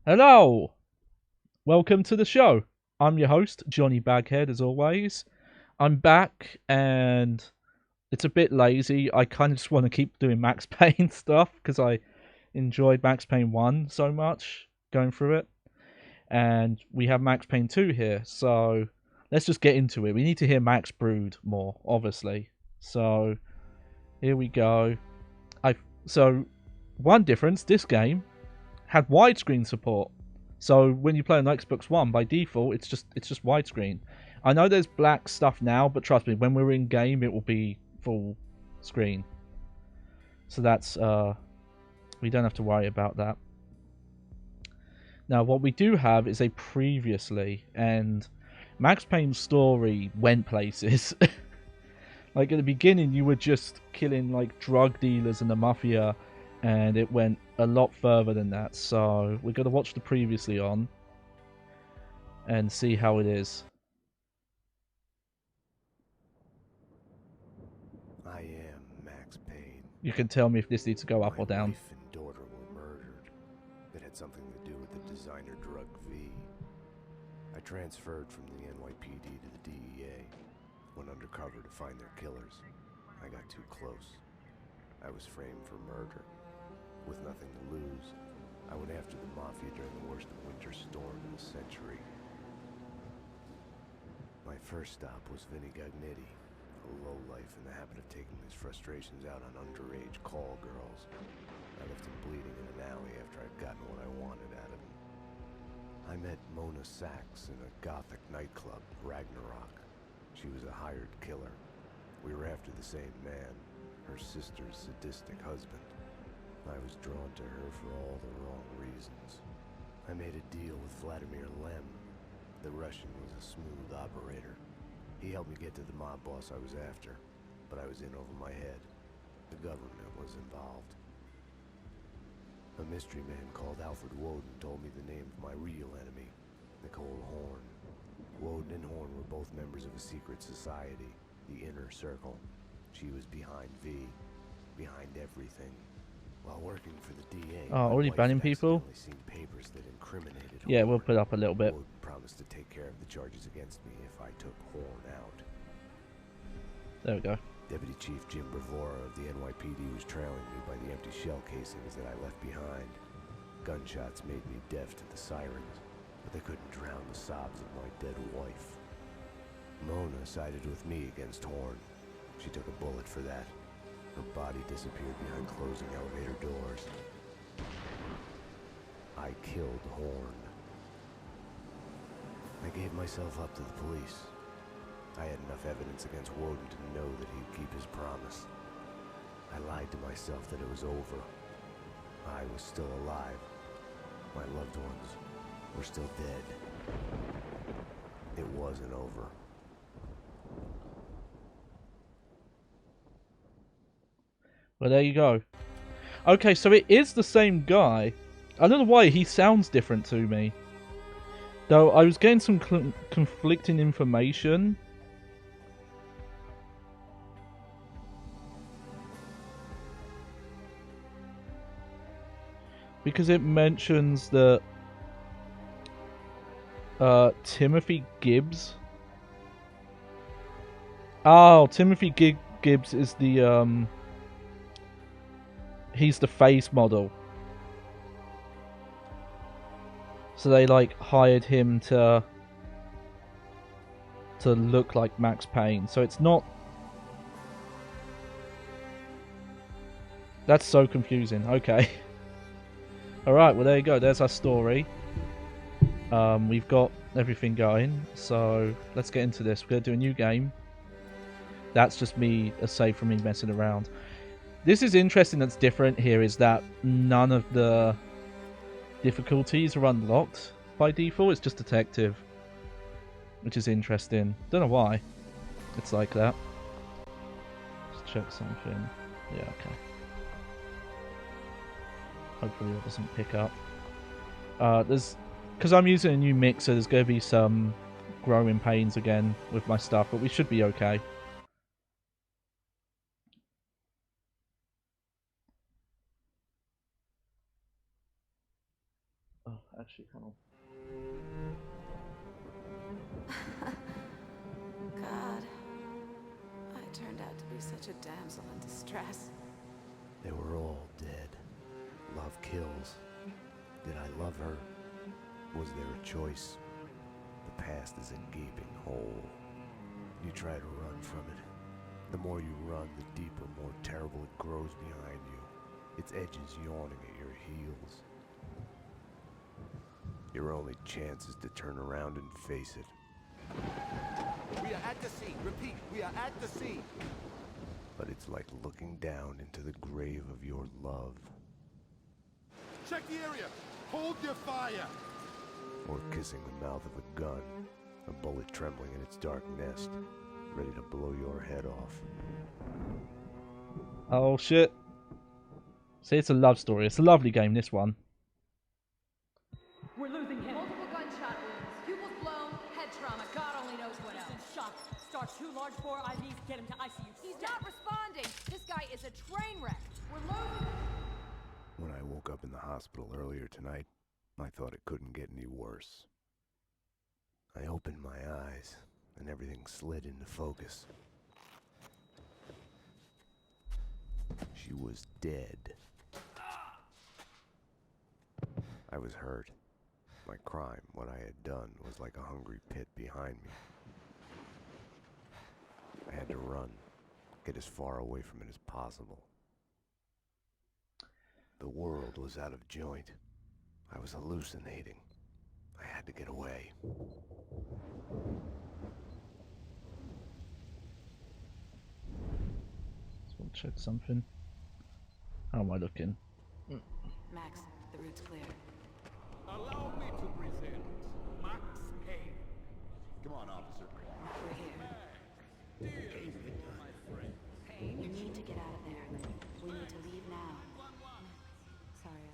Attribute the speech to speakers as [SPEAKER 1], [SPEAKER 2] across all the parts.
[SPEAKER 1] Hello! Welcome to the show. I'm your host, Johnny Baghead, as always. I'm back and it's a bit lazy. I kind of just want to keep doing Max Payne stuff because I enjoyed Max Payne 1 so much going through it. And we have Max Payne 2 here, so let's just get into it. We need to hear Max Brood more, obviously. So here we go. So one difference, this game had widescreen support. So when you play on Xbox One, by default, it's just widescreen. I know there's black stuff now, but trust me, when we're in game, it will be full screen. So that's we don't have to worry about that. Now, what we do have is a previously, and Max Payne's story went places. Like at the beginning, you were just killing like drug dealers and the mafia, and it went a lot further than that. So we're gonna watch the previously on and see how it is.
[SPEAKER 2] I am Max Payne.
[SPEAKER 1] You can tell me if this needs to go up
[SPEAKER 2] My
[SPEAKER 1] or down.
[SPEAKER 2] wife and daughter were murdered. It had something to do with the designer drug V. I transferred from the NYPD to the DEA. Went undercover to find their killers. I got too close. I was framed for murder. With nothing to lose, I went after the mafia during the worst winter storm in a century. My first stop was Vinny Gagnetti, a lowlife in the habit of taking his frustrations out on underage call girls. I left him bleeding in an alley after I'd gotten what I wanted out of him. I met Mona Sachs in a gothic nightclub, Ragnarok. She was a hired killer. We were after the same man, her sister's sadistic husband. I was drawn to her for all the wrong reasons. I made a deal with Vladimir Lem. The Russian was a smooth operator. He helped me get to the mob boss I was after, but I was in over my head. The government was involved. A mystery man called Alfred Woden told me the name of my real enemy, Nicole Horn. Woden and Horn were both members of a secret society, the Inner Circle. She was behind V, behind everything. While working for the DA,
[SPEAKER 1] Oh,
[SPEAKER 2] my
[SPEAKER 1] already
[SPEAKER 2] wife
[SPEAKER 1] banning
[SPEAKER 2] had
[SPEAKER 1] people?
[SPEAKER 2] accidentally seen papers that incriminated
[SPEAKER 1] Yeah, we'll
[SPEAKER 2] Horn.
[SPEAKER 1] put up a little bit.
[SPEAKER 2] Woden promised to take care of the charges against me if I took Horn out.
[SPEAKER 1] There we go.
[SPEAKER 2] Deputy Chief Jim Bravura of the NYPD was trailing me by the empty shell casings that I left behind. Gunshots made me deaf to the sirens, but they couldn't drown the sobs of my dead wife. Mona sided with me against Horn. She took a bullet for that. Her body disappeared behind closing elevator doors. I killed Horn. I gave myself up to the police. I had enough evidence against Woden to know that he'd keep his promise. I lied to myself that it was over. I was still alive. My loved ones were still dead. It wasn't over.
[SPEAKER 1] Well, there you go. Okay, so it is the same guy. I don't know why he sounds different to me. Though I was getting some conflicting information. Because it mentions that Timothy Gibbs. Oh, Timothy Gibbs is the he's the face model. So they like hired him to look like Max Payne. So it's not. That's so confusing. Okay. All right. Well, there you go. There's our story. We've got everything going. So let's get into this. We're gonna do a new game. That's just me, aside from me messing around. This is interesting. That's different here is that none of the difficulties are unlocked by default. It's just detective, which is interesting. Don't know why it's like that. Let's check something. Yeah, okay. Hopefully it doesn't pick up. There's because I'm using a new mixer. There's going to be some growing pains again with my stuff, but we should be okay. actually, hang on.
[SPEAKER 3] God, I turned out to be such a damsel in distress.
[SPEAKER 2] They were all dead. Love kills. Did I love her? Was there a choice? The past is a gaping hole. You try to run from it. The more you run, the deeper, more terrible it grows behind you. Its edges yawning at your heels. Your only chance is to turn around and face it.
[SPEAKER 4] We are at the scene. Repeat, we are at the scene.
[SPEAKER 2] But it's like looking down into the grave of your love.
[SPEAKER 4] Check the area. Hold your fire.
[SPEAKER 2] Or kissing the mouth of a gun, a bullet trembling in its dark nest, ready to blow your head off.
[SPEAKER 1] Oh shit. See, it's a love story. It's a lovely game, this one.
[SPEAKER 5] We're losing him.
[SPEAKER 6] Multiple gunshot wounds. Pupils blown, head trauma. God only knows what
[SPEAKER 5] He's in
[SPEAKER 6] else.
[SPEAKER 5] shock. Start 2 large bore IVs. Get him to ICU.
[SPEAKER 6] He's not responding. This guy is a train wreck. We're losing him.
[SPEAKER 2] When I woke up in the hospital earlier tonight, I thought it couldn't get any worse. I opened my eyes, and everything slid into focus. She was dead. I was hurt. My crime, what I had done, was like a hungry pit behind me. I had to run, get as far away from it as possible. The world was out of joint. I was hallucinating. I had to get away.
[SPEAKER 1] Just want to check something. How am I looking?
[SPEAKER 3] Max, the route's clear.
[SPEAKER 4] Allow me to present Max Payne. Come on, officer.
[SPEAKER 3] We're here. We need to get out of there. We need to leave now. Sorry.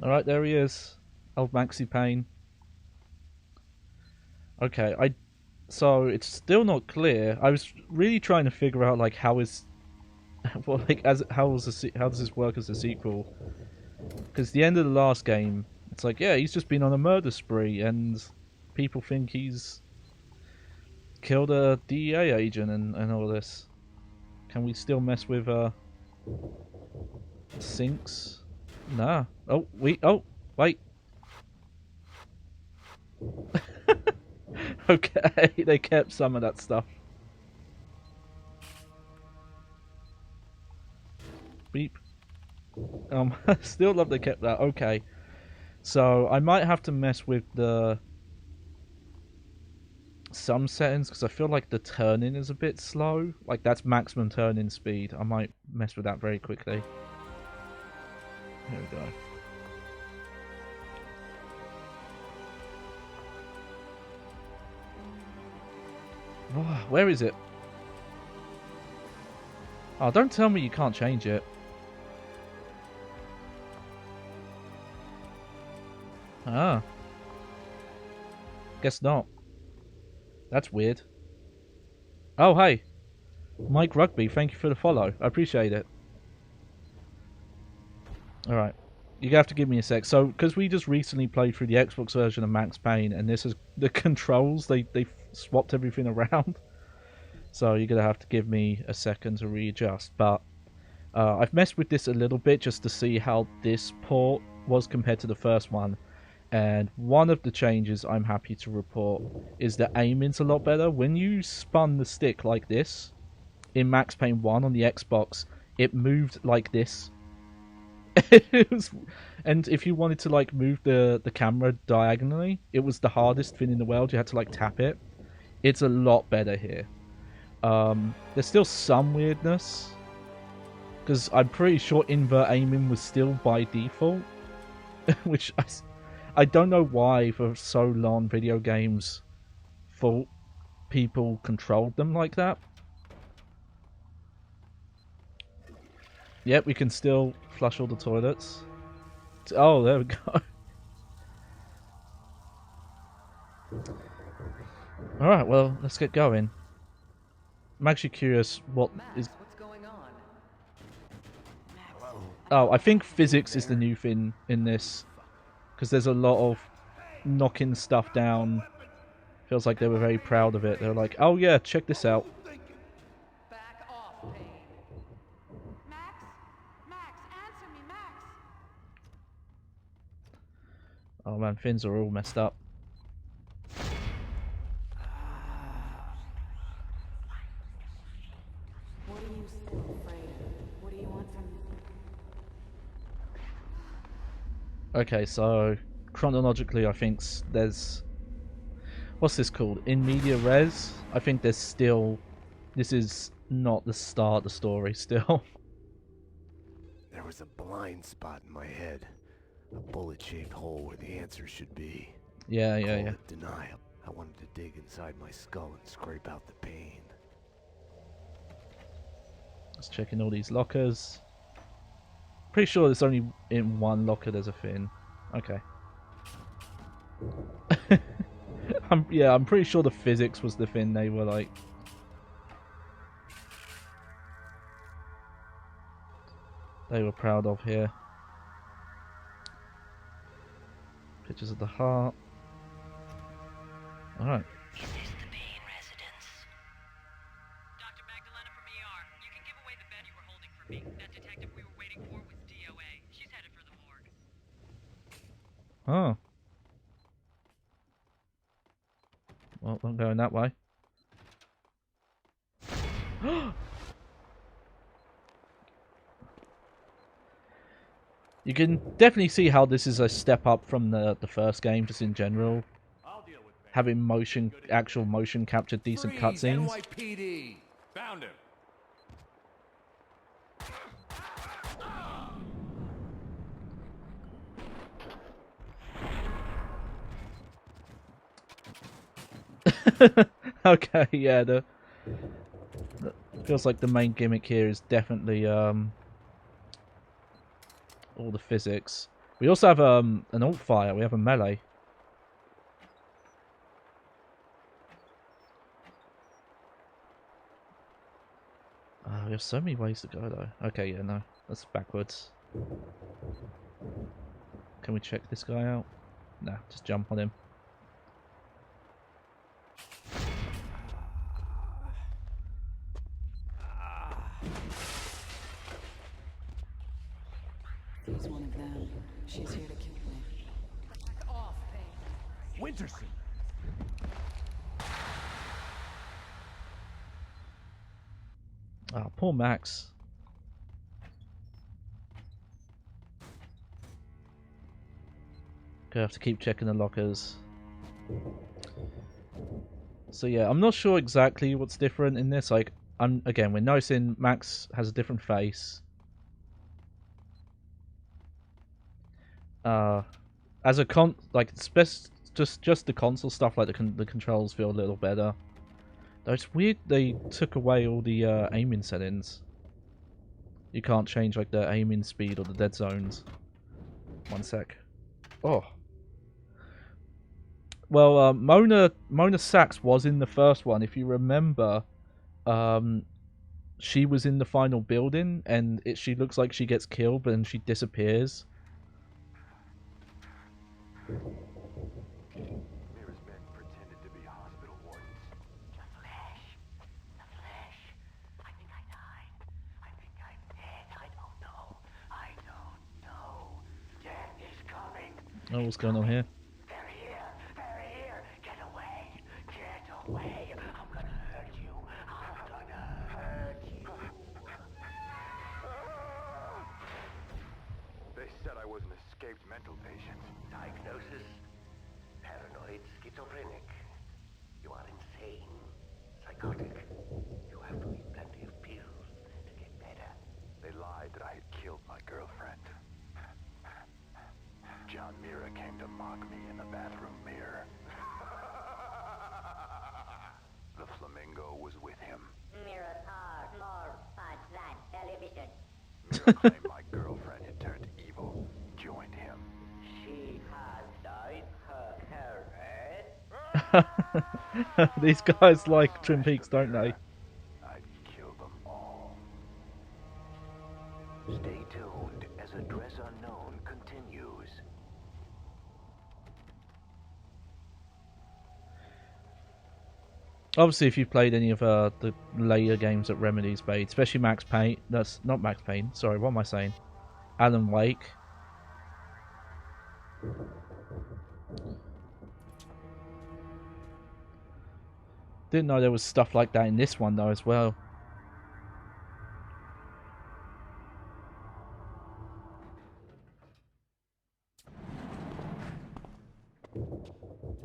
[SPEAKER 1] Alright, there he is. Old Maxi Payne. Okay, so it's still not clear. I was really trying to figure out like how does this work as a sequel? Because the end of the last game, it's like, yeah, he's just been on a murder spree and people think he's killed a DEA agent and all this. Can we still mess with sinks? Nah. Oh, wait. Okay, they kept some of that stuff. Beep. Still love they kept that. Okay. So, I might have to mess with some settings, because I feel like the turning is a bit slow. Like, that's maximum turning speed. I might mess with that very quickly. Here we go. Oh, where is it? Oh, don't tell me you can't change it. Ah. Guess not. That's weird. Oh, hey. Mike Rugby, thank you for the follow. I appreciate it. Alright. You're gonna have to give me a sec. So, because we just recently played through the Xbox version of Max Payne, and this is the controls, they swapped everything around. So you're gonna have to give me a second to readjust. But I've messed with this a little bit just to see how this port was compared to the first one. And one of the changes I'm happy to report is that aiming's a lot better. When you spun the stick like this in Max Payne 1 on the Xbox, it moved like this. And if you wanted to like move the camera diagonally, it was the hardest thing in the world. You had to like tap it. It's a lot better here. There's still some weirdness, because I'm pretty sure invert aiming was still by default, which I don't know why for so long video games thought people controlled them like that. Yep, we can still flush all the toilets. Oh, there we go. Alright, well, let's get going. I'm actually curious what is...
[SPEAKER 3] What's going on? Max,
[SPEAKER 1] Oh, I think physics is the new thing in this, because there's a lot of knocking stuff down. Feels like they were very proud of it. They were like, oh yeah, check this out.
[SPEAKER 6] Back off, Payne.
[SPEAKER 3] Max? Max, answer me, Max!
[SPEAKER 1] Oh man, fins are all messed up.
[SPEAKER 3] What are you still afraid of? What do you want from me?
[SPEAKER 1] Okay, so chronologically, I think there's, what's this called? In media res. I think there's still, this is not the start of the story still.
[SPEAKER 2] There was a blind spot in my head. A bullet-shaped hole where the answer should be.
[SPEAKER 1] Yeah.
[SPEAKER 2] Call it denial. I wanted to dig inside my skull and scrape out the pain.
[SPEAKER 1] Just checking all these lockers. Pretty sure there's only in one locker there's a fin. Okay. I'm pretty sure the physics was the thing they were like. They were proud of here. Pictures of the heart. Alright.
[SPEAKER 7] Is this the Payne residence? Dr. Magdalena from ER. You can give away the bed you were holding for me. That detective we were waiting for was DOA. She's headed for the morgue.
[SPEAKER 1] Oh. Well, I'm going that way. You can definitely see how this is a step up from the first game, just in general.
[SPEAKER 4] I'll deal with Payne.
[SPEAKER 1] Having actual motion captured decent cutscenes.
[SPEAKER 4] NYPD. Found him.
[SPEAKER 1] Okay, yeah, feels like the main gimmick here is definitely all the physics. We also have an alt fire. We have a melee. We have so many ways to go though. Okay, yeah, no, that's backwards. Can we check this guy out? Nah, just jump on him.
[SPEAKER 3] He's one of them. She's here to kill me.
[SPEAKER 6] Back off, Payne.
[SPEAKER 4] Winterson.
[SPEAKER 1] Oh, poor Max. Gonna have to keep checking the lockers. So yeah, I'm not sure exactly what's different in this. Like, again, we're noticing Max has a different face. As a like it's best just the console stuff, like the controls feel a little better. Though it's weird they took away all the aiming settings. You can't change like the aiming speed or the dead zones. One sec. Oh. Well, Mona Sachs was in the first one. If you remember, she was in the final building, and she looks like she gets killed, but then she disappears.
[SPEAKER 2] Mira's men pretended to be hospital wardens.
[SPEAKER 7] The flesh. The flesh. I think I died. I think I'm dead. I don't know. I don't know. Death is coming.
[SPEAKER 1] Oh, what's going on here?
[SPEAKER 7] They're here. They're here. Get away. Get away. I'm gonna hurt you. I'm gonna hurt you.
[SPEAKER 2] They said I was an escaped mental patient.
[SPEAKER 7] Diagnosis? Paranoid schizophrenic. You are insane. Psychotic. You have to eat plenty of pills to get better.
[SPEAKER 2] They lied that I had killed my girlfriend. John Mira came to mock me in the bathroom mirror. The flamingo was with him.
[SPEAKER 7] Mirrors are more fun than television.
[SPEAKER 2] Mira claimed my girlfriend had turned evil, joined him.
[SPEAKER 7] She has dyed her hair red.
[SPEAKER 1] These guys like Twin Peaks, don't they?
[SPEAKER 2] I'd kill them all. Stay tuned,
[SPEAKER 7] continues.
[SPEAKER 1] Obviously, if you've played any of the later games that Remedy's made, especially Max Payne, that's not Max Payne. Sorry, what am I saying? Alan Wake. Didn't know there was stuff like that in this one though as well.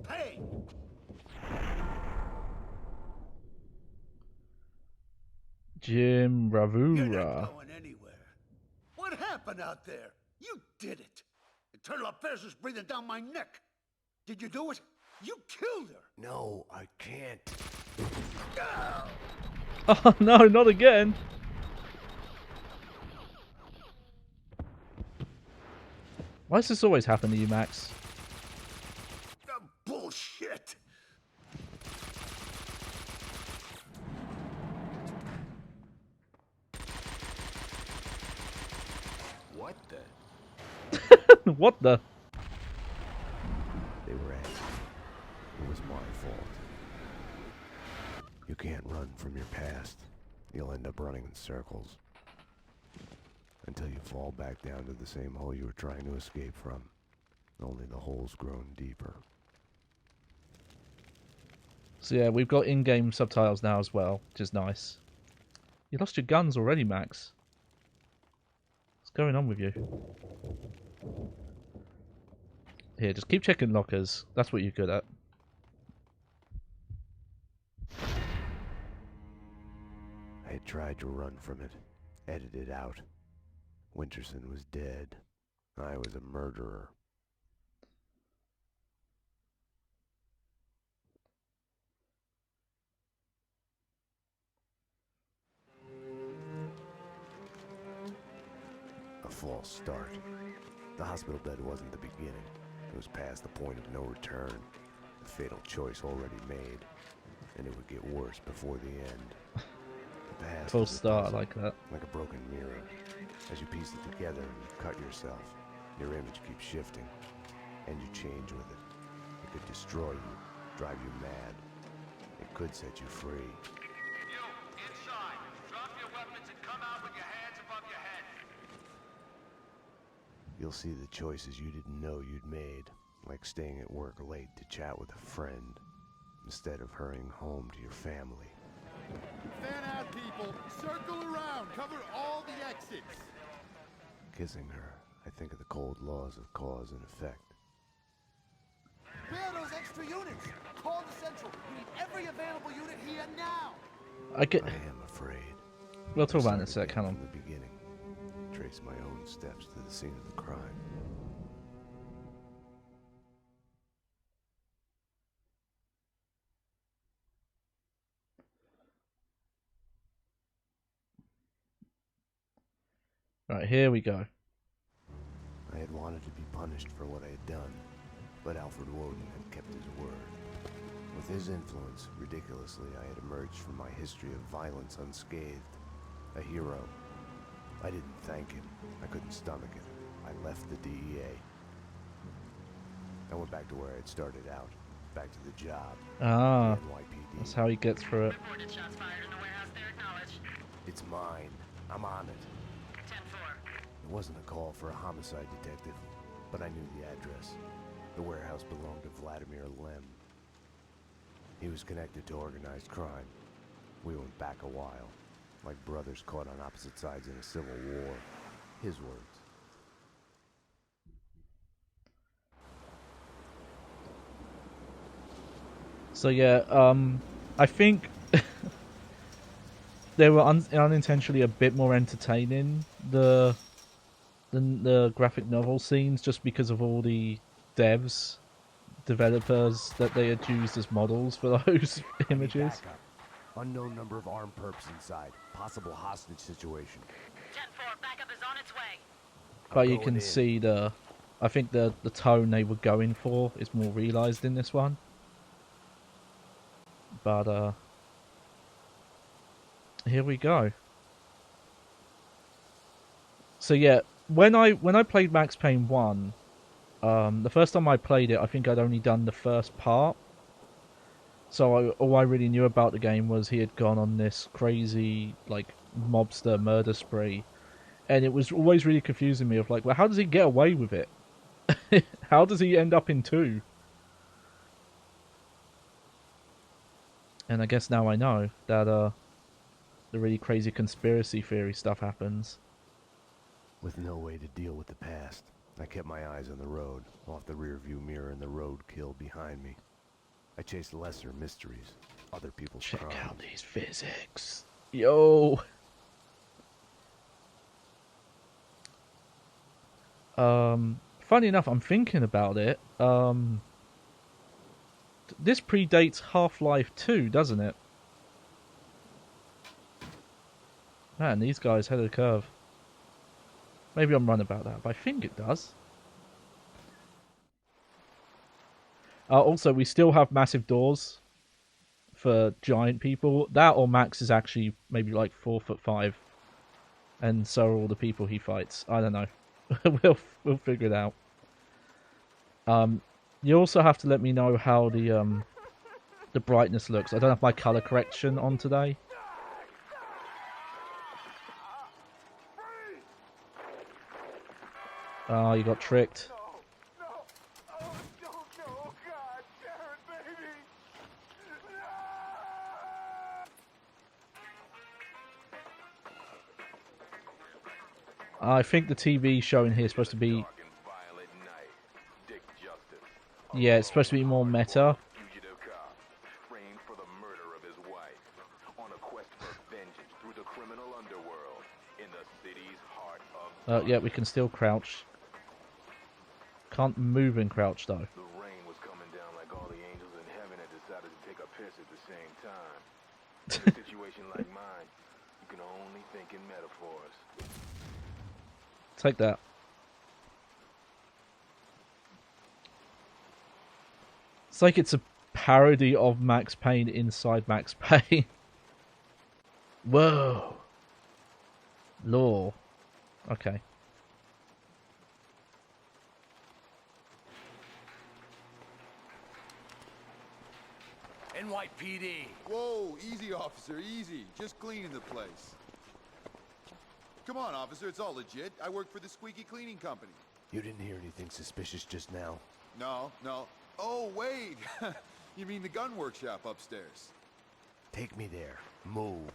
[SPEAKER 4] Payne!
[SPEAKER 1] Jim
[SPEAKER 4] You're not
[SPEAKER 1] Bravura.
[SPEAKER 4] going anywhere. What happened out there? You did it. Eternal affairs is breathing down my neck. Did you do it? You killed her.
[SPEAKER 2] No, I can't.
[SPEAKER 1] Oh no, not again. Why does this always happen to you, Max?
[SPEAKER 4] Bullshit.
[SPEAKER 2] What the?
[SPEAKER 1] What the?
[SPEAKER 2] They were angry. It was my fault. You can't run from your past. You'll end up running in circles. Until you fall back down to the same hole you were trying to escape from. Only the hole's grown deeper.
[SPEAKER 1] So yeah, we've got in-game subtitles now as well, which is nice. You lost your guns already, Max. What's going on with you? Here, just keep checking lockers. That's what you're good at.
[SPEAKER 2] I had tried to run from it, edit it out. Winterson was dead. I was a murderer. A false start. The hospital bed wasn't the beginning. It was past the point of no return. A fatal choice already made. And it would get worse before the end. The past
[SPEAKER 1] False
[SPEAKER 2] is a
[SPEAKER 1] start, I
[SPEAKER 2] puzzle,
[SPEAKER 1] like that.
[SPEAKER 2] like a broken mirror. As you piece it together and cut yourself, your image keeps shifting. And you change with it. It could destroy you, drive you mad. It could set you free.
[SPEAKER 8] You, inside. Drop your weapons and come out with your hands above your head.
[SPEAKER 2] You'll see the choices you didn't know you'd made, like staying at work late to chat with a friend, instead of hurrying home to your family.
[SPEAKER 4] Fan out, people. Circle around. Cover all the exits.
[SPEAKER 2] Kissing her, I think of the cold laws of cause and effect.
[SPEAKER 9] Where are those extra units? Call the central. We need every available unit here now.
[SPEAKER 1] I get.
[SPEAKER 2] I am afraid.
[SPEAKER 1] We'll talk
[SPEAKER 2] I
[SPEAKER 1] about it in a
[SPEAKER 2] started
[SPEAKER 1] sec. Hang on.
[SPEAKER 2] from the beginning. Trace my own steps to the scene of the crime.
[SPEAKER 1] Right, here we go.
[SPEAKER 2] I had wanted to be punished for what I had done, but Alfred Woden had kept his word. With his influence, ridiculously, I had emerged from my history of violence unscathed. A hero. I didn't thank him. I couldn't stomach it. I left the DEA. I went back to where I had started out. Back to the job.
[SPEAKER 1] Ah,
[SPEAKER 2] The NYPD.
[SPEAKER 1] that's how he gets through it.
[SPEAKER 8] Reported shots fired in the warehouse there, acknowledged.
[SPEAKER 2] It's mine. I'm on it.
[SPEAKER 8] 10-4.
[SPEAKER 2] It wasn't a call for a homicide detective, but I knew the address. The warehouse belonged to Vladimir Lem. He was connected to organized crime. We went back a while, like brothers caught on opposite sides in a civil war. His words.
[SPEAKER 1] So yeah, I think they were unintentionally a bit more entertaining than the graphic novel scenes, just because of all the developers that they had used as models for those images.
[SPEAKER 2] Backup. Unknown number of armed perps inside. Possible hostage situation.
[SPEAKER 8] 10-4, backup is on its way.
[SPEAKER 1] But you
[SPEAKER 2] going
[SPEAKER 1] can
[SPEAKER 2] in.
[SPEAKER 1] see I think the tone they were going for is more realised in this one. But here we go. So yeah, when I played Max Payne 1, the first time I played it, I think I'd only done the first part. So all I really knew about the game was he had gone on this crazy, like, mobster murder spree. And it was always really confusing me of like, well, how does he get away with it? How does he end up in 2? And I guess now I know that the really crazy conspiracy theory stuff happens.
[SPEAKER 2] With no way to deal with the past, I kept my eyes on the road, off the rearview mirror and the roadkill behind me. I chased lesser mysteries, other people's
[SPEAKER 1] Check
[SPEAKER 2] crimes.
[SPEAKER 1] out these physics. Yo! Funny enough, I'm thinking about it. This predates Half-Life 2, doesn't it? Man, these guys had a curve. Maybe I'm wrong about that, but I think it does. Also, we still have massive doors for giant people. That or Max is actually maybe like 4'5", and so are all the people he fights. I don't know. we'll figure it out. You also have to let me know how the brightness looks. I don't have my color correction on today. Oh, you got tricked.
[SPEAKER 9] No! Oh, don't go! Oh, God! Sharon, baby!
[SPEAKER 1] I think the TV show in here is supposed to be... Yeah, it's supposed to be more meta. Yeah, we can still crouch. Can't move and crouch though.
[SPEAKER 2] The rain was coming down like all the angels in heaven had decided to take a piss at the same time. In a situation like mine, you can only think in metaphors.
[SPEAKER 1] Take that. It's like it's a parody of Max Payne inside Max Payne. Whoa. Law. Okay.
[SPEAKER 9] NYPD.
[SPEAKER 10] Whoa, easy, officer, easy. Just cleaning the place. Come on, officer, it's all legit. I work for the Squeaky Cleaning Company.
[SPEAKER 2] You didn't hear anything suspicious just now?
[SPEAKER 10] No. Oh, wait. You mean the gun workshop upstairs?
[SPEAKER 2] Take me there. Move.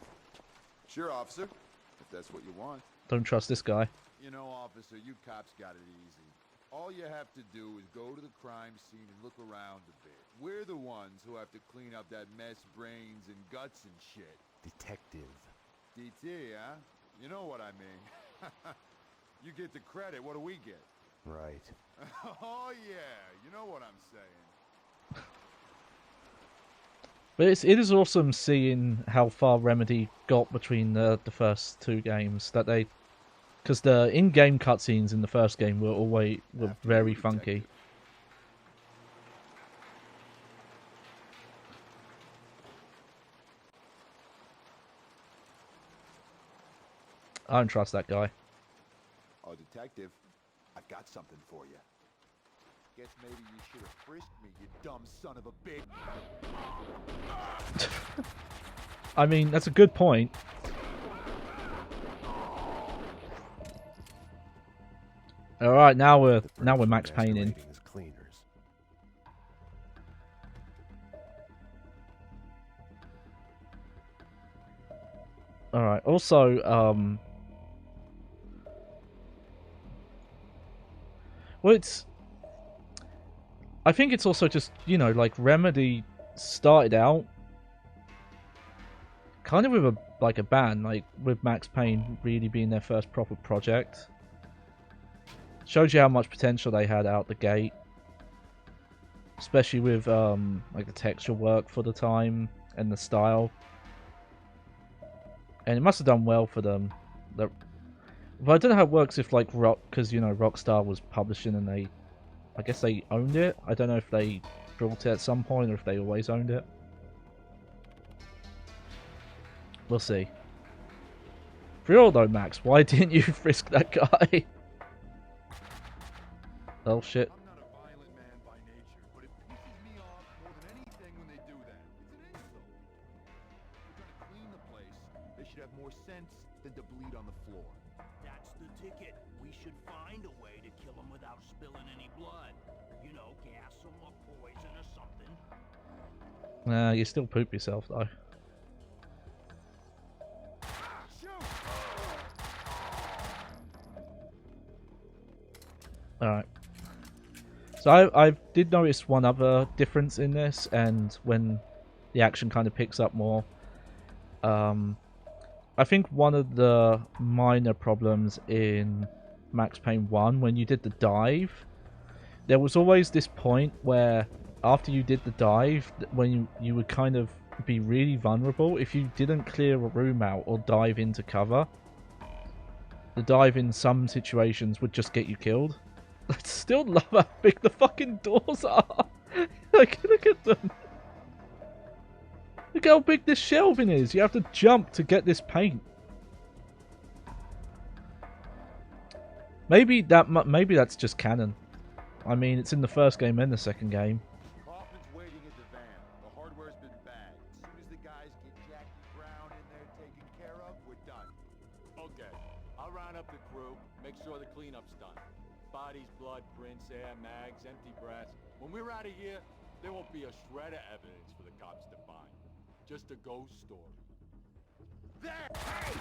[SPEAKER 10] Sure, officer. If that's what you want.
[SPEAKER 1] Don't trust this guy.
[SPEAKER 10] You know, officer, you cops got it easy. All you have to do is go to the crime scene and look around a bit. We're the ones who have to clean up that mess, brains and guts and shit.
[SPEAKER 2] Detective.
[SPEAKER 10] DT, huh? You know what I mean. You get the credit, what do we get?
[SPEAKER 2] Right.
[SPEAKER 10] Oh yeah, you know what I'm saying.
[SPEAKER 1] But it is awesome seeing how far Remedy got between the first 2 games. That they, because the in-game cutscenes in the first game were very funky. I don't trust that guy.
[SPEAKER 10] Oh, detective, I've got something for you. Guess maybe you should have frisked me, you dumb son of a bitch.
[SPEAKER 1] I mean, that's a good point. All right, now we're Max Payne in. All right. Also, well, I think it's also just, you know, like Remedy started out kind of with a bang, like with Max Payne really being their first proper project. Shows you how much potential they had out the gate, especially with like the texture work for the time and the style. And it must have done well for them. But I don't know how it works if like because you know Rockstar was publishing and I guess they owned it. I don't know if they brought it at some point or if they always owned it. We'll see. For real though, Max, why didn't you frisk that guy? Oh shit.
[SPEAKER 10] I'm not a violent man by nature, but it pisses me off more than anything when they do that. It's an insult. If they're gonna clean the place, they should have more sense than to bleed on the floor.
[SPEAKER 11] That's the ticket. We should find a way to kill them without spilling any blood. You know, gas them or poison or something.
[SPEAKER 1] Nah, you still poop yourself though. Alright. So I did notice one other difference in this, and when the action kind of picks up more. I think one of the minor problems in Max Payne 1, when you did the dive, there was always this point where after you did the dive, when you would kind of be really vulnerable if you didn't clear a room out or dive into cover. The dive in some situations would just get you killed. I still love how big the fucking doors are. Like, look at them. Look how big this shelving is. You have to jump to get this paint. Maybe that's just canon. I mean, it's in the first game and the second game.
[SPEAKER 10] Kaufman's waiting at the van. The hardware's been bagged. As soon as the guys get Jackie Brown in there taken care of, we're done.
[SPEAKER 12] Okay. I'll round up the crew, make sure the cleanup's done. Bodies, blood, prints, air, mags, empty brass. When we're out of here, there won't be a shred of evidence for the cops to find. Just a ghost story.
[SPEAKER 10] There! Hey!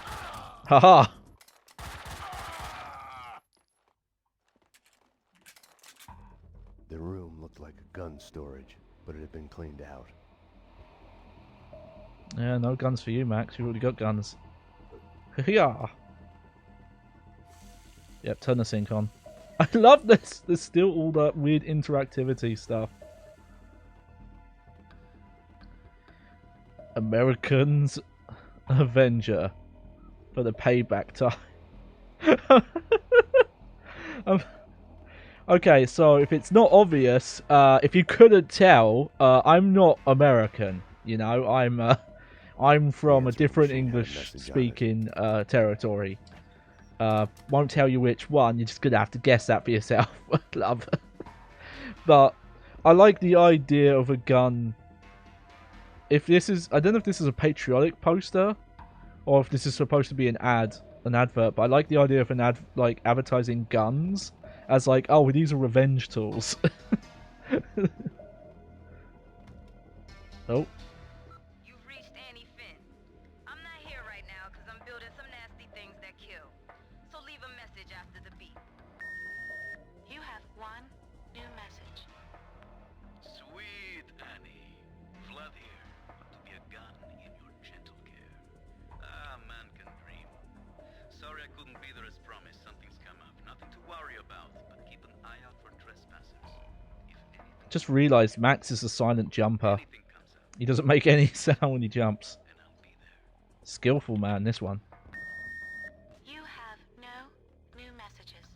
[SPEAKER 1] Haha!
[SPEAKER 2] The room looked like a gun storage, but it had been cleaned out.
[SPEAKER 1] Yeah, no guns for you, Max. You've already got guns. Yeah. Yep, turn the sync on. I love this. There's still all that weird interactivity stuff. Americans Avenger for the payback time. Okay, so if it's not obvious, if you couldn't tell, I'm not American. You know, I'm from a different English-speaking territory. Won't tell you which one. You're just gonna have to guess that for yourself. Love. But I like the idea of a gun. If this is, I don't know if this is a patriotic poster, or if this is supposed to be an advert. But I like the idea of an ad, like advertising guns as like, oh, these are revenge tools. Oh. Just realised Max is a silent jumper. He doesn't make any sound when he jumps. Skillful man, this one.
[SPEAKER 13] You have no new messages.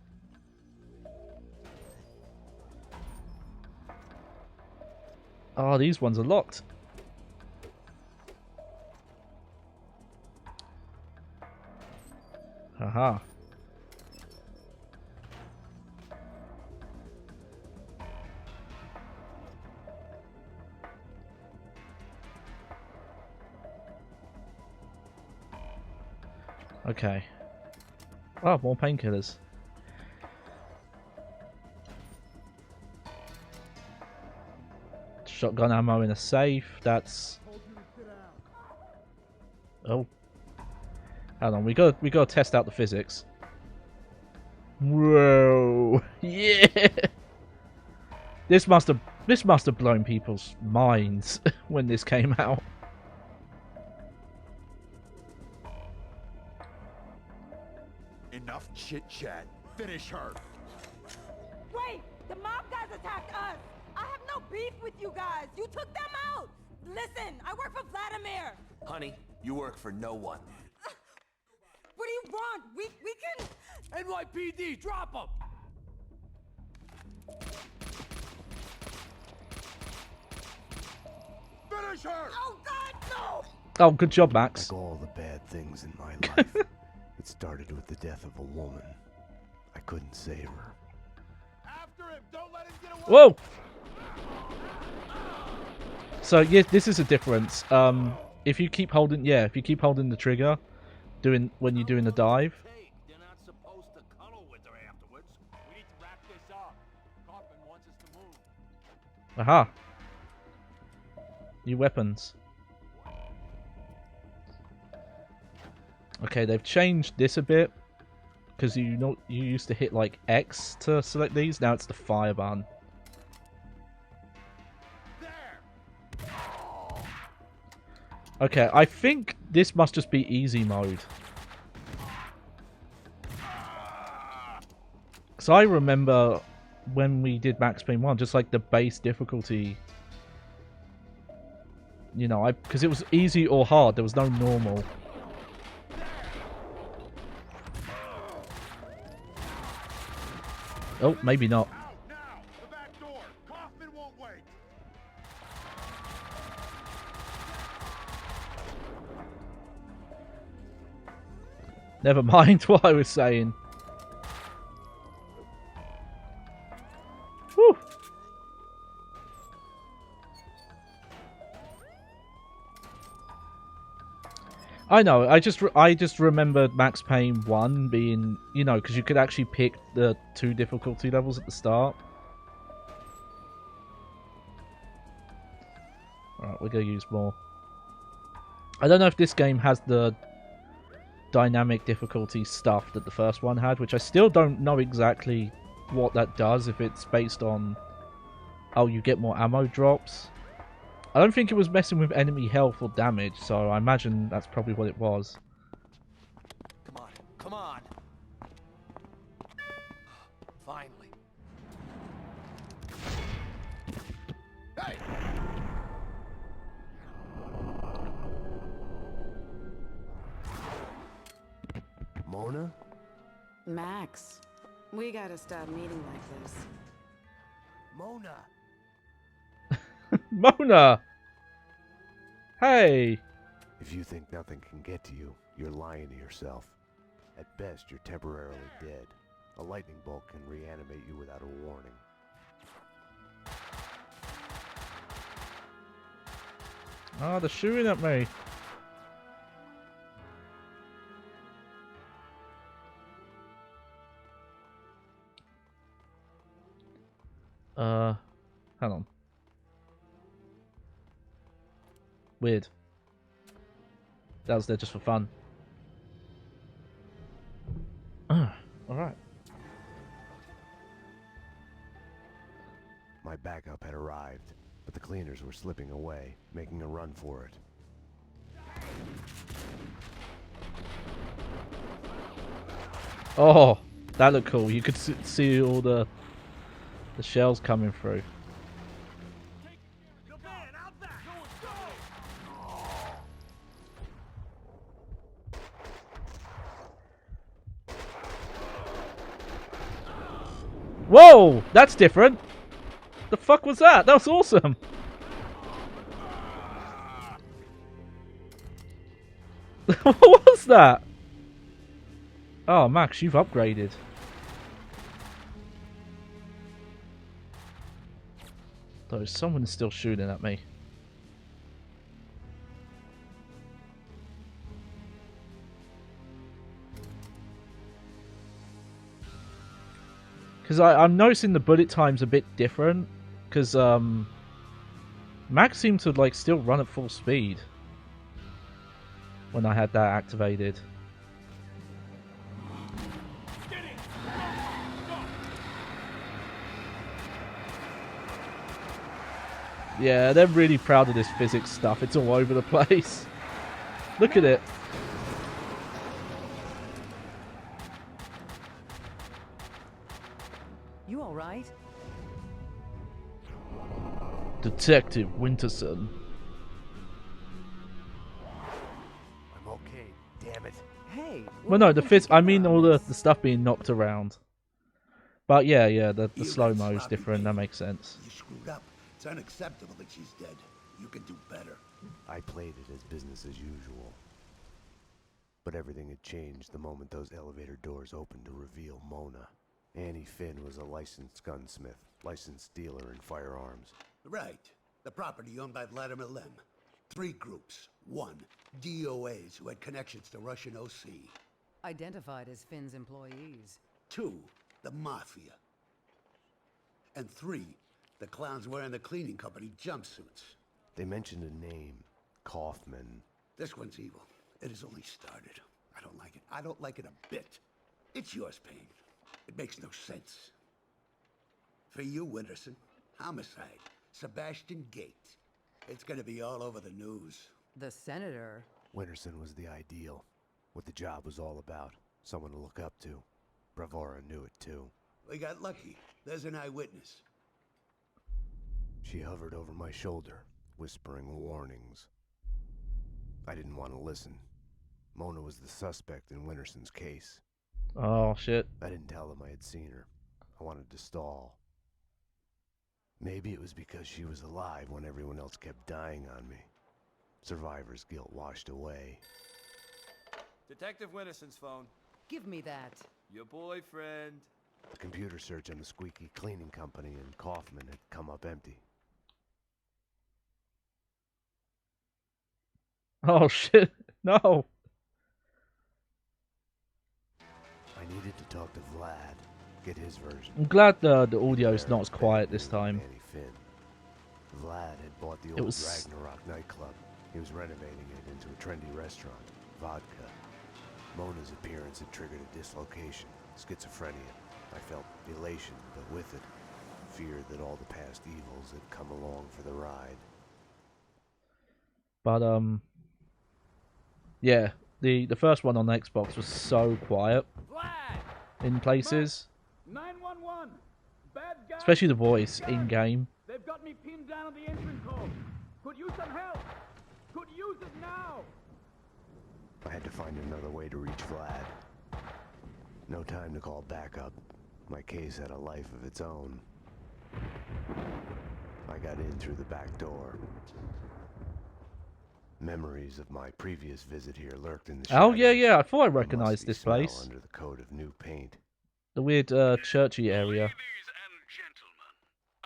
[SPEAKER 1] Oh, these ones are locked. Haha. Okay. Oh, more painkillers. Shotgun ammo in a safe. That's. Oh. Hold on. We gotta test out the physics. Whoa. Yeah. This must have blown people's minds when this came out.
[SPEAKER 10] Enough chit-chat. Finish her.
[SPEAKER 6] Wait! The mob guys attacked us! I have no beef with you guys! You took them out! Listen, I work for Vladimir!
[SPEAKER 11] Honey, you work for no one.
[SPEAKER 6] What do you want? We can...
[SPEAKER 11] NYPD, drop them!
[SPEAKER 10] Finish her!
[SPEAKER 6] Oh God, no!
[SPEAKER 1] Oh, good job, Max.
[SPEAKER 2] Like all the bad things in my life, it started with the death of a woman. I couldn't save her.
[SPEAKER 10] After him! Don't let him get away.
[SPEAKER 1] Whoa! So yeah, this is a difference. If you keep holding, if you keep holding the trigger, when you're doing the dive.
[SPEAKER 11] They're not supposed to cuddle with her afterwards.
[SPEAKER 12] We need to wrap this up. Kaufman wants us to move.
[SPEAKER 1] Aha! New weapons. Okay, they've changed this a bit because you used to hit like X to select these. Now it's the fire button. Okay, I think this must just be easy mode. Because I remember when we did Max Payne 1, just like the base difficulty, you know, because it was easy or hard, there was no normal. Oh, maybe not. Never mind what I was saying. Whew. I know. I just remembered Max Payne 1 being, you know, because you could actually pick the 2 difficulty levels at the start. Alright, we're gonna use more. I don't know if this game has the dynamic difficulty stuff that the first one had, which I still don't know exactly what that does, if it's based on, oh, you get more ammo drops. I don't think it was messing with enemy health or damage, so I imagine that's probably what it was.
[SPEAKER 9] Come on, come on. Finally.
[SPEAKER 10] Hey!
[SPEAKER 2] Mona?
[SPEAKER 3] Max, we gotta stop meeting like this.
[SPEAKER 9] Mona.
[SPEAKER 1] Mona! Hey!
[SPEAKER 2] If you think nothing can get to you, you're lying to yourself. At best, you're temporarily dead. A lightning bolt can reanimate you without a warning.
[SPEAKER 1] Oh, they're shooting at me. Hang on. Weird. That was there just for fun. Alright.
[SPEAKER 2] My backup had arrived, but the cleaners were slipping away, making a run for it.
[SPEAKER 1] Oh, that looked cool. You could see all the shells coming through. Whoa! That's different! The fuck was that? That was awesome! What was that? Oh, Max, you've upgraded. Though someone's still shooting at me. Because I'm noticing the bullet time's a bit different. Because Max seemed to like still run at full speed when I had that activated. Yeah, they're really proud of this physics stuff. It's all over the place. Look at it.
[SPEAKER 5] You all right?
[SPEAKER 1] Detective Winterson.
[SPEAKER 2] I'm okay, damn it.
[SPEAKER 5] Hey.
[SPEAKER 1] Well, no, I mean all the stuff being knocked around. But yeah, the slow-mo's different. That makes sense.
[SPEAKER 4] You screwed up. It's unacceptable that she's dead. You can do better.
[SPEAKER 2] I played it as business as usual. But everything had changed the moment those elevator doors opened to reveal Mona. Annie Finn was a licensed gunsmith, licensed dealer in firearms.
[SPEAKER 4] Right. The property owned by Vladimir Lem. 3 groups. 1, DOAs who had connections to Russian OC.
[SPEAKER 14] Identified as Finn's employees.
[SPEAKER 4] 2, the Mafia. And 3, the clowns wearing the cleaning company jumpsuits.
[SPEAKER 2] They mentioned a name, Kaufman.
[SPEAKER 4] This one's evil. It has only started. I don't like it. I don't like it a bit. It's yours, Payne. It makes no sense. For you, Winterson, homicide. Sebastian Gate. It's gonna be all over the news.
[SPEAKER 14] The senator?
[SPEAKER 2] Winterson was the ideal. What the job was all about. Someone to look up to. Bravura knew it too.
[SPEAKER 4] We got lucky. There's an eyewitness.
[SPEAKER 2] She hovered over my shoulder, whispering warnings. I didn't want to listen. Mona was the suspect in Winterson's case.
[SPEAKER 1] Oh, shit.
[SPEAKER 2] I didn't tell them I had seen her. I wanted to stall. Maybe it was because she was alive when everyone else kept dying on me. Survivor's guilt washed away.
[SPEAKER 15] Detective Winterson's phone.
[SPEAKER 14] Give me that.
[SPEAKER 15] Your boyfriend.
[SPEAKER 2] The computer search on the squeaky cleaning company and Kaufman had come up empty.
[SPEAKER 1] Oh, shit. No.
[SPEAKER 2] I needed to talk to Vlad, get his version.
[SPEAKER 1] I'm glad the audio's not as quiet this time.
[SPEAKER 2] Vlad had bought the old Ragnarok nightclub. He was renovating it into a trendy restaurant, Vodka. Mona's appearance had triggered a dislocation, schizophrenia. I felt elation, but with it, fear that all the past evils had come along for the ride.
[SPEAKER 1] But, yeah, the first one on the Xbox was so quiet in places.
[SPEAKER 11] 911. Bad guy.
[SPEAKER 1] Especially the voice in-game.
[SPEAKER 11] They've got me pinned down on the entrance hole. Could use some help. Could use it now.
[SPEAKER 2] I had to find another way to reach Vlad. No time to call backup. My case had a life of its own. I got in through the back door. Memories of my previous visit here lurked in the shadows.
[SPEAKER 1] Oh, yeah, I thought I recognized this place.
[SPEAKER 2] Under the coat of new paint.
[SPEAKER 1] The weird, churchy area.
[SPEAKER 8] Ladies and gentlemen,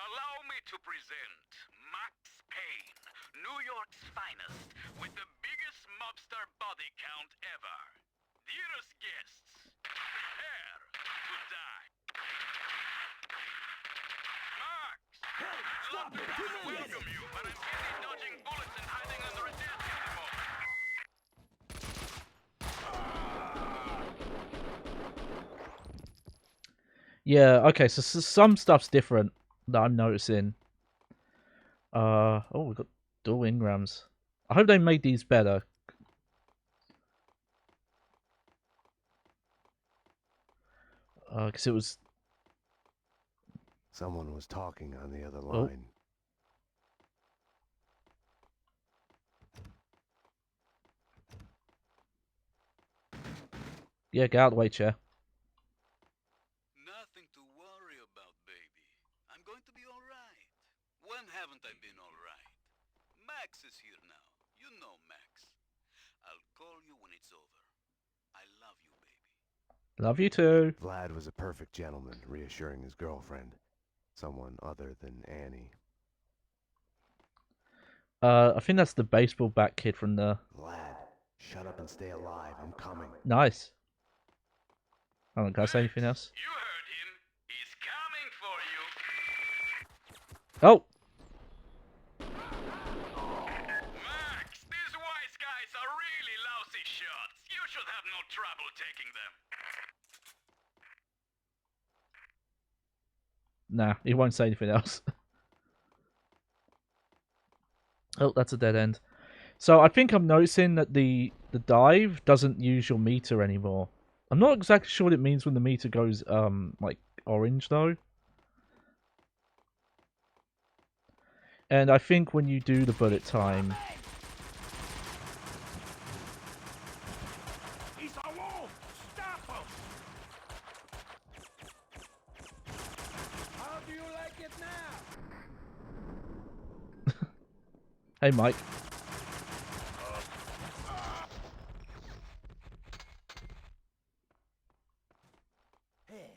[SPEAKER 8] allow me to present Max Payne, New York's finest, with the biggest mobster body count ever. Dearest guests, prepare to die. Max!
[SPEAKER 11] Stop it!
[SPEAKER 8] Welcome you, but I'm busy dodging bullets and hiding under a desk at the moment.
[SPEAKER 1] Yeah, okay, so some stuff's different that I'm noticing. Oh, we've got dual engrams. I hope they made these better. Because it was...
[SPEAKER 2] Someone was talking on the other line.
[SPEAKER 1] Yeah, get out of the way, chair.
[SPEAKER 16] Nothing to worry about, baby. I'm going to be alright. When haven't I been alright? Max is here now. You know Max. I'll call you when it's over. I love you, baby.
[SPEAKER 1] Love you too.
[SPEAKER 2] Vlad was a perfect gentleman, reassuring his girlfriend. Someone other than Annie.
[SPEAKER 1] I think that's the baseball bat kid from the...
[SPEAKER 2] Vlad, shut up and stay alive. I'm coming.
[SPEAKER 1] Nice. Hold on, can I say anything else?
[SPEAKER 8] You heard him. He's coming for you.
[SPEAKER 1] Oh!
[SPEAKER 8] Max, these wise guys are really lousy shots. You should have no trouble taking them.
[SPEAKER 1] Nah, he won't say anything else. Oh, that's a dead end. So I think I'm noticing that the dive doesn't use your meter anymore. I'm not exactly sure what it means when the meter goes like orange though. And I think when you do the bullet time,
[SPEAKER 11] He's a wolf. Stop him. How do you like it now?
[SPEAKER 1] hey Mike.
[SPEAKER 9] Hey,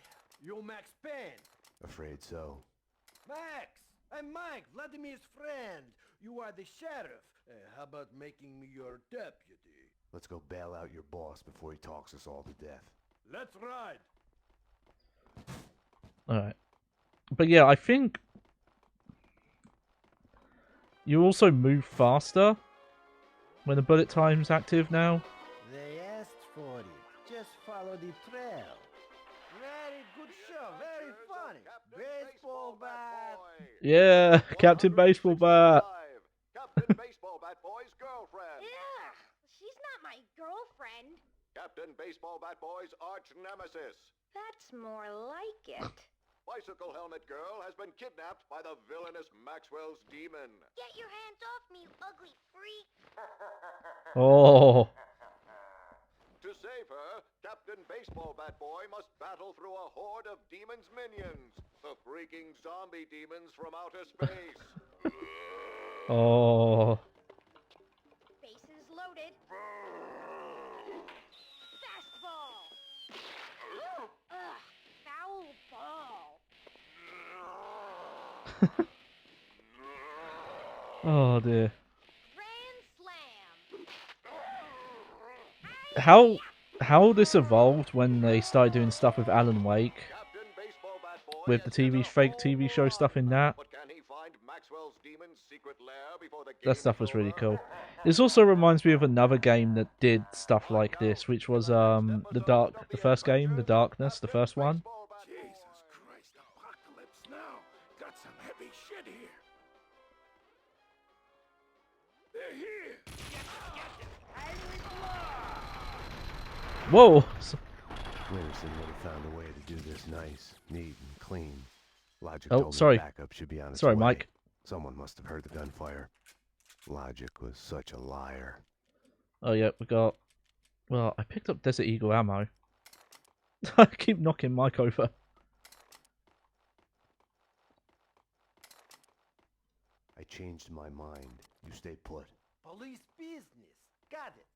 [SPEAKER 9] you're Max Payne?
[SPEAKER 2] Afraid so.
[SPEAKER 9] Max! I'm Mike, Vladimir's friend. You are the sheriff. How about making me your deputy?
[SPEAKER 2] Let's go bail out your boss before he talks us all to death.
[SPEAKER 9] Let's ride.
[SPEAKER 1] Alright. But yeah, I think you also move faster when the bullet time's active now.
[SPEAKER 9] They asked for it. Just follow the trail. Very good show. Very funny. Baseball bat.
[SPEAKER 1] Yeah, Captain Baseball Bat.
[SPEAKER 10] Captain Baseball Bat Boy's girlfriend.
[SPEAKER 17] Ugh, she's not my girlfriend.
[SPEAKER 10] Captain Baseball Bat Boy's arch nemesis.
[SPEAKER 17] That's more like it.
[SPEAKER 10] Bicycle Helmet Girl has been kidnapped by the villainous Maxwell's demon.
[SPEAKER 17] Get your hands off me, you ugly freak.
[SPEAKER 1] Oh.
[SPEAKER 10] To save her, Captain Baseball Bat Boy must battle through a horde of demons' minions. The freaking zombie demons from outer space.
[SPEAKER 1] Oh.
[SPEAKER 17] Bases loaded. Fastball. Ugh, foul ball.
[SPEAKER 1] Oh dear.
[SPEAKER 17] Grand slam.
[SPEAKER 1] How this evolved when they started doing stuff with Alan Wake, with the fake TV show stuff in that. That stuff was really cool. This also reminds me of another game that did stuff like this, which was the first game, The Darkness, the first one.
[SPEAKER 4] Jesus Christ, apocalypse now. Got some heavy shit here. They're here.
[SPEAKER 1] Whoa!
[SPEAKER 2] Winterson would have found a way to do this nice, neat, and clean. Logic
[SPEAKER 1] Oh,
[SPEAKER 2] told me
[SPEAKER 1] sorry.
[SPEAKER 2] backup should be on its
[SPEAKER 1] Sorry,
[SPEAKER 2] way.
[SPEAKER 1] Mike.
[SPEAKER 2] Someone must have heard the gunfire. Logic was such a liar.
[SPEAKER 1] Oh yeah, we got... Well, I picked up Desert Eagle ammo. I keep knocking Mike over.
[SPEAKER 2] I changed my mind. You stay put.
[SPEAKER 9] Police business. Got it.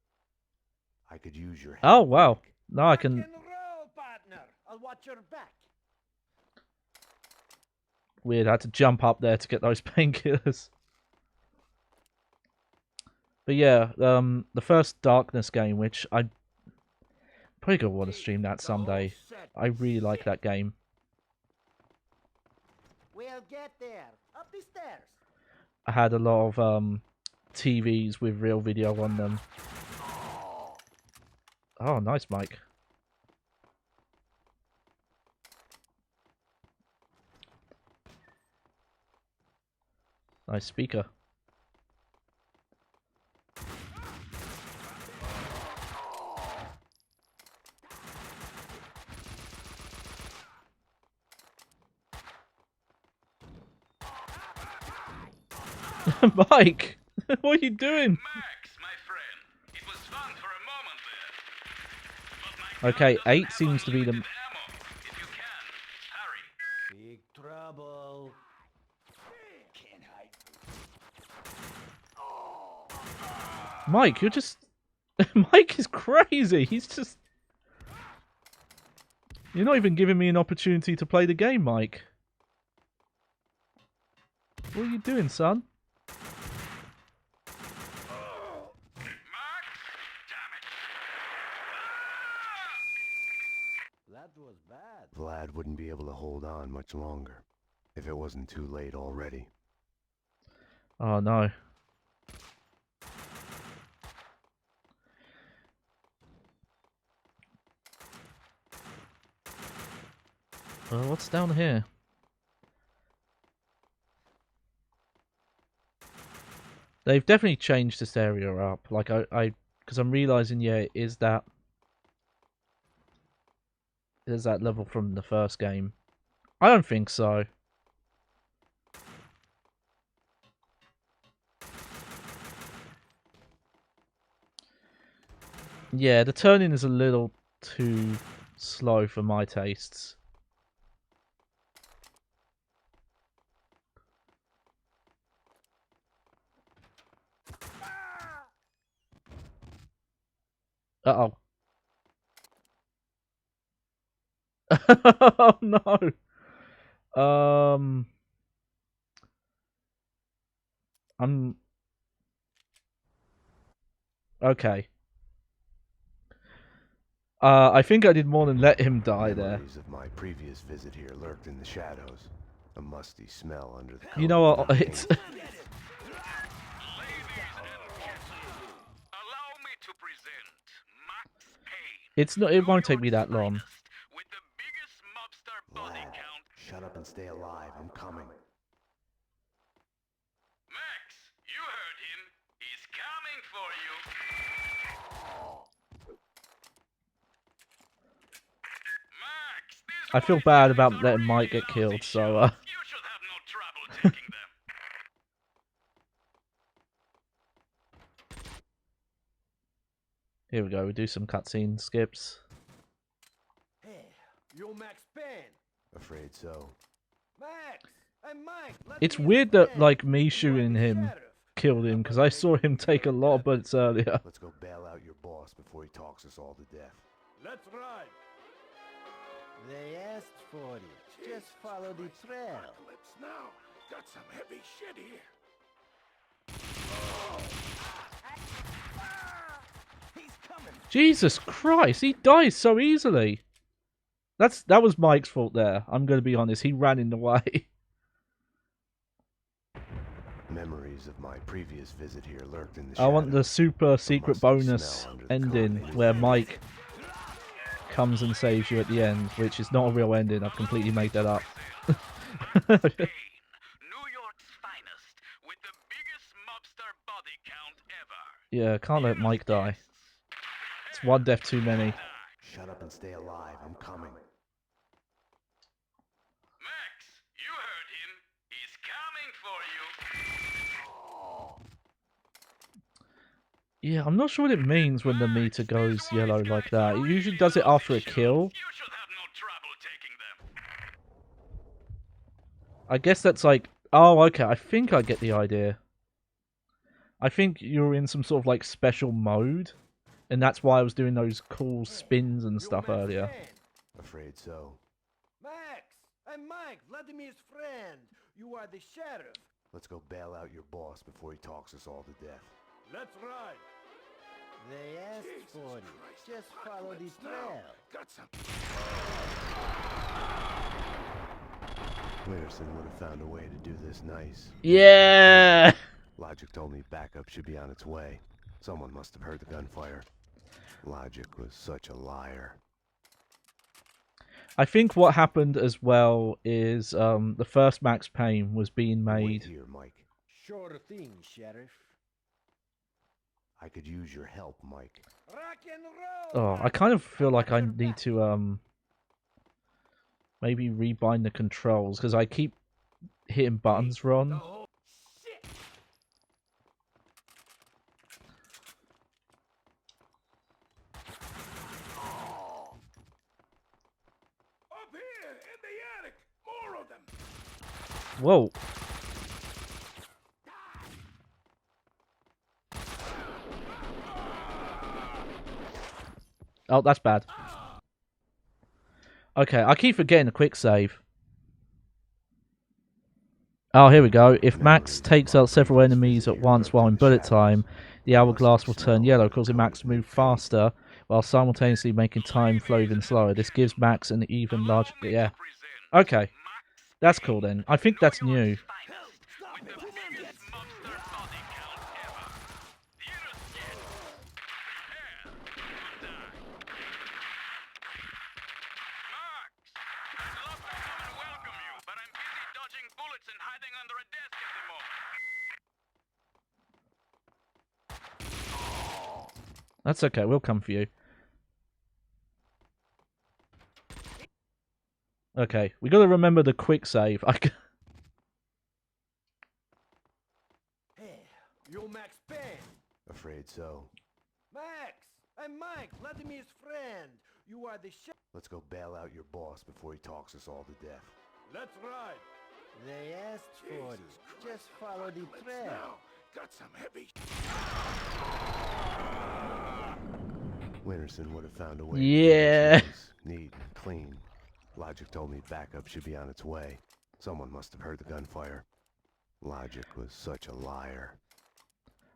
[SPEAKER 2] I could use your help.
[SPEAKER 1] Oh, wow. Now I can...
[SPEAKER 9] Rock and roll, partner. I'll watch your back.
[SPEAKER 1] Weird, I had to jump up there to get those painkillers. But yeah, the first Darkness game, which I probably gonna want to stream that someday. I really like that game.
[SPEAKER 9] We'll get there. Up the stairs.
[SPEAKER 1] I had a lot of TVs with real video on them. Oh, nice, Mike. Nice speaker. Mike, what are you doing?
[SPEAKER 8] Max, my friend, it was fun for a moment there. But my
[SPEAKER 1] Okay,
[SPEAKER 8] gun doesn't
[SPEAKER 1] 8
[SPEAKER 8] have
[SPEAKER 1] seems to be the...
[SPEAKER 8] unlimited ammo. If you can, hurry.
[SPEAKER 9] Big trouble. Can't hide.
[SPEAKER 1] Mike, you're just... Mike is crazy. He's just... You're not even giving me an opportunity to play the game, Mike. What are you doing, son?
[SPEAKER 9] That was bad.
[SPEAKER 2] Vlad wouldn't be able to hold on much longer, if it wasn't too late already.
[SPEAKER 1] Oh, no. Well, what's down here? They've definitely changed this area up. Like, because I'm realizing, yeah, is that level from the first game? I don't think so. Yeah, the turning is a little too slow for my tastes. Uh-oh. Oh, no. I'm. Okay. I think I did more than let him die there.
[SPEAKER 2] Memories of my previous visit here lurked in the shadows. A musty smell under the coat.
[SPEAKER 1] You know what? It's.
[SPEAKER 8] Allow me to present Max Payne.
[SPEAKER 1] It's not. It won't take me that long.
[SPEAKER 8] With the biggest mobster body count.
[SPEAKER 2] Shut up and stay alive. I'm coming.
[SPEAKER 8] Max, you heard him. He's coming for you.
[SPEAKER 1] I feel bad about letting Mike get killed, so.
[SPEAKER 8] You should have no trouble taking them.
[SPEAKER 1] Here we go. We do some cutscene skips.
[SPEAKER 9] Hey, you Max Payne.
[SPEAKER 2] Afraid so.
[SPEAKER 9] Max, I'm Mike.
[SPEAKER 1] It's weird that like me shooting him killed him because I saw him take a lot of bullets earlier.
[SPEAKER 2] Let's go bail out your boss before he talks us all to death.
[SPEAKER 11] Let's ride.
[SPEAKER 9] They asked for it. Just follow the trail.
[SPEAKER 4] Apocalypse now. Got some heavy shit here.
[SPEAKER 9] He's coming.
[SPEAKER 1] Jesus Christ, he dies so easily. That was Mike's fault there. I'm going to be honest. He ran in the way.
[SPEAKER 2] Memories of my previous visit here lurked in the
[SPEAKER 1] I
[SPEAKER 2] shadows.
[SPEAKER 1] want the super secret bonus ending where Mike comes and saves you at the end, which is not a real ending. I've completely made that up.
[SPEAKER 8] New York's finest with the biggest mobster body count ever.
[SPEAKER 1] Yeah, can't let Mike die. It's one death too many.
[SPEAKER 2] Shut up and stay alive. I'm coming.
[SPEAKER 8] Max, you heard him. He's coming for you.
[SPEAKER 1] Yeah, I'm not sure what it means when the meter goes yellow like that. It usually does it after a kill.
[SPEAKER 8] You should have no trouble taking them.
[SPEAKER 1] I guess that's like... Oh, okay, I think I get the idea. I think you're in some sort of like special mode. And that's why I was doing those cool spins and stuff earlier.
[SPEAKER 2] Afraid so.
[SPEAKER 9] Max, I'm Mike, Vladimir's friend. You are the sheriff.
[SPEAKER 2] Let's go bail out your boss before he talks us all to death.
[SPEAKER 11] Let's ride.
[SPEAKER 9] They asked for it. Just follow the trail.
[SPEAKER 4] Got some.
[SPEAKER 2] Winterson would have found a way to do this nice.
[SPEAKER 1] Yeah!
[SPEAKER 2] Logic told me backup should be on its way. Someone must have heard the gunfire. Logic was such a liar.
[SPEAKER 1] I think what happened as well is the first Max Payne was being made.
[SPEAKER 2] Wait here, Mike.
[SPEAKER 9] Sure thing, Sheriff.
[SPEAKER 2] I could use your help, Mike.
[SPEAKER 9] Rock and roll.
[SPEAKER 1] Oh, I kind of feel like I need to maybe rebind the controls because I keep hitting buttons wrong.
[SPEAKER 4] Up here, in the attic. More of them.
[SPEAKER 1] Whoa. Oh, that's bad. Okay, I keep forgetting a quick save. Oh, here we go. If Max takes out several enemies at once while in bullet time, the hourglass will turn yellow, causing Max to move faster, while simultaneously making time flow even slower. This gives Max an even larger... Yeah. Okay. That's cool then. I think that's new. That's okay, we'll come for you. Okay, we gotta remember the quick save.
[SPEAKER 9] Hey, you Max Payne.
[SPEAKER 2] Afraid so.
[SPEAKER 9] Max, I'm Mike, Vladimir's friend. You are the sheriff.
[SPEAKER 2] Let's go bail out your boss before he talks us all to death.
[SPEAKER 11] Let's ride.
[SPEAKER 9] They asked for it. Just follow the trail.
[SPEAKER 4] Now, got some heavy.
[SPEAKER 2] Winterson would have found a way.
[SPEAKER 1] Yeah.
[SPEAKER 2] To neat and clean. Logic told me backup should be on its way. Someone must have heard the gunfire. Logic was such a liar.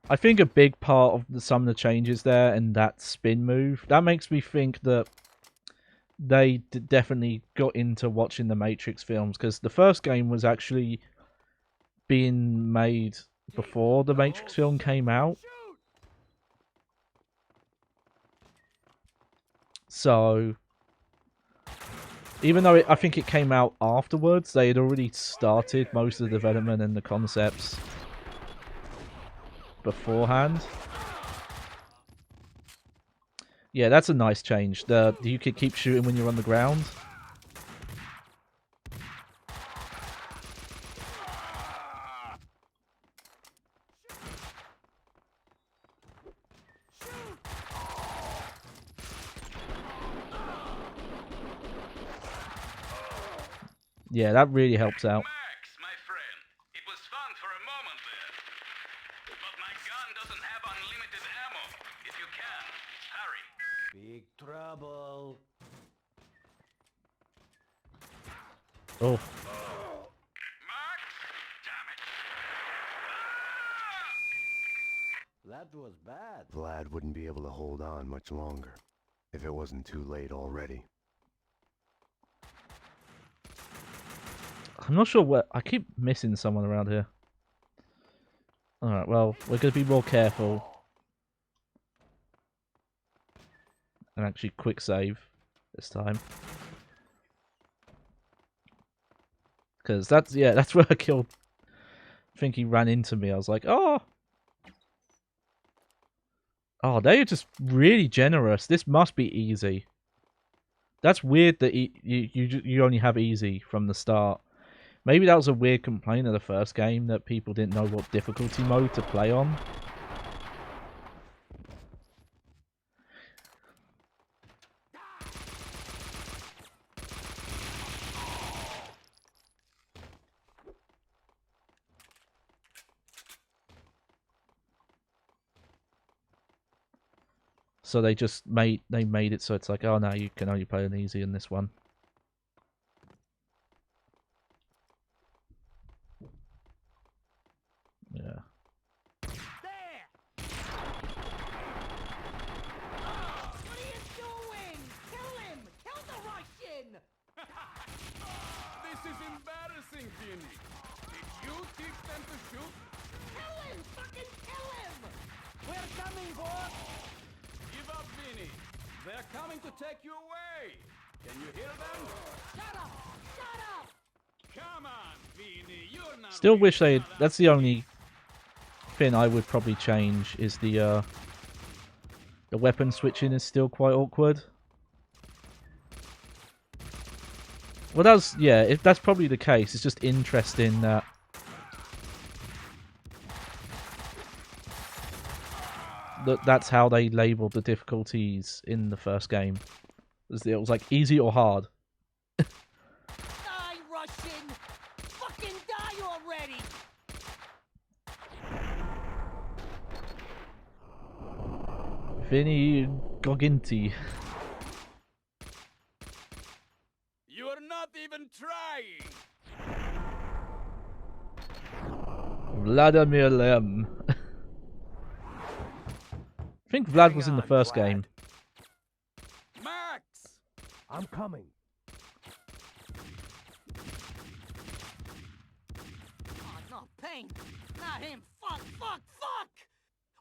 [SPEAKER 1] I think a big part of some of the changes there and that spin move, that makes me think that they definitely got into watching the Matrix films, because the first game was actually being made before the Matrix film came out. So, even though I think it came out afterwards, they had already started most of the development and the concepts beforehand. Yeah, that's a nice change. You could keep shooting when you're on the ground. Yeah, that really helps out.
[SPEAKER 8] Max, my friend, it was fun for a moment there. But my gun doesn't have unlimited ammo. If you can, hurry.
[SPEAKER 9] Big trouble.
[SPEAKER 1] Oh.
[SPEAKER 8] Max? Damn it.
[SPEAKER 9] That was bad.
[SPEAKER 2] Vlad wouldn't be able to hold on much longer if it wasn't too late already.
[SPEAKER 1] I'm not sure where... I keep missing someone around here. Alright, well, we're going to be more careful. And actually quick save this time. Because that's, yeah, that's where I killed... I think he ran into me. I was like, oh! Oh, they're just really generous. This must be easy. That's weird that you only have easy from the start. Maybe that was a weird complaint of the first game, that people didn't know what difficulty mode to play on. So they just made it so it's like, oh no, you can only play on easy in this one. Yeah.
[SPEAKER 11] What are you doing? Kill him! Kill the Russian!
[SPEAKER 12] This is embarrassing, Vinny. Did you teach them to shoot?
[SPEAKER 11] Kill him! Fucking kill him! We're coming, boss!
[SPEAKER 12] Give up, Vinny. They're coming to take you away. Can you hear them?
[SPEAKER 11] Shut up! Shut up!
[SPEAKER 12] Come on, Vinny. You're not.
[SPEAKER 1] Still wish they. That's the only thing I would probably change, is the weapon switching is still quite awkward. Well, that's, yeah, if that's probably the case. It's just interesting that that's how they labeled the difficulties in the first game. It was like easy or hard.
[SPEAKER 11] Die, Russian! Fucking die already!
[SPEAKER 1] Vinny Goginti.
[SPEAKER 12] You're not even trying.
[SPEAKER 1] Vladimir Lem. I think Vlad was in the first game.
[SPEAKER 12] Max!
[SPEAKER 9] I'm coming.
[SPEAKER 11] Oh, no, Payne! Not him! Fuck, fuck, fuck!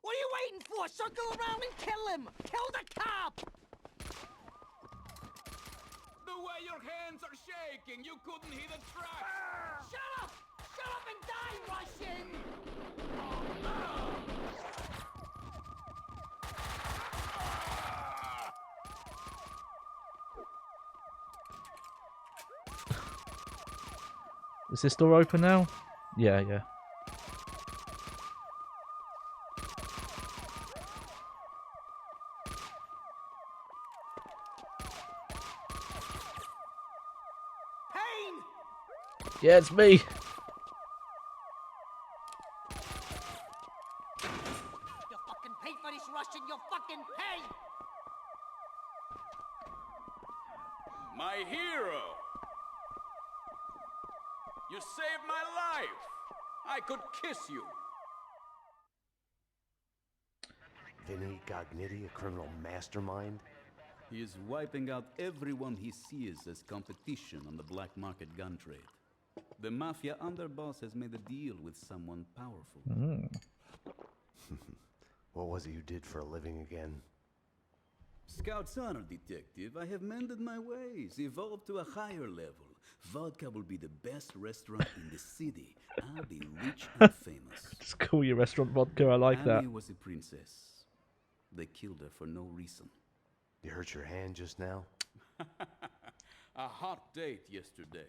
[SPEAKER 11] What are you waiting for? Circle around and kill him! Kill the cop!
[SPEAKER 12] The way your hands are shaking, you couldn't hit a track.
[SPEAKER 11] Shut up! Shut up and die, Russian!
[SPEAKER 1] Is this door open now? Yeah, yeah.
[SPEAKER 11] Payne!
[SPEAKER 1] Yeah, it's me.
[SPEAKER 11] You fucking pay for this, Russian! You fucking pay!
[SPEAKER 12] My hero!
[SPEAKER 15] You saved my life! I could kiss you!
[SPEAKER 2] Vinny Gognitti, a criminal mastermind?
[SPEAKER 16] He is wiping out everyone he sees as competition on the black market gun trade. The mafia underboss has made a deal with someone powerful.
[SPEAKER 2] What was it you did for a living again?
[SPEAKER 16] Scout's honor, detective. I have mended my ways, evolved to a higher level. Vodka will be the best restaurant in the city. I'll be rich and famous.
[SPEAKER 1] Just call your restaurant vodka. I like that.
[SPEAKER 16] Annie was a princess. They killed her for no reason.
[SPEAKER 2] You hurt your hand just now?
[SPEAKER 16] A hot date yesterday.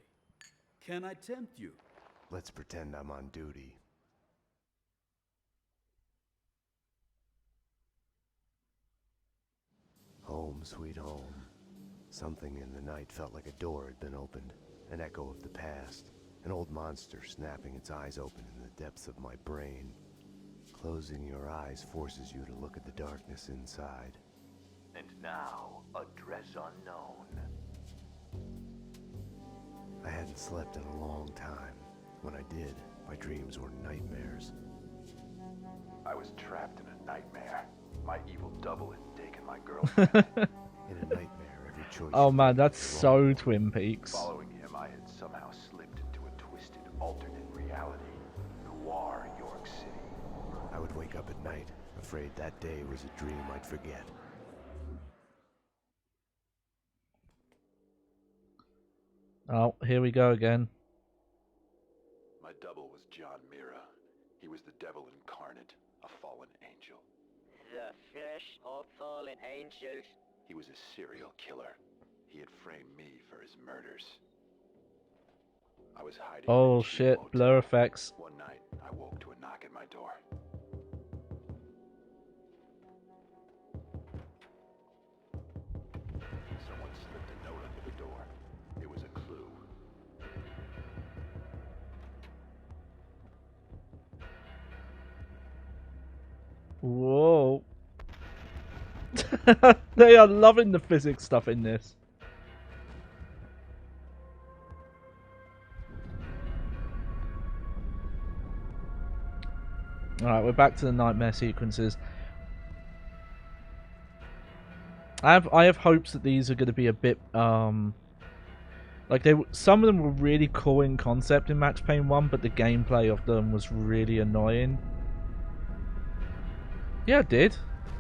[SPEAKER 16] Can I tempt you?
[SPEAKER 2] Let's pretend I'm on duty. Home, sweet home. Something in the night felt like a door had been opened. An echo of the past. An old monster snapping its eyes open in the depths of my brain. Closing your eyes forces you to look at the darkness inside.
[SPEAKER 7] And now, address unknown.
[SPEAKER 2] I hadn't slept in a long time. When I did, my dreams were nightmares.
[SPEAKER 18] I was trapped in a nightmare. My evil double had taken my girlfriend.
[SPEAKER 2] In a nightmare, every choice.
[SPEAKER 1] Oh man, that's so Twin Peaks.
[SPEAKER 18] Following him, I had somehow slipped into a twisted alternate reality. Noir, York City.
[SPEAKER 2] I would wake up at night, afraid that day was a dream I'd forget.
[SPEAKER 1] Oh, here we go again.
[SPEAKER 18] My double was John Mira. He was the devil incarnate, a fallen angel.
[SPEAKER 7] The flesh of fallen angels.
[SPEAKER 18] He was a serial killer. He had framed me for his murders. I was hiding.
[SPEAKER 1] Oh shit, blur effects.
[SPEAKER 18] One night, I woke to a knock at my door. Someone slipped a note under the door. It was a clue.
[SPEAKER 1] Whoa. They are loving the physics stuff in this. Alright, we're back to the nightmare sequences. I have hopes that these are going to be a bit like some of them were really cool in concept in Max Payne 1, but the gameplay of them was really annoying. Yeah, it did.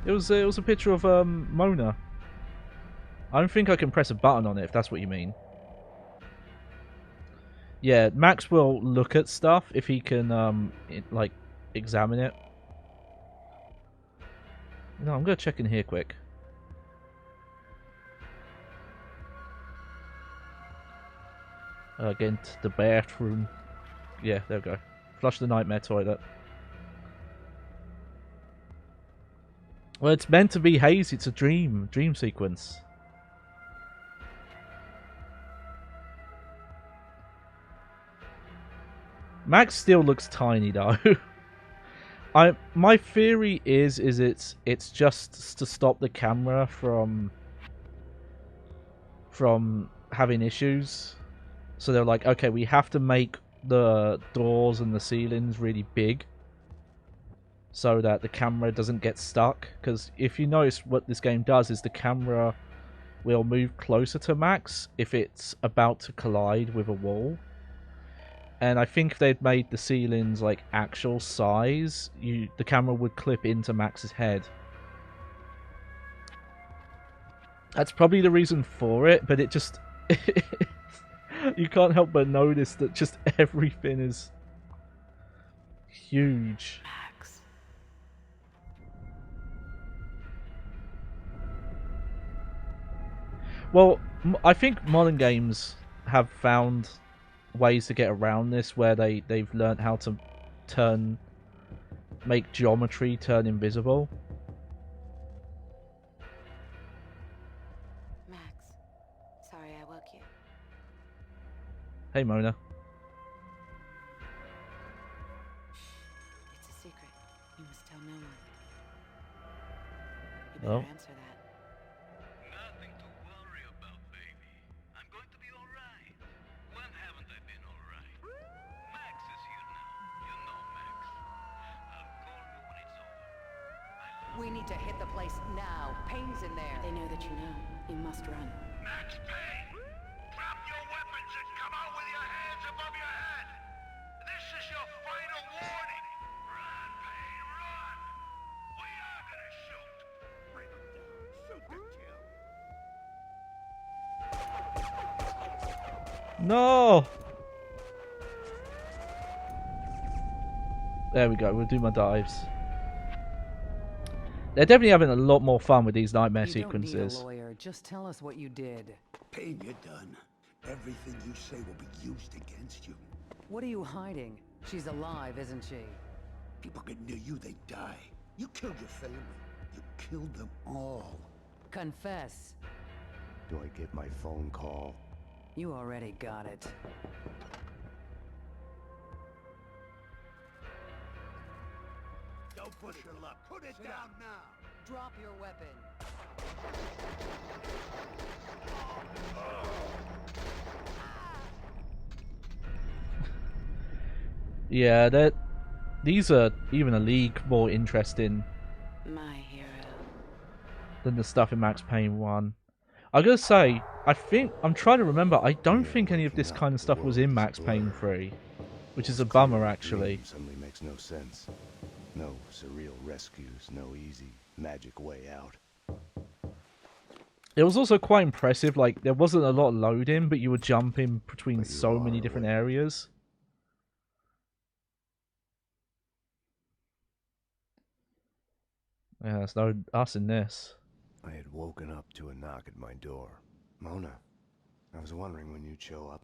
[SPEAKER 1] It was a picture of Mona. I don't think I can press a button on it if that's what you mean. Yeah, Max will look at stuff if he can like examine it. No, I'm gonna check in here quick. Get into the bathroom. Yeah, there we go. Flush the nightmare toilet. Well, it's meant to be hazy. It's a dream sequence. Max still looks tiny though. My theory is it's just to stop the camera from having issues. So they're like, okay, we have to make the doors and the ceilings really big so that the camera doesn't get stuck. Because if you notice, what this game does is the camera will move closer to Max if it's about to collide with a wall. And I think if they'd made the ceilings like actual size, the camera would clip into Max's head. That's probably the reason for it, but it just... you can't help but notice that just everything is huge.
[SPEAKER 3] Max.
[SPEAKER 1] Well, I think modern games have found ways to get around this, where they've learned how to make geometry turn invisible.
[SPEAKER 3] Max, sorry I woke you.
[SPEAKER 1] Hey, Mona.
[SPEAKER 3] It's a secret. You must tell no one. You
[SPEAKER 1] Oh.
[SPEAKER 3] better answer that.
[SPEAKER 8] Nothing to worry about, baby. I'm going to be alright. When haven't I been alright?
[SPEAKER 14] We need to hit the place now. Payne's in there.
[SPEAKER 3] They know that you know. You must run.
[SPEAKER 8] Max Payne! Drop your weapons and come out with your hands above your head! This is your final warning! Run, Payne, run! We are gonna shoot!
[SPEAKER 4] Bring him down. Shoot to kill.
[SPEAKER 1] No! There we go, we'll do my dives. They're definitely having a lot more fun with these nightmare sequences.
[SPEAKER 14] You don't need a lawyer. Just tell us what you did.
[SPEAKER 4] Payne, you're done. Everything you say will be used against you.
[SPEAKER 14] What are you hiding? She's alive, isn't she?
[SPEAKER 4] People get near you, they die. You killed your family. You killed them all.
[SPEAKER 14] Confess.
[SPEAKER 2] Do I get my phone call?
[SPEAKER 14] You already got it.
[SPEAKER 4] Don't push your luck. Put it down now.
[SPEAKER 14] Drop your weapon.
[SPEAKER 1] Yeah, these are even a league more interesting
[SPEAKER 3] My hero.
[SPEAKER 1] than the stuff in Max Payne 1. I gotta say, I'm trying to remember, I don't think any of this kind of stuff was in Max Payne 3, which is a bummer actually.
[SPEAKER 2] Suddenly makes no sense. No surreal rescues, no easy magic way out.
[SPEAKER 1] It was also quite impressive, like, there wasn't a lot of loading, but you were jumping between so many different areas. Yeah, there's no us in this.
[SPEAKER 2] I had woken up to a knock at my door. Mona, I was wondering when you'd show up.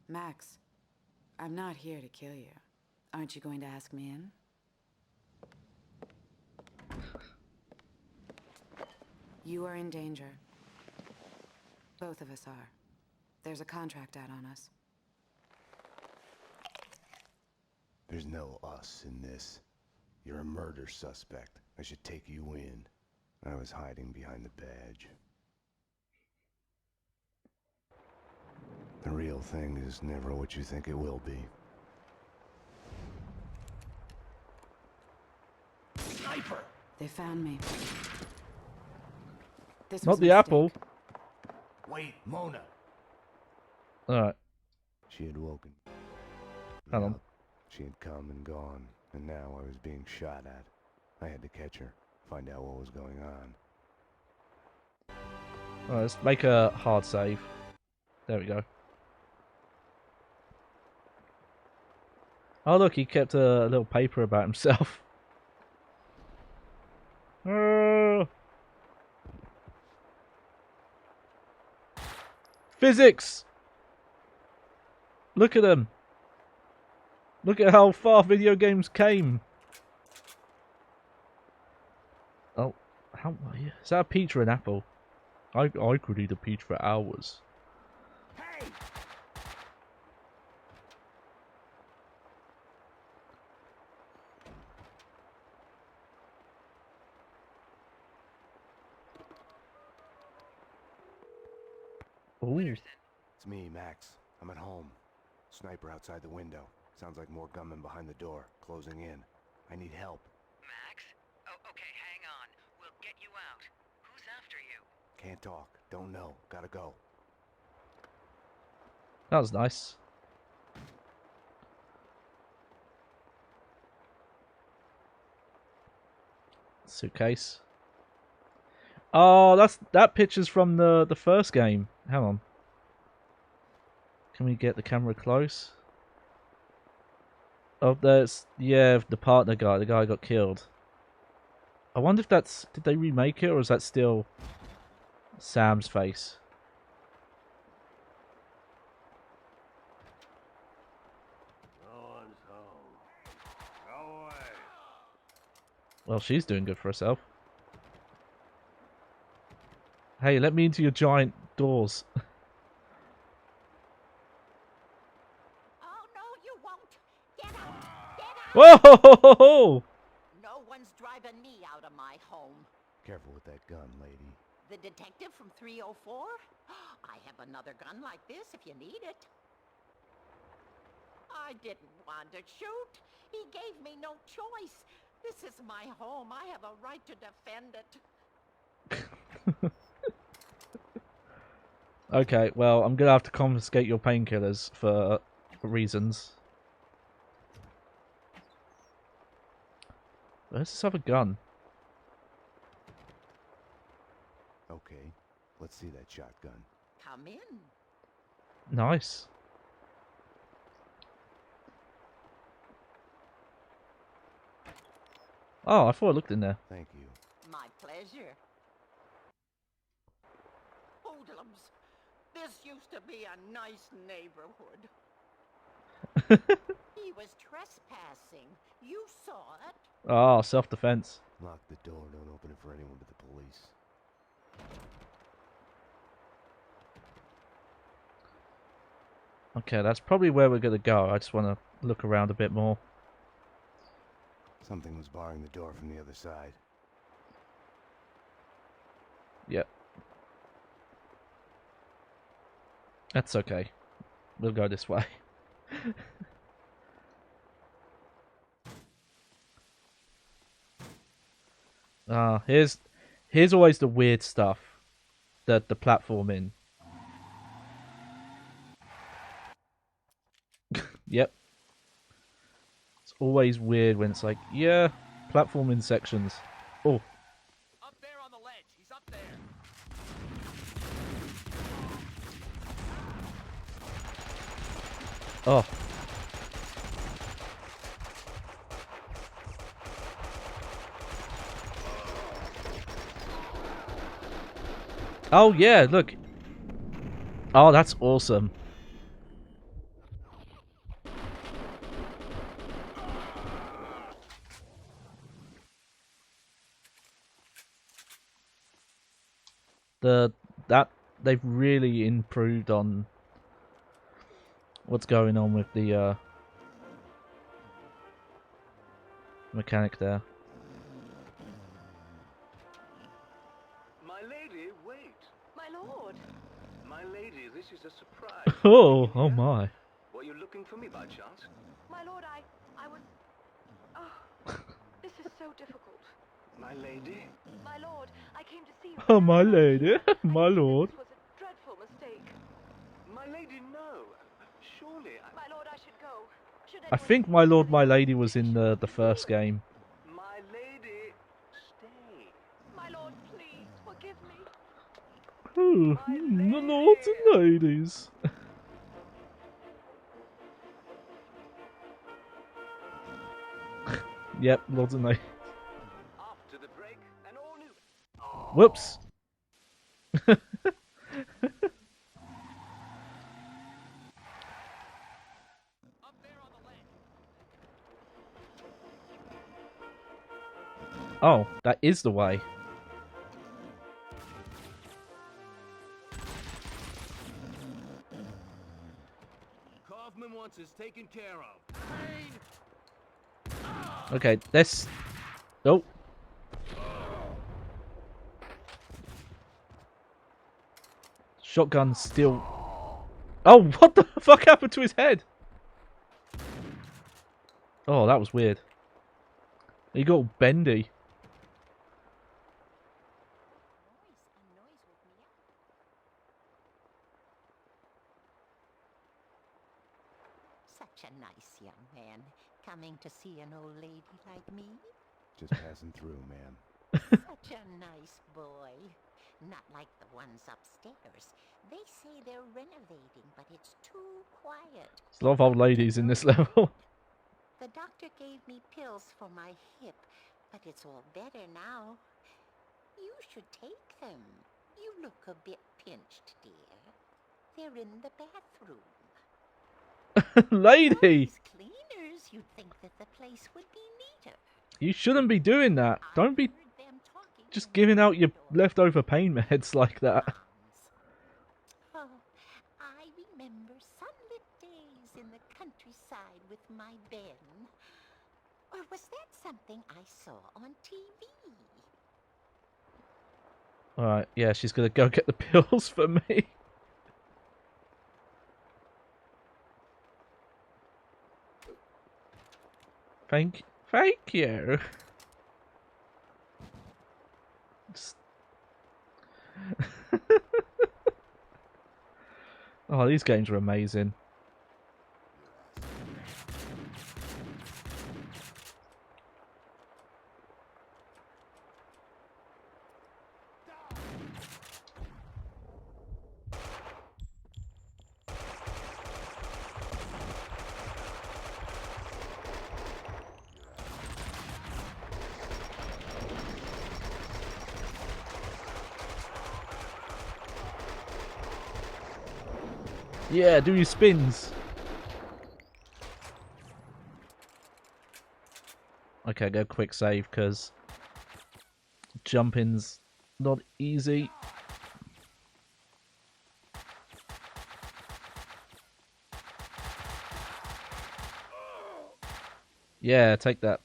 [SPEAKER 3] Max, I'm not here to kill you. Aren't you going to ask me in? You are in danger. Both of us are. There's a contract out on us.
[SPEAKER 2] There's no us in this. You're a murder suspect. I should take you in. I was hiding behind the badge. The real thing is never what you think it will be.
[SPEAKER 4] Sniper!
[SPEAKER 3] They found me. This
[SPEAKER 1] Not
[SPEAKER 3] was a
[SPEAKER 1] the
[SPEAKER 3] mistake.
[SPEAKER 1] apple.
[SPEAKER 4] Wait, Mona.
[SPEAKER 1] Alright,
[SPEAKER 2] She had woken.
[SPEAKER 1] hang on.
[SPEAKER 2] Yep. She had come and gone, and now I was being shot at. I had to catch her, find out what was going on.
[SPEAKER 1] Alright, let's make a hard save. There we go. Oh look, he kept a little paper about himself. Physics! Look at them. Look at how far video games came. Oh, how is that a peach or an apple? I could eat a peach for hours.
[SPEAKER 4] Hey!
[SPEAKER 1] Ooh.
[SPEAKER 2] It's me, Max. I'm at home. Sniper outside the window. Sounds like more gunmen behind the door, closing in. I need help.
[SPEAKER 14] Max? Oh, okay, hang on. We'll get you out. Who's after you?
[SPEAKER 2] Can't talk. Don't know. Gotta go.
[SPEAKER 1] That was nice. Suitcase. Oh, that picture's from the first game. Hang on. Can we get the camera close? Oh, there's the partner guy. The guy got killed. I wonder if that's, did they remake it or is that still Sam's face?
[SPEAKER 4] No one's home. Go away.
[SPEAKER 1] Well, she's doing good for herself. Hey, let me into your giant doors.
[SPEAKER 11] Oh, no, you won't. Get out. Get out.
[SPEAKER 1] Whoa!
[SPEAKER 11] No one's driving me out of my home.
[SPEAKER 2] Careful with that gun, lady.
[SPEAKER 11] The detective from 304? I have another gun like this if you need it. I didn't want to shoot. He gave me no choice. This is my home. I have a right to defend it.
[SPEAKER 1] Okay, well, I'm gonna have to confiscate your painkillers for reasons. Where's this other gun?
[SPEAKER 2] Okay, let's see that shotgun.
[SPEAKER 11] Come in.
[SPEAKER 1] Nice. Oh, I thought I looked in there.
[SPEAKER 2] Thank you.
[SPEAKER 11] My pleasure. Hoodlums, this used to be a nice neighborhood. He was trespassing. You saw it.
[SPEAKER 1] Oh, self-defense.
[SPEAKER 2] Lock the door, don't open it for anyone but the police.
[SPEAKER 1] Okay, that's probably where we're gonna go. I just want to look around a bit more.
[SPEAKER 2] Something was barring the door from the other side.
[SPEAKER 1] Yep. That's okay. We'll go this way. Here's always the weird stuff. The platforming. Yep. It's always weird when it's like, yeah, platforming sections. Oh.
[SPEAKER 12] Up there on the ledge. He's up there.
[SPEAKER 1] Oh. Oh yeah, look. Oh, that's awesome. That they've really improved on what's going on with the mechanic there.
[SPEAKER 19] My lady, wait.
[SPEAKER 6] My lord.
[SPEAKER 19] My lady, this is a surprise.
[SPEAKER 1] Oh my.
[SPEAKER 19] Were you looking for me by chance?
[SPEAKER 6] My lord, I was... Oh, this is so difficult.
[SPEAKER 19] My lady?
[SPEAKER 6] My lord, I came to see you.
[SPEAKER 1] Oh my lady, my lord.
[SPEAKER 6] This was a dreadful mistake.
[SPEAKER 19] My lady, no. Surely
[SPEAKER 6] My lord, I should go. Should
[SPEAKER 1] I think my lord, my lady was in the first game.
[SPEAKER 19] My lady, stay.
[SPEAKER 6] My lord, please, forgive me.
[SPEAKER 1] Oh, the lords and ladies. Yep, lords and ladies.
[SPEAKER 19] Off to the break and all new.
[SPEAKER 1] Whoops. Oh, that is the way.
[SPEAKER 12] Kaufman wants us taken care of.
[SPEAKER 1] Okay, this. Oh. Shotgun still. Oh, what the fuck happened to his head? Oh, that was weird. He got all bendy.
[SPEAKER 11] Such a nice young man, coming to see an old lady like me.
[SPEAKER 2] Just passing through, ma'am.
[SPEAKER 11] Such a nice boy. Not like the ones upstairs. They say they're renovating, but it's too quiet.
[SPEAKER 1] There's a lot of old ladies in this level.
[SPEAKER 11] The doctor gave me pills for my hip, but it's all better now. You should take them. You look a bit pinched, dear. They're in the bathroom.
[SPEAKER 1] Lady!
[SPEAKER 11] Cleaners, you'd think that the place would be neater.
[SPEAKER 1] You shouldn't be doing that. Don't be just giving out your leftover pain meds like that.
[SPEAKER 11] Oh, I remember sunlit days in the countryside with my Ben. Or was that something I saw on TV?
[SPEAKER 1] Alright, yeah, she's gonna go get the pills for me. Thank you. Oh, these games are amazing. Yeah, do your spins. Okay, go quick save because jumping's not easy. Yeah, take that.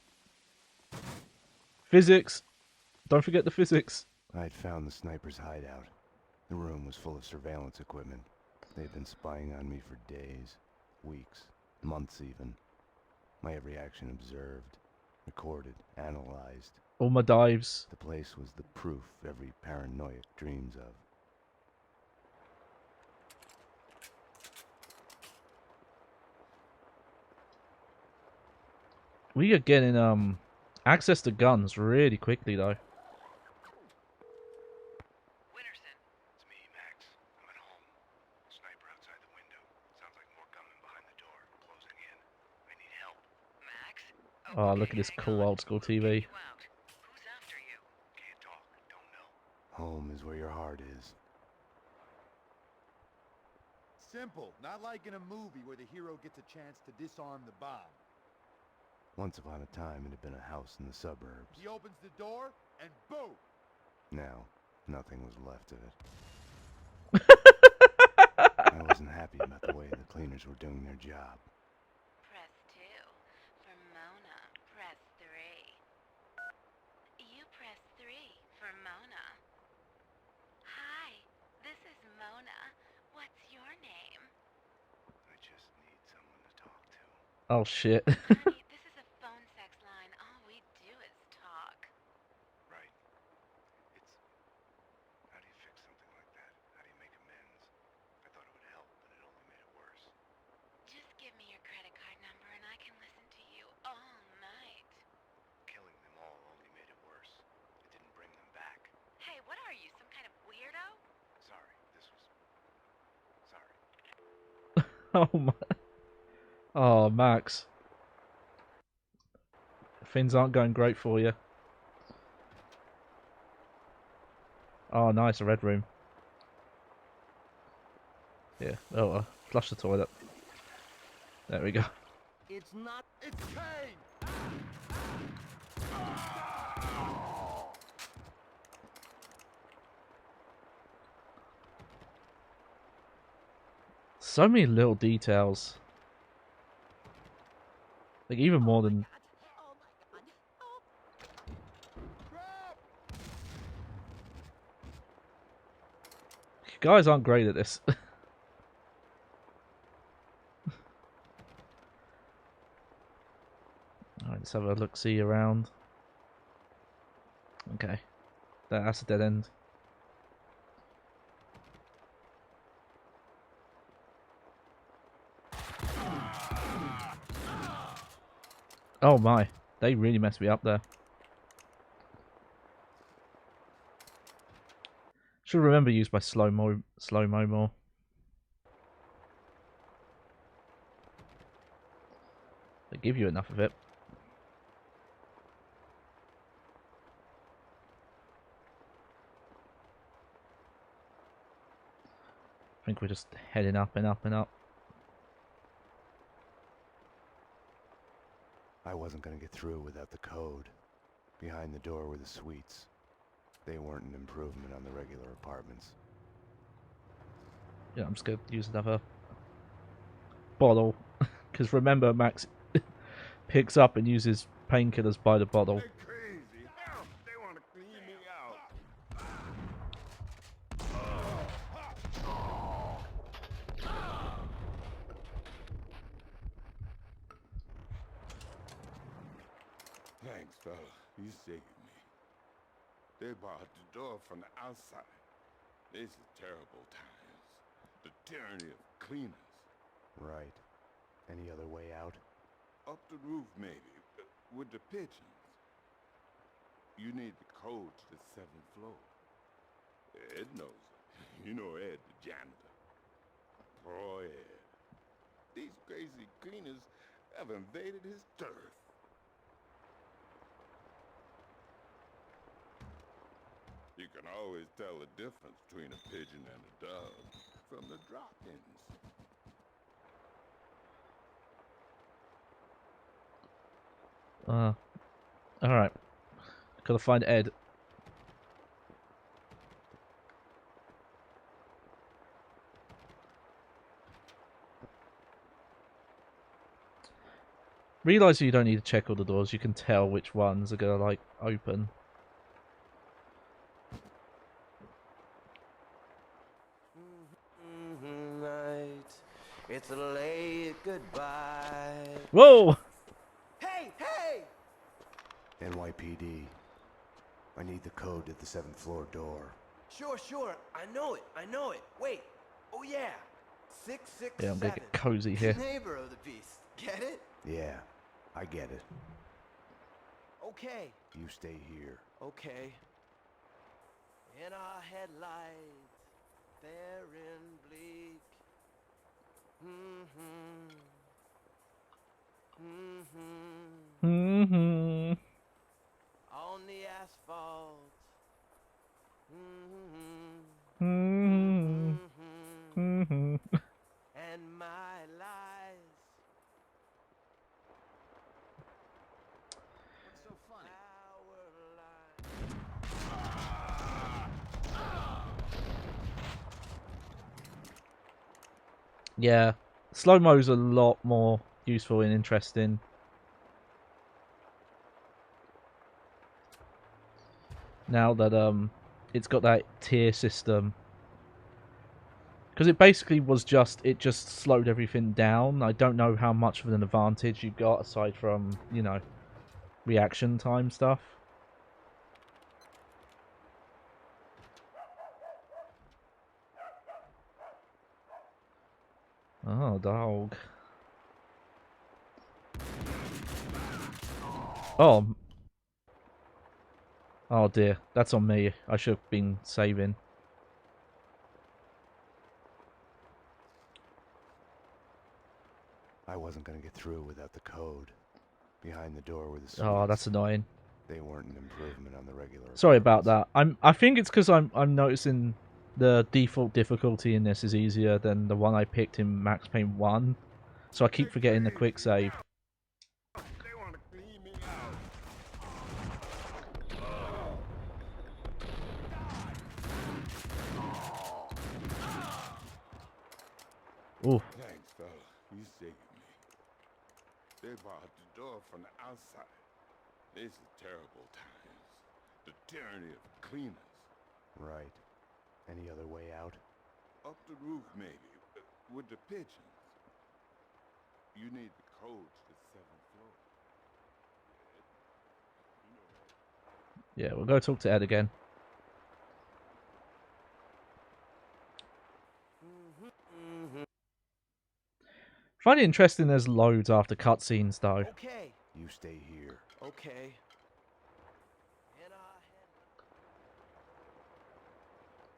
[SPEAKER 1] Physics. Don't forget the physics.
[SPEAKER 2] I'd found the sniper's hideout. The room was full of surveillance equipment. They'd been spying on me for days, weeks, months even. My every action observed, recorded, analyzed.
[SPEAKER 1] All my dives.
[SPEAKER 2] The place was the proof every paranoiac dreams of.
[SPEAKER 1] We are getting access to guns really quickly though. Oh, look at this cool old school TV.
[SPEAKER 2] Home is where your heart is.
[SPEAKER 10] Simple, not like in a movie where the hero gets a chance to disarm the bomb.
[SPEAKER 2] Once upon a time, it had been a house in the suburbs.
[SPEAKER 10] He opens the door, and boom!
[SPEAKER 2] Now, nothing was left of it. I wasn't happy about the way the cleaners were doing their job.
[SPEAKER 13] Press 2. For Mona, press 3. You press 3 for Mona. Hi, this is Mona. What's your name?
[SPEAKER 2] I just need someone to talk to.
[SPEAKER 1] Oh shit.
[SPEAKER 13] Honey, this is a phone sex line. All we do is talk.
[SPEAKER 2] Right. How do you fix something like that? How do you make amends? I thought it would help, but it only made it worse.
[SPEAKER 13] Just give me your credit card number and I can listen to you all night.
[SPEAKER 2] Killing them all only made it worse. It didn't bring them back.
[SPEAKER 13] Hey, what are you, some kind of weirdo?
[SPEAKER 2] Sorry, this was... Sorry.
[SPEAKER 1] Oh my. Oh, Max. Things aren't going great for you. Oh, nice, a red room. Yeah, oh, flush the toilet. There we go.
[SPEAKER 9] It's not...
[SPEAKER 10] It's Payne!
[SPEAKER 1] So many little details. Like, even more than... Guys aren't great at this. Alright, let's have a look-see around. Okay. That's a dead end. Oh my, they really messed me up there. Should remember use my slow-mo more. They give you enough of it. I think we're just heading up and up and up.
[SPEAKER 2] I wasn't going to get through without the code. Behind the door were the suites. They weren't an improvement on the regular apartments.
[SPEAKER 1] Yeah, I'm just going to use another bottle. Because remember, Max picks up and uses painkillers by the bottle.
[SPEAKER 10] They're crazy. They want to clean me out. Thanks, fella. You saved me. They barred the door from the outside. These are terrible times. The tyranny of cleaners.
[SPEAKER 2] Right. Any other way out?
[SPEAKER 10] Up the roof, maybe, with the pigeons. You need the code to the 7th floor. Ed knows it. You know Ed, the janitor. Poor Ed. These crazy cleaners have invaded his turf. You can always tell the difference between a pigeon and a dove from the drop-ins.
[SPEAKER 1] Alright. Gotta find Ed. Realise you don't need to check all the doors, you can tell which ones are gonna, like, open.
[SPEAKER 9] It's a late goodbye.
[SPEAKER 1] Whoa!
[SPEAKER 9] Hey, hey!
[SPEAKER 2] NYPD. I need the code to the 7th floor door.
[SPEAKER 9] Sure. I know it. Wait. Oh yeah. 667.
[SPEAKER 1] Yeah, I'm gonna get cozy here.
[SPEAKER 9] Neighbor of the beast. Get it?
[SPEAKER 2] Yeah, I get it.
[SPEAKER 9] Okay.
[SPEAKER 2] You stay here.
[SPEAKER 9] Okay. In our headlights, staring bleak. On the asphalt. And my lies.
[SPEAKER 15] What's so funny?
[SPEAKER 1] Yeah. Slow-mo's a lot more useful and interesting. Now that it's got that tier system. Because it basically was it just slowed everything down. I don't know how much of an advantage you got aside from, you know, reaction time stuff. Oh, dog. Oh. Oh dear, that's on me. I should have been saving.
[SPEAKER 2] I wasn't gonna get through without the code. Behind the door were the suites.
[SPEAKER 1] Oh, that's annoying.
[SPEAKER 2] They weren't an improvement on the regular.
[SPEAKER 1] Sorry about that. I think it's because I'm noticing the default difficulty in this is easier than the one I picked in Max Payne 1. So I keep forgetting the quick save.
[SPEAKER 10] They want to clean me out.
[SPEAKER 1] Ooh.
[SPEAKER 10] Thanks, fella. You saved me. They barred the door from the outside. This is terrible times. The tyranny of cleaners.
[SPEAKER 2] Right. Any other way out?
[SPEAKER 10] Up the roof, maybe, with the pigeons. You need the code to the 7th floor.
[SPEAKER 1] Yeah, we'll go talk to Ed again. Find it interesting there's loads after cutscenes though.
[SPEAKER 9] Okay.
[SPEAKER 2] You stay here.
[SPEAKER 9] Okay.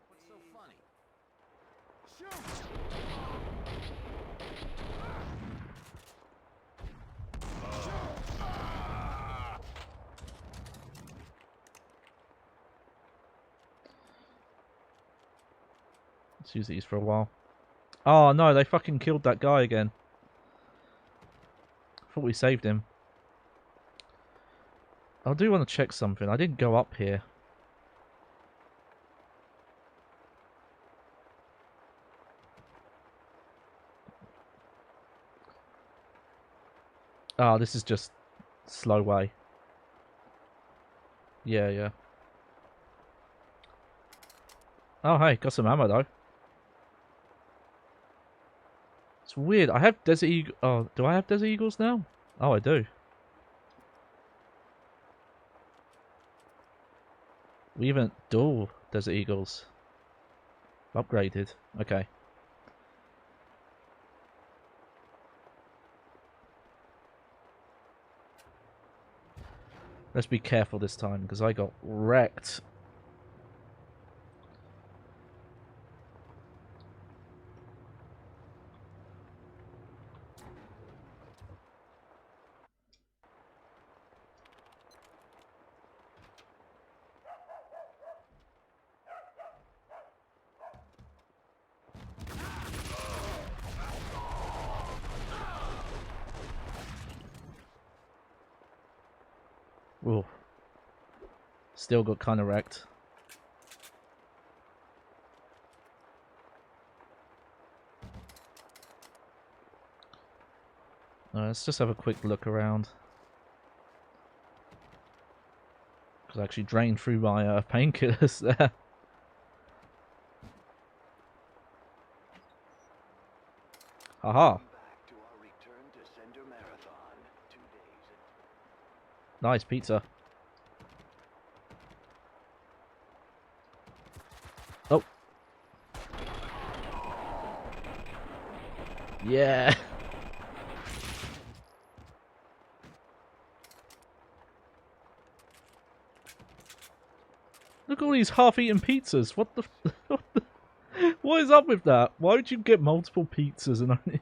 [SPEAKER 15] What's so funny?
[SPEAKER 1] Let's use these for a while. Oh no, they fucking killed that guy again. I thought we saved him. I do want to check something. I didn't go up here. Ah, this is just slow way. Yeah. Oh, hey, got some ammo though. It's weird. I have Desert Eagle. Oh, do I have Desert Eagles now? Oh, I do. We even dual Desert Eagles. Upgraded. Okay. Let's be careful this time, because I got wrecked. Ooh. Still got kind of wrecked. Let's just have a quick look around. Because I actually drained through my painkillers there. Haha. Nice pizza. Oh. Yeah. Look at all these half-eaten pizzas. What the? What is up with that? Why would you get multiple pizzas and only?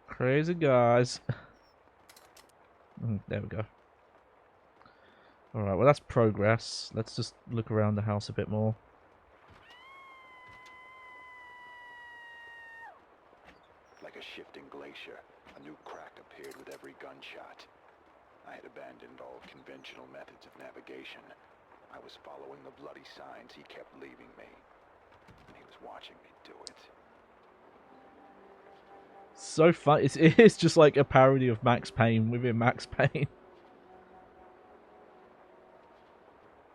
[SPEAKER 1] Crazy guys. There we go. Alright, well that's progress. Let's just look around the house a bit more.
[SPEAKER 18] Like a shifting glacier, a new crack appeared with every gunshot. I had abandoned all conventional methods of navigation. I was following the bloody signs he kept leaving me. And he was watching me do it.
[SPEAKER 1] So fun. It is just like a parody of Max Payne within Max Payne.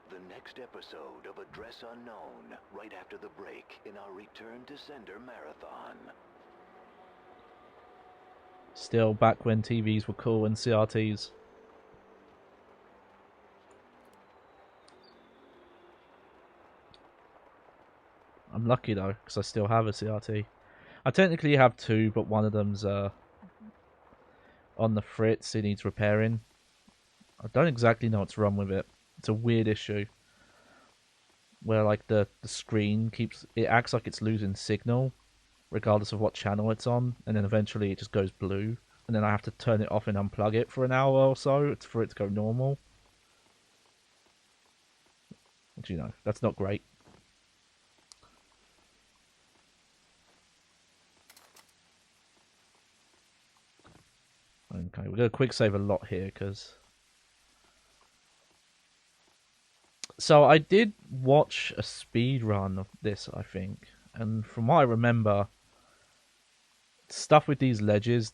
[SPEAKER 20] The next episode of Address Unknown, right after the break in our Return to Sender marathon.
[SPEAKER 1] Still back when TVs were cool and CRTs. I'm lucky though, because I still have a CRT. I technically have two, but one of them's on the fritz. It needs repairing. I don't exactly know what's wrong with it. It's a weird issue where like the screen it acts like it's losing signal regardless of what channel it's on, and then eventually it just goes blue, and then I have to turn it off and unplug it for an hour or so for it to go normal. Which, you know, that's not great. Okay, we're going to quick save a lot here, because... So, I did watch a speed run of this, I think. And from what I remember, stuff with these ledges,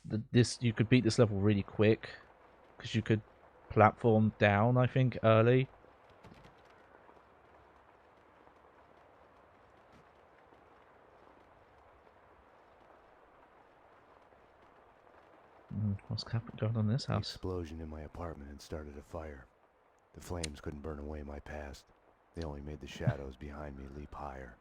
[SPEAKER 1] you could beat this level really quick. Because you could platform down, I think, early. What's going on in this house?
[SPEAKER 2] The explosion in my apartment had started a fire. The flames couldn't burn away my past. They only made the shadows behind me leap higher.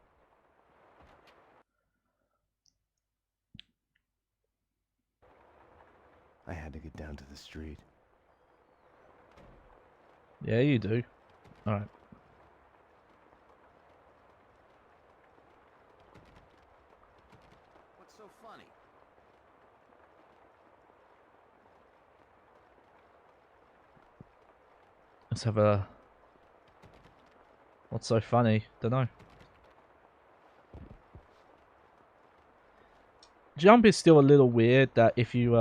[SPEAKER 2] I had to get down to the street.
[SPEAKER 1] Yeah, you do. Alright.
[SPEAKER 19] What's so funny?
[SPEAKER 1] Let's have a... What's so funny? Dunno. Jump is still a little weird, that if you,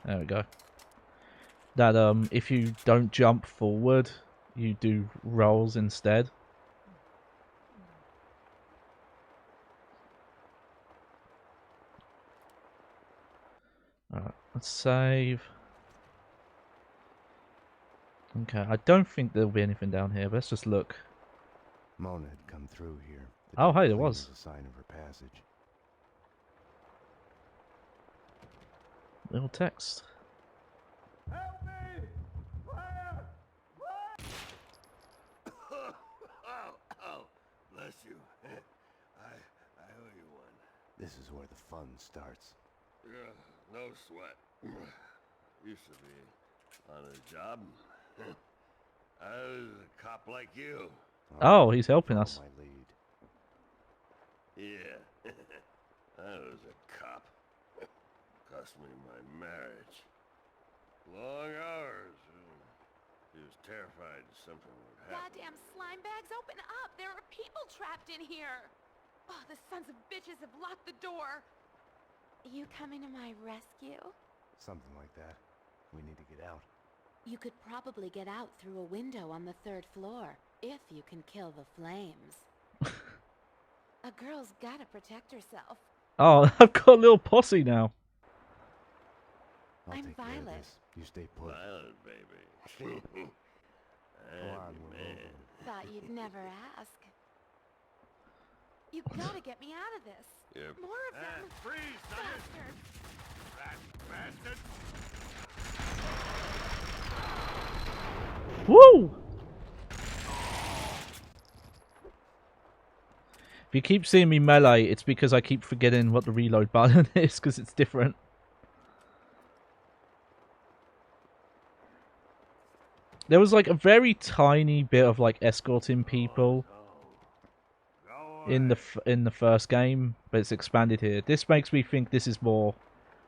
[SPEAKER 1] There we go. That, if you don't jump forward, you do rolls instead. Alright, let's save. Okay, I don't think there'll be anything down here, but let's just look.
[SPEAKER 2] Mona had come through here.
[SPEAKER 1] Oh, hey, there
[SPEAKER 2] Clean
[SPEAKER 1] was.
[SPEAKER 2] as a sign of her passage.
[SPEAKER 1] Little text.
[SPEAKER 2] Oh, bless you. I owe you one. This is where the fun starts.
[SPEAKER 21] Yeah, no sweat. Used to be on a job. I was a cop like you.
[SPEAKER 1] Oh, he's helping us.
[SPEAKER 2] My lead.
[SPEAKER 21] Yeah, I was a cop. Cost me my marriage. Long hours. He was terrified something would happen.
[SPEAKER 13] Goddamn slime bags, open up! There are people trapped in here! Oh, the sons of bitches have locked the door! You coming to my rescue?
[SPEAKER 2] Something like that. We need to get out.
[SPEAKER 3] You could probably get out through a window on the 3rd floor, if you can kill the flames. A girl's gotta protect herself.
[SPEAKER 1] Oh, I've got a little posse now.
[SPEAKER 3] I'm Violet.
[SPEAKER 2] You stay put.
[SPEAKER 21] Violet, baby. I'm your man.
[SPEAKER 3] Thought you'd never ask.
[SPEAKER 13] You gotta get me out of this.
[SPEAKER 21] Yep.
[SPEAKER 13] More of them.
[SPEAKER 21] Freeze,
[SPEAKER 13] Bastards.
[SPEAKER 21] Bastard.
[SPEAKER 1] Woo! If you keep seeing me melee, it's because I keep forgetting what the reload button is, because it's different. There was like a very tiny bit of like escorting people in the first game, but it's expanded here. This makes me think this is more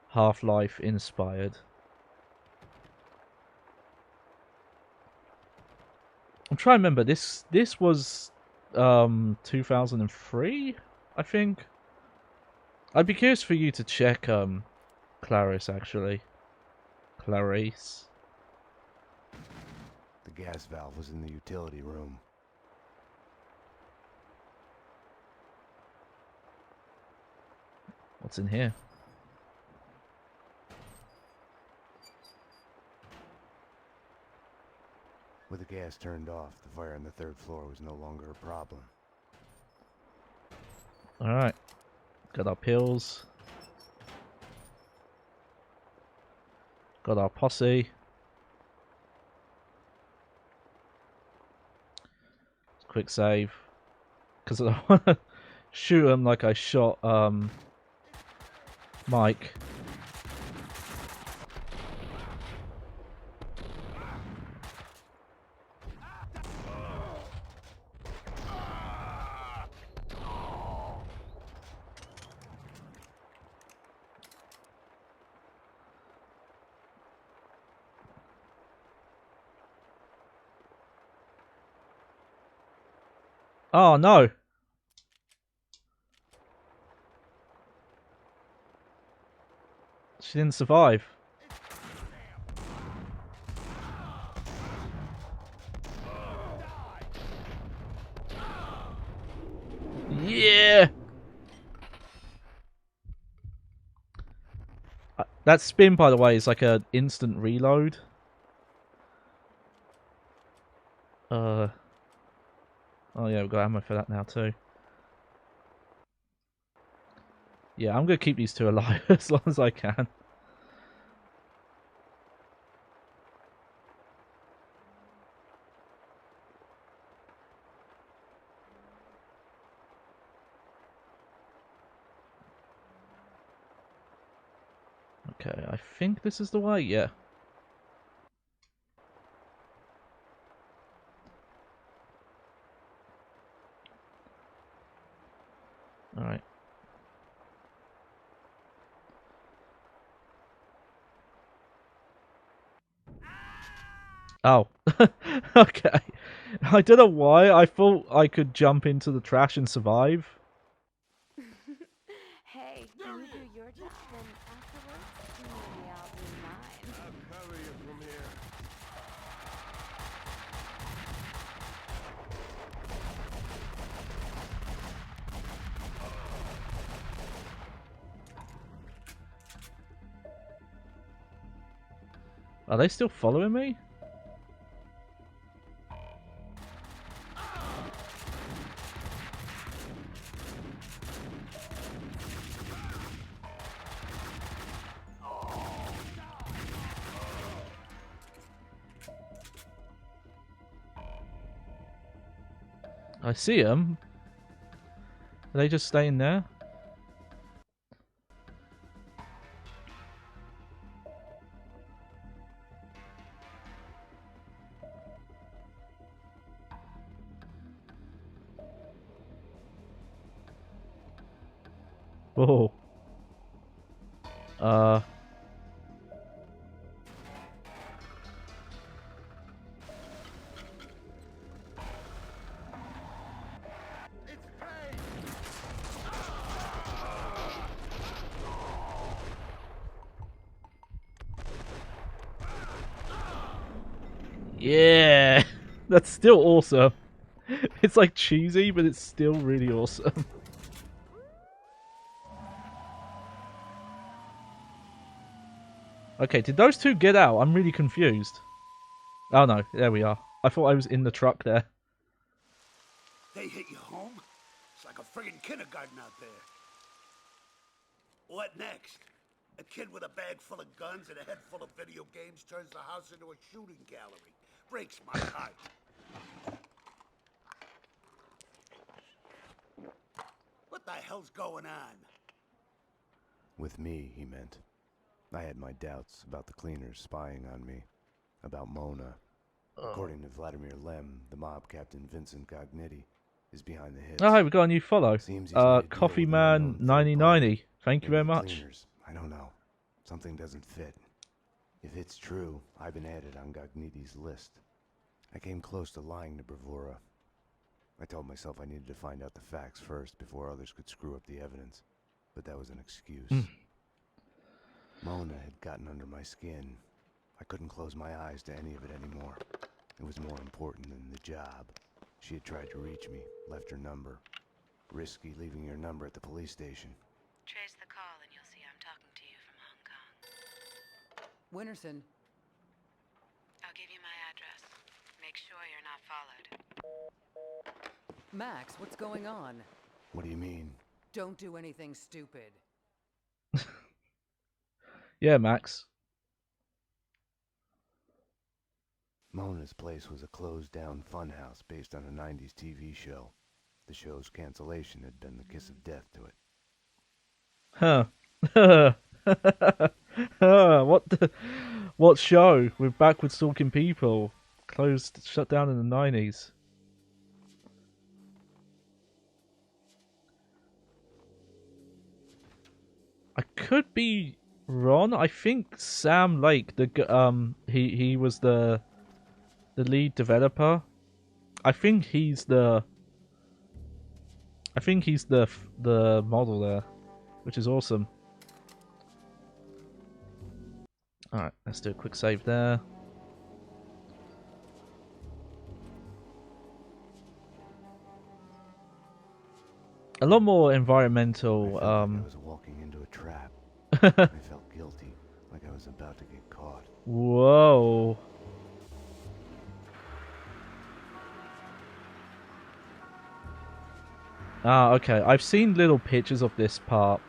[SPEAKER 1] Half-Life inspired. I'm trying to remember. This was 2003, I think. I'd be curious for you to check Clarice actually. Clarice.
[SPEAKER 2] The gas valve was in the utility room.
[SPEAKER 1] What's in here?
[SPEAKER 2] With the gas turned off, the fire on the 3rd floor was no longer a problem.
[SPEAKER 1] Alright. Got our pills. Got our posse. Quick save. Because I don't want to shoot him like I shot Mike. Oh no! She didn't survive. Yeah! That spin, by the way, is like an instant reload. Oh yeah, we've got ammo for that now too. Yeah, I'm gonna keep these two alive as long as I can. Okay, I think this is the way, yeah. Alright. Oh. Okay. I don't know why. I thought I could jump into the trash and survive.
[SPEAKER 13] Hey, you do your job, and afterwards, maybe I'll do mine.
[SPEAKER 21] I'll cover you from here.
[SPEAKER 1] Are they still following me? I see them. Are they just staying there? Whoa. Yeah, that's still awesome. It's like cheesy, but it's still really awesome. Okay, did those two get out? I'm really confused. Oh no, there we are. I thought I was in the truck there.
[SPEAKER 4] They hit you home? It's like a friggin' kindergarten out there. What next? A kid with a bag full of guns and a head full of video games turns the house into a shooting gallery. Breaks my heart. What the hell's going on?
[SPEAKER 2] With me, he meant. I had my doubts about the cleaners spying on me. About Mona. According to Vladimir Lem, the mob captain Vincent Gognitti is behind the hits.
[SPEAKER 1] Oh, hey, we got a new follow. Coffee Man 9090. Thank you very much.
[SPEAKER 2] Cleaners. I don't know. Something doesn't fit. If it's true, I've been added on Gognitti's list. I came close to lying to Bravura. I told myself I needed to find out the facts first before others could screw up the evidence. But that was an excuse. Mona had gotten under my skin. I couldn't close my eyes to any of it anymore. It was more important than the job. She had tried to reach me, left her number. Risky leaving your number at the police station.
[SPEAKER 3] Trace the call and you'll see I'm talking to you from Hong Kong.
[SPEAKER 5] Winterson.
[SPEAKER 3] I'll give you my address. Make sure you're not followed.
[SPEAKER 5] Max, what's going on?
[SPEAKER 2] What do you mean?
[SPEAKER 5] Don't do anything stupid.
[SPEAKER 1] Yeah, Max.
[SPEAKER 2] Mona's place was a closed-down funhouse based on a 90s TV show. The show's cancellation had been the kiss of death to it.
[SPEAKER 1] Huh. What show with backwards talking people? Shut down in the 90s. I could be wrong. I think Sam Lake, he was the lead developer. I think he's the model there, which is awesome. All right, let's do a quick save there. A lot more environmental.
[SPEAKER 2] I was walking into a trap. I felt guilty, like I was about to get caught.
[SPEAKER 1] Whoa. Ah, okay. I've seen little pictures of this part.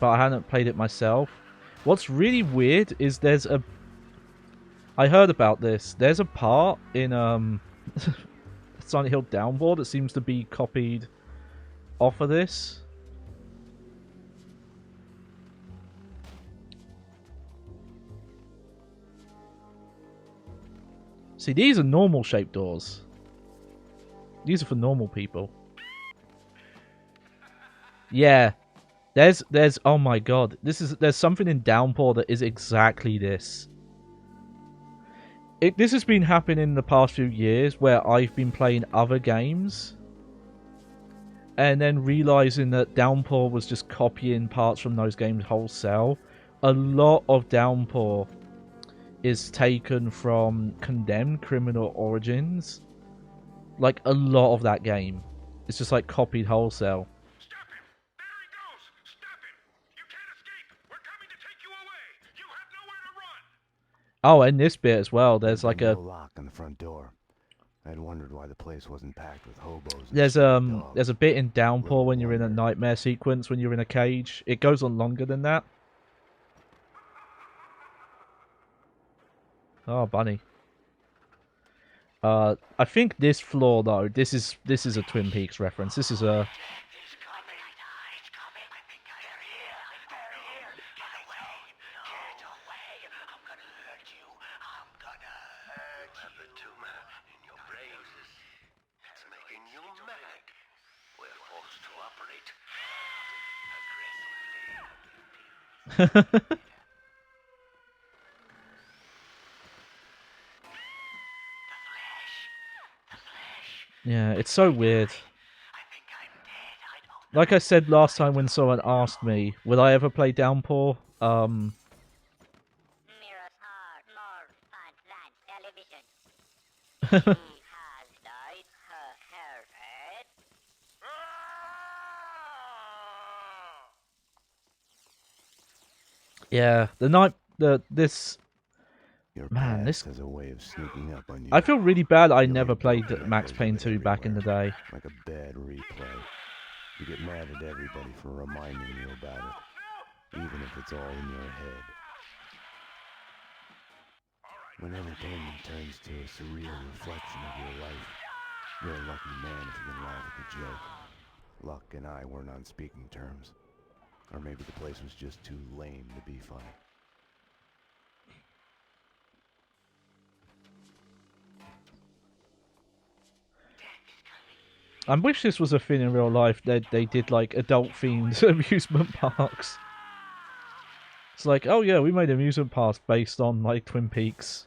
[SPEAKER 1] But I hadn't played it myself. What's really weird is I heard about this. There's a part in Silent Hill Downpour that seems to be copied off of this. See, these are normal shaped doors. These are for normal people. Yeah. There's oh my god. There's something in Downpour that is exactly this. This has been happening in the past few years where I've been playing other games and then realizing that Downpour was just copying parts from those games wholesale. A lot of Downpour is taken from Condemned Criminal Origins. Like, a lot of that game. It's just like copied wholesale. Oh, and this bit as well. There's like a
[SPEAKER 2] lock on the front door. I had wondered why the place wasn't packed with hobos.
[SPEAKER 1] There's a bit in Downpour when you're in a nightmare sequence when you're in a cage. It goes on longer than that. Oh, bunny. I think this floor though, this is a Twin Peaks reference. This is a yeah, it's so weird. Like I said last time when someone asked me, would I ever play Downpour? Yeah, this
[SPEAKER 2] Your
[SPEAKER 1] man,
[SPEAKER 2] past
[SPEAKER 1] this
[SPEAKER 2] has a way of sneaking up on you.
[SPEAKER 1] I feel really bad I
[SPEAKER 2] You know,
[SPEAKER 1] never
[SPEAKER 2] you
[SPEAKER 1] played
[SPEAKER 2] don't
[SPEAKER 1] Max
[SPEAKER 2] connect
[SPEAKER 1] Payne
[SPEAKER 2] with
[SPEAKER 1] 2 back in the
[SPEAKER 2] everywhere,
[SPEAKER 1] day.
[SPEAKER 2] like a bad replay. You get mad at everybody for reminding you about it, even if it's all in your head. When entertainment turns to a surreal reflection of your life, you're a lucky man if you can laugh at the joke. Luck and I weren't on speaking terms. Or maybe the place was just too lame to be funny.
[SPEAKER 1] I wish this was a thing in real life that they did like adult themed amusement parks. It's like, oh yeah, we made amusement parks based on like Twin Peaks.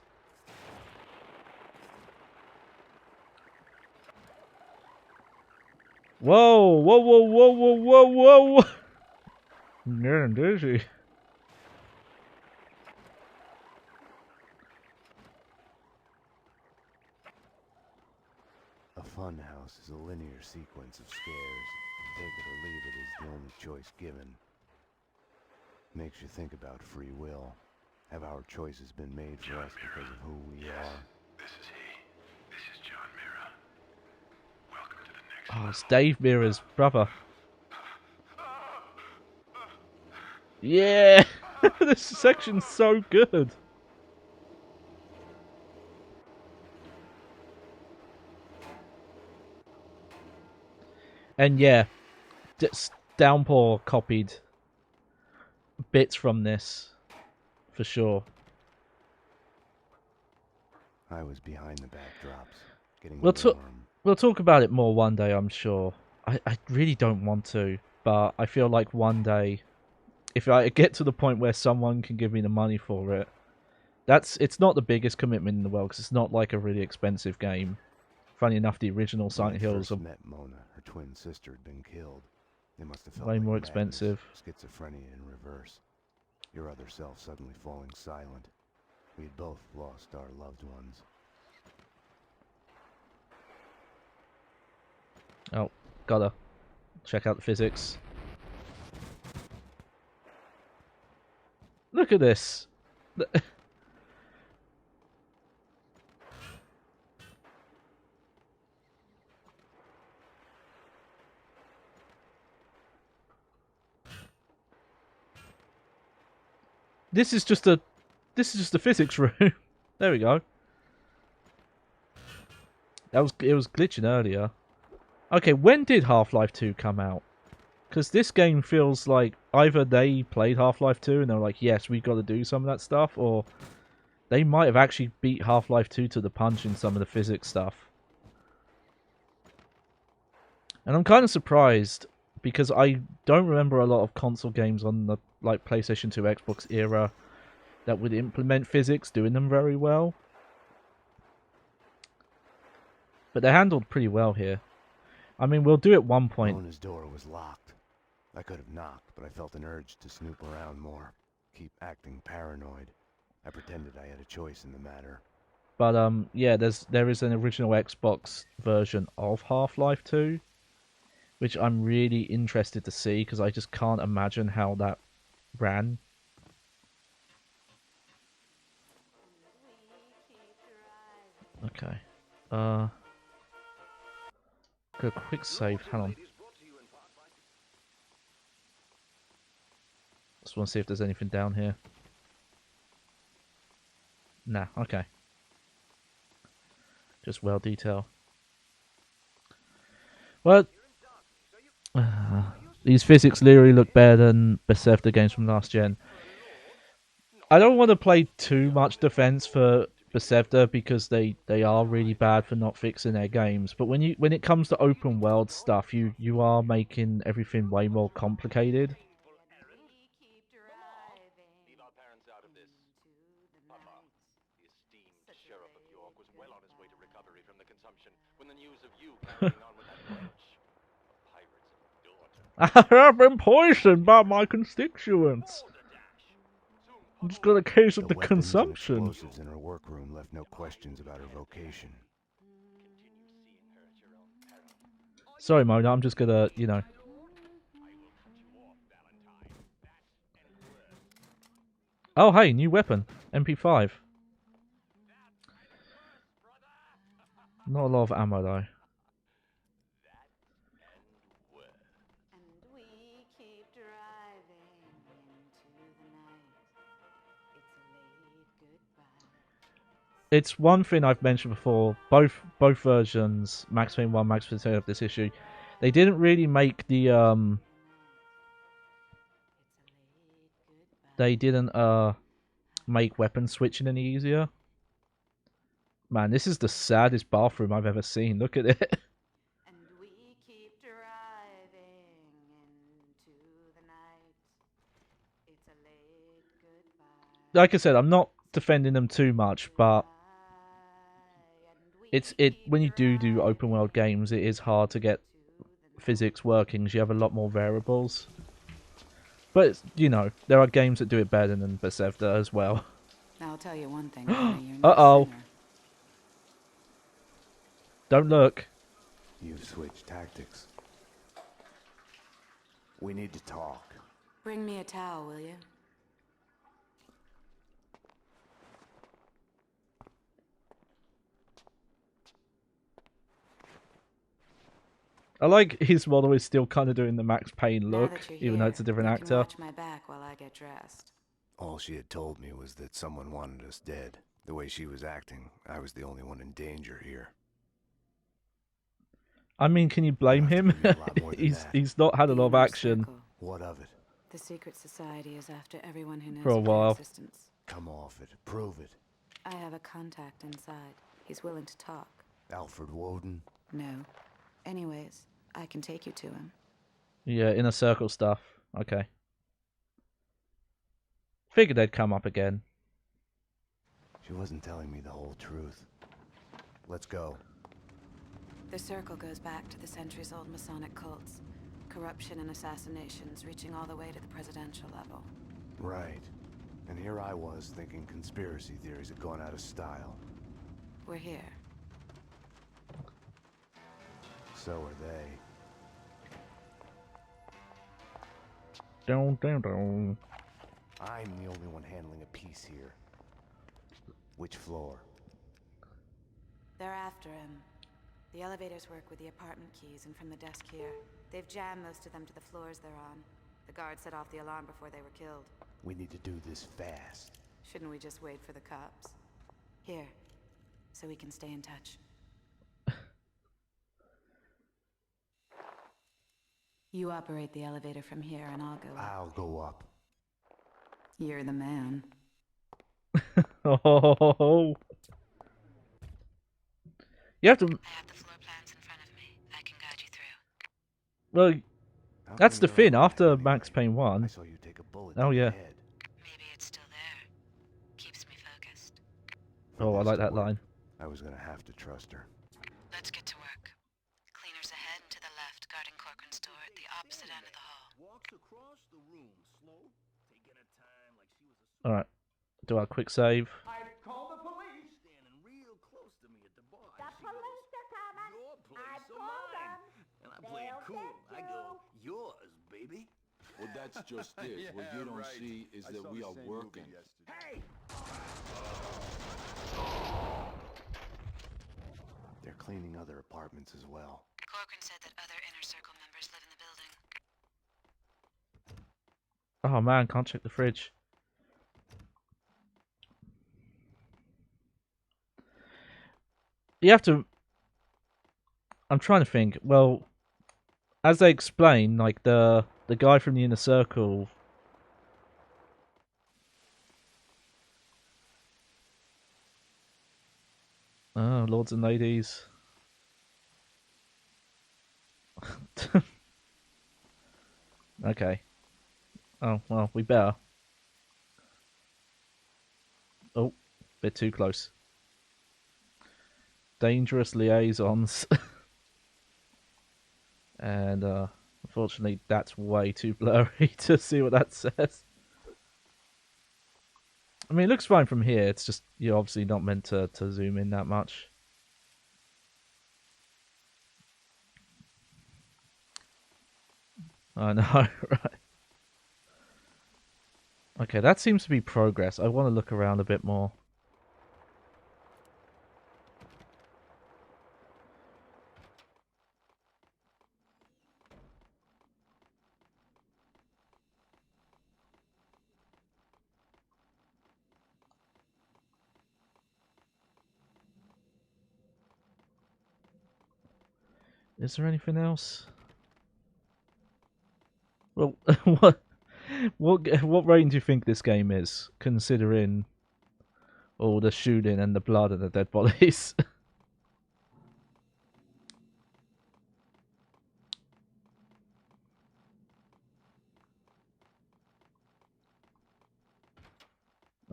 [SPEAKER 1] Whoa, whoa, whoa, whoa, whoa, whoa, whoa! Getting dizzy.
[SPEAKER 2] A fun house is a linear sequence of scares. Take it or leave it is the only choice given. Makes you think about free will. Have our choices been made for us because of who we are?
[SPEAKER 18] This is he. This is John Mira. Welcome to the next
[SPEAKER 1] Oh, it's Dave Mira's brother. Yeah! This section's so good. And yeah, Downpour copied bits from this, for sure.
[SPEAKER 2] I was behind the backdrops, getting
[SPEAKER 1] We'll talk about it more one day, I'm sure. I really don't want to, but I feel like one day, if I get to the point where someone can give me the money for it, it's not the biggest commitment in the world because it's not like a really expensive game. Funny enough, the original Silent Hills are
[SPEAKER 2] met Mona, her twin sister had been killed. They must have felt
[SPEAKER 1] way
[SPEAKER 2] like
[SPEAKER 1] more
[SPEAKER 2] madness,
[SPEAKER 1] expensive.
[SPEAKER 2] schizophrenia in reverse. Your other self suddenly falling silent. We had both lost our loved ones.
[SPEAKER 1] Oh, gotta check out the physics. Look at this. This is just a physics room. There we go. It was glitching earlier. Okay, when did Half-Life 2 come out? Because this game feels like either they played Half-Life 2 and they're like, yes, we got to do some of that stuff, or they might have actually beat Half-Life 2 to the punch in some of the physics stuff. And I'm kind of surprised because I don't remember a lot of console games on the like PlayStation 2, Xbox era that would implement physics, doing them very well. But they're handled pretty well here. I mean, we'll do at one point.
[SPEAKER 2] Mona's door was locked. I could have knocked, but I felt an urge to snoop around more. Keep acting paranoid. I pretended I had a choice in the matter.
[SPEAKER 1] But yeah, there is an original Xbox version of Half-Life 2, which I'm really interested to see because I just can't imagine how that ran. Okay. Got a quick save. Hang on. Just want to see if there's anything down here. Nah, okay. Just well detail. Well, these physics literally look better than Bethesda games from last gen. I don't want to play too much defense for Bethesda because they are really bad for not fixing their games. But when it comes to open world stuff, you are making everything way more complicated.
[SPEAKER 19] Leave our parents out of this. Papa, the esteemed Sheriff of York was well on his way to recovery from the consumption when the news of you carrying on with that wench, a pirate's daughter.
[SPEAKER 1] I have been poisoned by my constituents. I just got a case of the
[SPEAKER 2] weapons and
[SPEAKER 1] consumption.
[SPEAKER 2] explosives in her workroom left no questions about her vocation.
[SPEAKER 1] Sorry, Mona, I'm just gonna, you know. Oh, hey, new weapon. MP5. Not a lot of ammo, though. It's one thing I've mentioned before. Both versions, Max Payne 1, Max Payne 2, have this issue. They didn't really make the They didn't make weapon switching any easier. Man, this is the saddest bathroom I've ever seen. Look at it. Like I said, I'm not defending them too much, but when you do open world games, it is hard to get physics working because you have a lot more variables. But you know, there are games that do it better than Bethesda as well.
[SPEAKER 5] I'll tell you one thing, honey, you're
[SPEAKER 1] Uh-oh.
[SPEAKER 5] no sinner.
[SPEAKER 1] Don't look.
[SPEAKER 2] You've switched tactics. We need to talk.
[SPEAKER 5] Bring me a towel, will you?
[SPEAKER 1] I like his model is still kind of doing the Max Payne
[SPEAKER 5] Now
[SPEAKER 1] look,
[SPEAKER 5] that you're
[SPEAKER 1] even though
[SPEAKER 5] here,
[SPEAKER 1] it's a different
[SPEAKER 5] you can
[SPEAKER 1] actor.
[SPEAKER 5] watch my back while I get dressed.
[SPEAKER 2] All she had told me was that someone wanted us dead. The way she was acting, I was the only one in danger here.
[SPEAKER 1] I mean, can you blame him? He's not had a lot of action
[SPEAKER 2] What of it?
[SPEAKER 5] The secret society is after everyone who knows
[SPEAKER 1] for a
[SPEAKER 5] of your
[SPEAKER 1] while.
[SPEAKER 5] existence.
[SPEAKER 2] Come off it. Prove it.
[SPEAKER 5] I have a contact inside. He's willing to talk.
[SPEAKER 2] Alfred Woden?
[SPEAKER 5] No. Anyways, I can take you to him.
[SPEAKER 1] Yeah, inner circle stuff. Okay. Figured they'd come up again.
[SPEAKER 2] She wasn't telling me the whole truth. Let's go.
[SPEAKER 5] The circle goes back to the centuries-old Masonic cults. Corruption and assassinations reaching all the way to the presidential level.
[SPEAKER 2] Right. And here I was thinking conspiracy theories had gone out of style.
[SPEAKER 5] We're here.
[SPEAKER 2] So are they.
[SPEAKER 1] Down, down, down.
[SPEAKER 2] I'm the only one handling a piece here. Which floor?
[SPEAKER 5] They're after him. The elevators work with the apartment keys and from the desk here. They've jammed most of them to the floors they're on. The guards set off the alarm before they were killed.
[SPEAKER 2] We need to do this fast.
[SPEAKER 5] Shouldn't we just wait for the cops? Here, so we can stay in touch. You operate the elevator from here and I'll go up.
[SPEAKER 2] I'll go up.
[SPEAKER 5] You're the man.
[SPEAKER 1] Oh. You have to.
[SPEAKER 5] I have the floor plans in front of me. I can guide you through.
[SPEAKER 1] Well, that's the thing. After Max Payne 1.
[SPEAKER 2] I saw you take a bullet
[SPEAKER 1] Oh,
[SPEAKER 2] to the
[SPEAKER 1] yeah.
[SPEAKER 2] head.
[SPEAKER 5] Maybe it's still there. Keeps me focused.
[SPEAKER 1] Oh, I like that line.
[SPEAKER 2] I was gonna have to trust her.
[SPEAKER 5] Let's get to work. Cleaners ahead and to the left, guarding Corcoran's door at the opposite end of the hall.
[SPEAKER 9] Walks across the room, slow, taking her time like she was a...
[SPEAKER 1] Alright. Do our quick save.
[SPEAKER 9] I'd call the police. Standing real close to me at the bar.
[SPEAKER 6] The police are coming.
[SPEAKER 9] Your place
[SPEAKER 6] I'd
[SPEAKER 9] or
[SPEAKER 6] call
[SPEAKER 9] mine?
[SPEAKER 6] them.
[SPEAKER 9] And I play it
[SPEAKER 6] They'll
[SPEAKER 9] cool.
[SPEAKER 6] get
[SPEAKER 9] I go, yours, baby.
[SPEAKER 12] Well, that's just it.
[SPEAKER 10] Yeah,
[SPEAKER 12] What you don't
[SPEAKER 10] right.
[SPEAKER 12] see is
[SPEAKER 10] I
[SPEAKER 12] that
[SPEAKER 10] saw
[SPEAKER 12] we
[SPEAKER 10] the
[SPEAKER 12] are
[SPEAKER 10] same movie
[SPEAKER 12] working.
[SPEAKER 10] yesterday.
[SPEAKER 9] Hey!
[SPEAKER 2] They're cleaning other apartments as well.
[SPEAKER 5] Corcoran said that other Inner Circle members live in the building.
[SPEAKER 1] Oh man, can't check the fridge. you have to. I'm trying to think. Well, as they explain, like the guy from the inner circle. Oh, lords and ladies. Okay. Oh well, we better. Oh, bit too close. Dangerous liaisons. And unfortunately, that's way too blurry to see what that says. I mean, it looks fine from here. It's just you're obviously not meant to zoom in that much. I know, right? Okay, that seems to be progress. I want to look around a bit more. Is there anything else? Well, what rating do you think this game is, considering all the shooting and the blood and the dead bodies?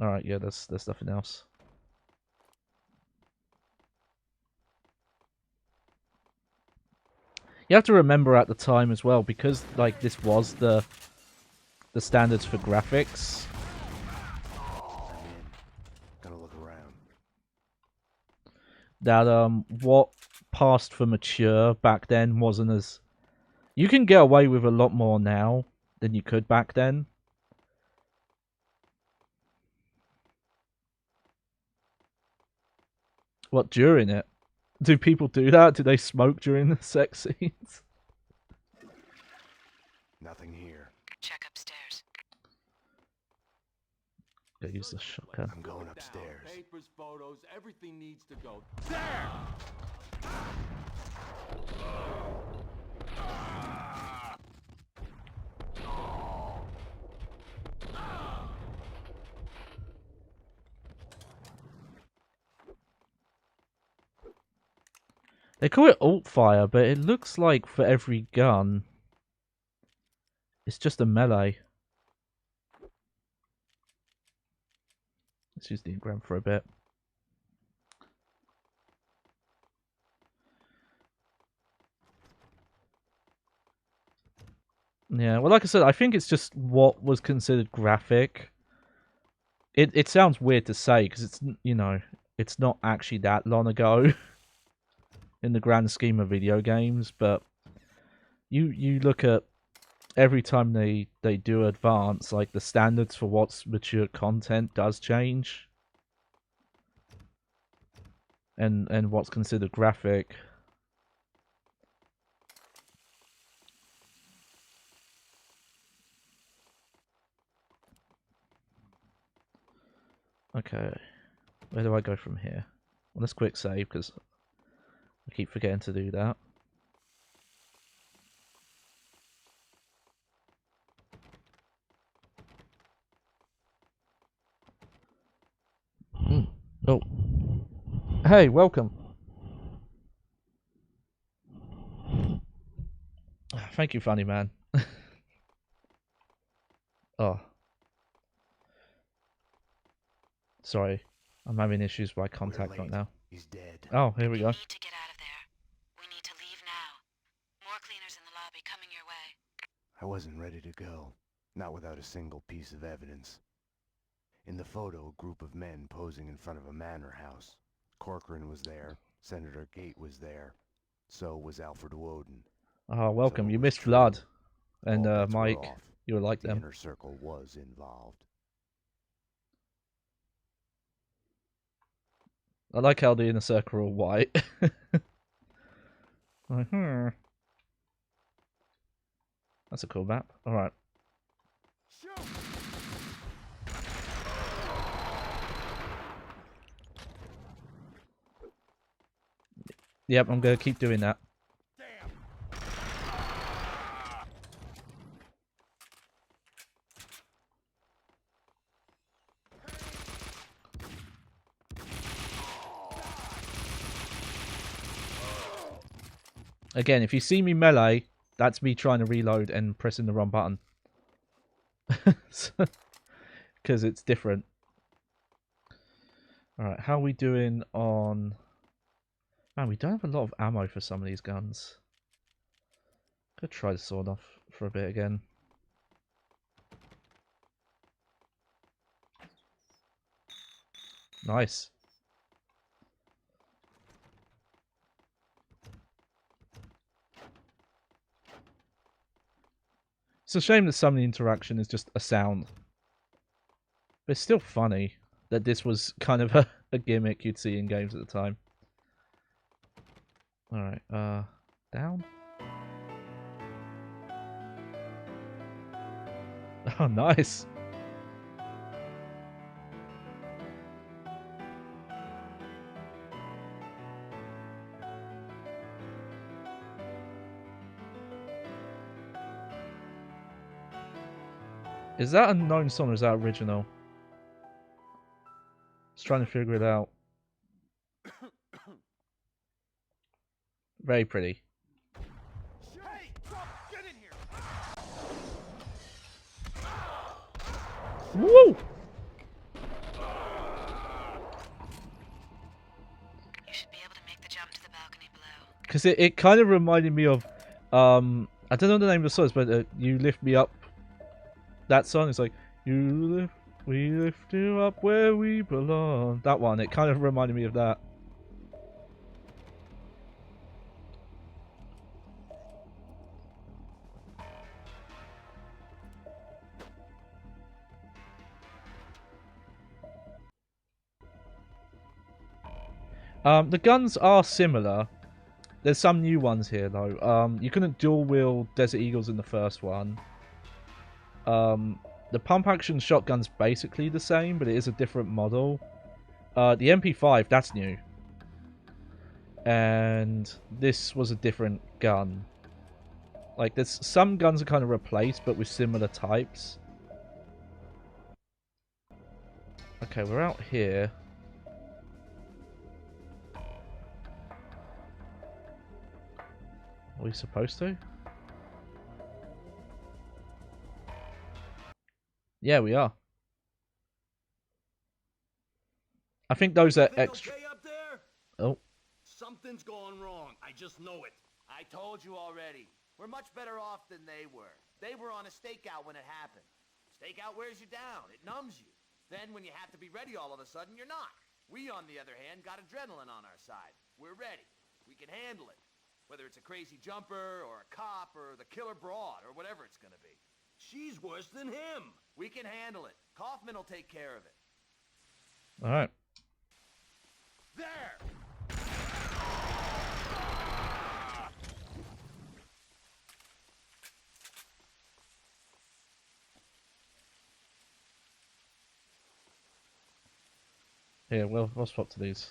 [SPEAKER 1] All right, yeah, there's nothing else. You have to remember at the time as well, because like this was the standards for graphics.
[SPEAKER 2] Gotta look around.
[SPEAKER 1] That what passed for mature back then wasn't as. You can get away with a lot more now than you could back then. What, during it? Do people do that? Do they smoke during the sex scenes?
[SPEAKER 2] Nothing here.
[SPEAKER 5] Check upstairs.
[SPEAKER 1] Go use the shotgun.
[SPEAKER 2] I'm going upstairs.
[SPEAKER 12] Papers, photos, everything needs to go there.
[SPEAKER 1] They call it alt fire, but it looks like for every gun, it's just a melee. Let's use the engram for a bit. Yeah, well, like I said, I think it's just what was considered graphic. It sounds weird to say because it's, you know, it's not actually that long ago in the grand scheme of video games, but you look at every time they do advance, like the standards for what's mature content does change. And what's considered graphic. Okay, where do I go from here? Well, let's quick save because I keep forgetting to do that. Oh, hey, welcome. Thank you, funny man. Oh, sorry, I'm having issues by contact right now.
[SPEAKER 2] He's dead.
[SPEAKER 1] Oh, here we go.
[SPEAKER 5] Need to get out of there. We need to leave now. More cleaners in the lobby coming your way.
[SPEAKER 2] I wasn't ready to go. Not without a single piece of evidence. In the photo, a group of men posing in front of a manor house. Corcoran was there. Senator Gate was there. So was Alfred Woden.
[SPEAKER 1] Oh, welcome.
[SPEAKER 2] So
[SPEAKER 1] You
[SPEAKER 2] was
[SPEAKER 1] missed
[SPEAKER 2] true.
[SPEAKER 1] Vlad and
[SPEAKER 2] All bets were
[SPEAKER 1] Mike.
[SPEAKER 2] off.
[SPEAKER 1] You were like
[SPEAKER 2] The
[SPEAKER 1] them.
[SPEAKER 2] inner circle was involved.
[SPEAKER 1] I like how the inner circle are all white. Like, that's a cool map. Alright. Yep, I'm going to keep doing that. Again, if you see me melee, that's me trying to reload and pressing the wrong button. Because it's different. Alright, how are we doing on... Man, we don't have a lot of ammo for some of these guns. Could try the sword off for a bit again. Nice. It's a shame that some of the interaction is just a sound. But it's still funny that this was kind of a gimmick you'd see in games at the time. Alright, down? Oh, nice. Is that a known song or is that original? Just trying to figure it out. Very pretty.
[SPEAKER 12] Hey, get in here.
[SPEAKER 1] Woo!
[SPEAKER 5] You should be able to make the jump to the balcony below.
[SPEAKER 1] Because it kind of reminded me of, I don't know the name of the song, but You Lift Me Up. That song is like, we lift you up where we belong. That one, it kind of reminded me of that. The guns are similar. There's some new ones here though. You couldn't dual wield Desert Eagles in the first one. The pump action shotgun's basically the same, but it is a different model. The MP5, that's new. And this was a different gun. Like, there's some guns are kind of replaced, but with similar types. Okay, we're out here. Are we supposed to? Yeah, we are. I think those are extra.
[SPEAKER 12] Okay up there?
[SPEAKER 1] Oh.
[SPEAKER 12] Something's going wrong. I just know it.
[SPEAKER 9] I told you already. We're much better off than they were. They were on a stakeout when it happened. Stakeout wears you down. It numbs you. Then when you have to be ready all of a sudden, you're not. We, on the other hand, got adrenaline on our side. We're ready. We can handle it. Whether it's a crazy jumper, or a cop, or the killer broad, or whatever it's gonna be.
[SPEAKER 12] She's worse than him.
[SPEAKER 9] We can handle it. Kaufman will take care of it.
[SPEAKER 1] Alright.
[SPEAKER 12] There!
[SPEAKER 1] Here, we'll swap to these.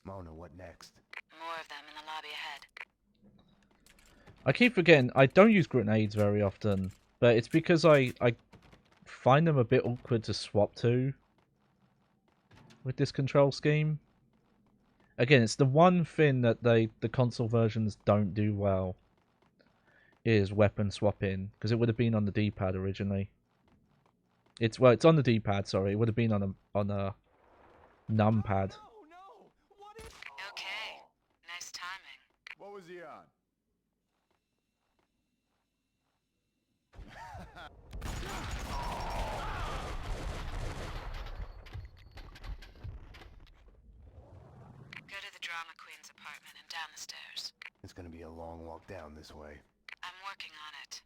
[SPEAKER 2] Mona, what next?
[SPEAKER 5] More of them in the lobby ahead.
[SPEAKER 1] I keep forgetting, I don't use grenades very often, but it's because I find them a bit awkward to swap to with this control scheme. Again, it's the one thing that the console versions don't do well, is weapon swapping, because it would have been on the D-pad originally. It's on the D-pad, sorry. It would have been on a numpad.
[SPEAKER 5] Okay. Nice timing.
[SPEAKER 12] What was he on?
[SPEAKER 5] Go to the drama queen's apartment and down the stairs.
[SPEAKER 2] It's gonna be a long walk down this way.
[SPEAKER 5] I'm working on it.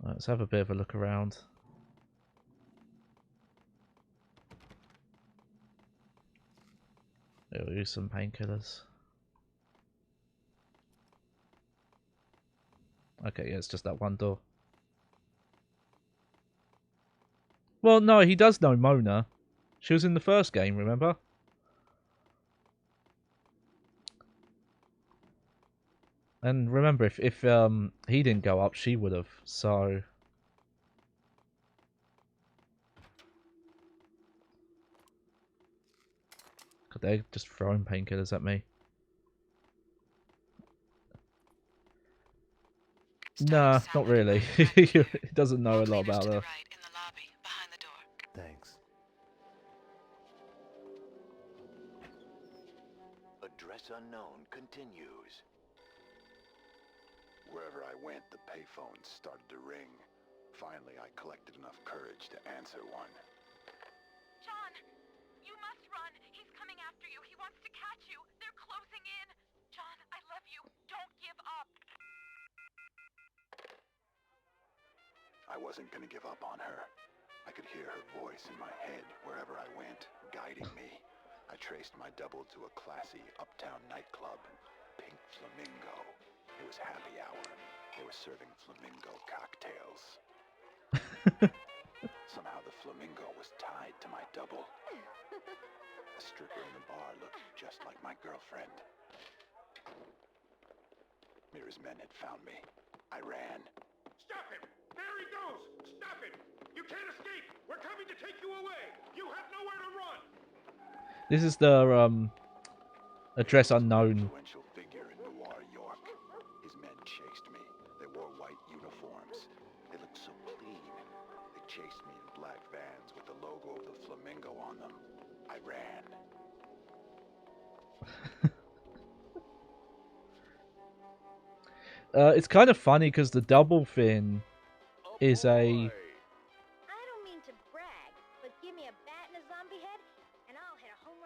[SPEAKER 1] Let's have a bit of a look around. We'll use some painkillers. Okay, yeah, it's just that one door. Well, no, he does know Mona. She was in the first game, remember? And remember, if he didn't go up, she would have. So God, they're just throwing painkillers at me. Nah, not really. He doesn't know a lot about her.
[SPEAKER 2] Thanks.
[SPEAKER 20] Address unknown continues.
[SPEAKER 18] Wherever I went, the payphones started to ring. Finally, I collected enough courage to answer one.
[SPEAKER 13] John, you must run. He's coming after you. He wants to catch you. They're closing in. John, I love you. Don't give up.
[SPEAKER 18] I wasn't gonna give up on her. I could hear her voice in my head wherever I went, guiding me. I traced my double to a classy uptown nightclub, Pink Flamingo. It was happy hour. They were serving flamingo cocktails. Somehow the flamingo was tied to my double. A stripper in the bar looked just like my girlfriend. Mira's men had found me. I ran.
[SPEAKER 10] Stop him! There he goes! Stop him! You can't escape! We're coming to take you away! You have nowhere to run!
[SPEAKER 1] This is the address unknown.
[SPEAKER 18] Influential figure in Noir, York. His men chased me. They wore white uniforms. They looked so clean. They chased me in black vans with the logo of the flamingo on them. I ran.
[SPEAKER 1] It's kind of funny because the double fin is a.
[SPEAKER 6] I don't mean to brag, but give me a bat and a zombie head, and I'll hit a home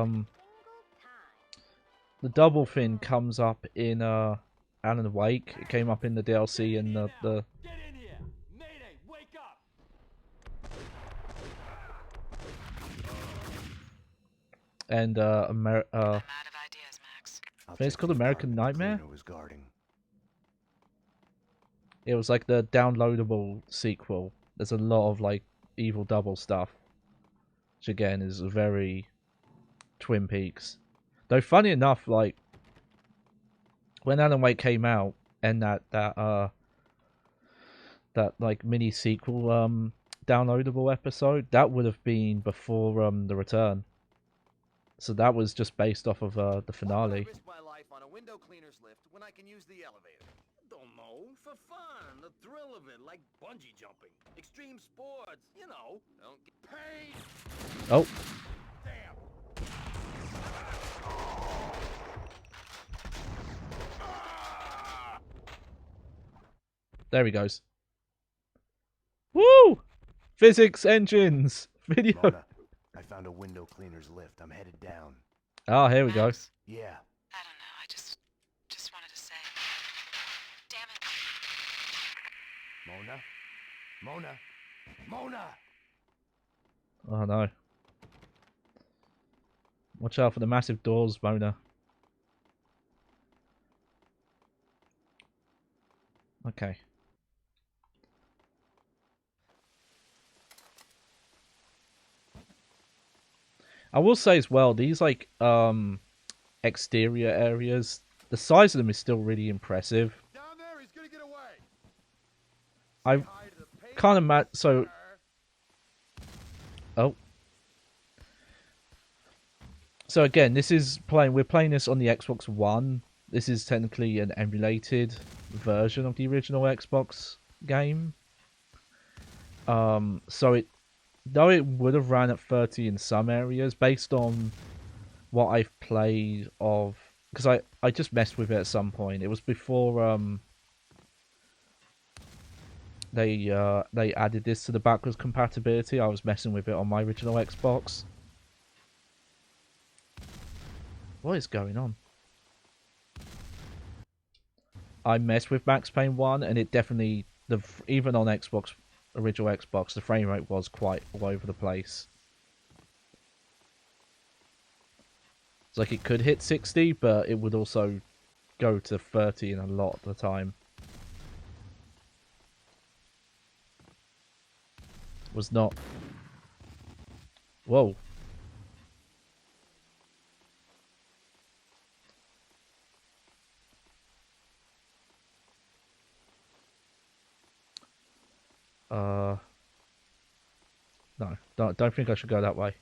[SPEAKER 6] run.
[SPEAKER 1] The double fin comes up in Alan Wake. It came up in the DLC and the
[SPEAKER 12] Get in here! Mayday, wake up!
[SPEAKER 1] and I think it's called American Nightmare.
[SPEAKER 2] Was guarding.
[SPEAKER 1] It was like the downloadable sequel. There's a lot of like evil double stuff, which again is very Twin Peaks. Though funny enough, like when Alan Wake came out and that like mini sequel downloadable episode, that would have been before the return. So that was just based off of the finale.
[SPEAKER 9] Risk my life on a window cleaner's lift when I can use the elevator.
[SPEAKER 15] Don't know, for fun, the thrill of it, like bungee jumping, extreme sports, you know. Don't get paid.
[SPEAKER 1] Oh.
[SPEAKER 15] Damn.
[SPEAKER 1] There he goes. Woo! Physics engines video.
[SPEAKER 2] Mona, I found a window cleaner's lift. I'm headed down.
[SPEAKER 1] Ah, here we go.
[SPEAKER 2] Yeah.
[SPEAKER 5] I don't know, I just wanted to say. Damn it.
[SPEAKER 2] Mona? Mona!
[SPEAKER 1] Oh no. Watch out for the massive doors, Mona. Okay. I will say as well, these like exterior areas, the size of them is still really impressive.
[SPEAKER 10] Down there, he's gonna get away!
[SPEAKER 1] I can't imagine. So, oh, so again, this is playing. We're playing this on the Xbox One. This is technically an emulated version of the original Xbox game. So it, though it would have ran at 30 in some areas, based on what I've played of, because I just messed with it at some point. It was before they added this to the backwards compatibility. I was messing with it on my original Xbox. What is going on? I messed with Max Payne 1 and it definitely, even on Xbox, original Xbox, the frame rate was quite all over the place. It's like it could hit 60, but it would also go to 30 in a lot of the time. Was not. Whoa. No, don't think I should go that way.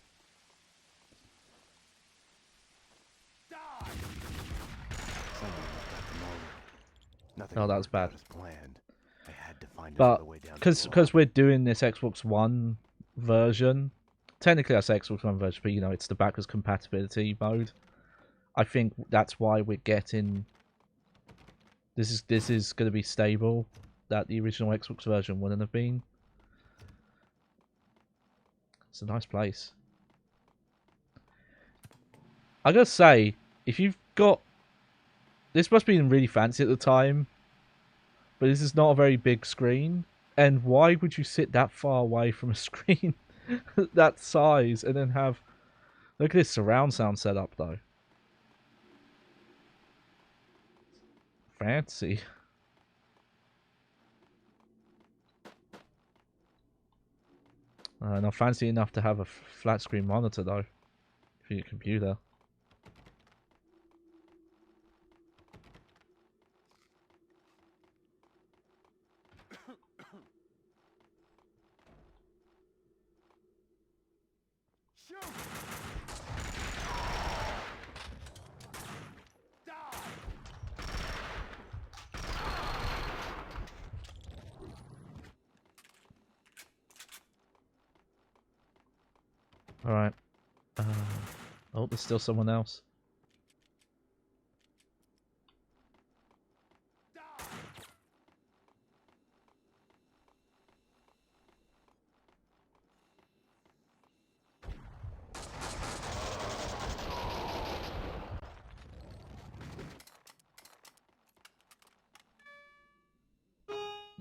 [SPEAKER 1] Oh, that was bad. But because we're doing this Xbox One version, technically I say Xbox One version, but you know it's the backwards compatibility mode. I think that's why we're getting. This is going to be stable. That the original Xbox version wouldn't have been. It's a nice place. I gotta say, if you've got this, must have been really fancy at the time. But this is not a very big screen. And why would you sit that far away from a screen that size and then have... Look at this surround sound setup, though. Fancy. Not fancy enough to have a flat screen monitor, though, for your computer. Alright. Oh, there's still someone else.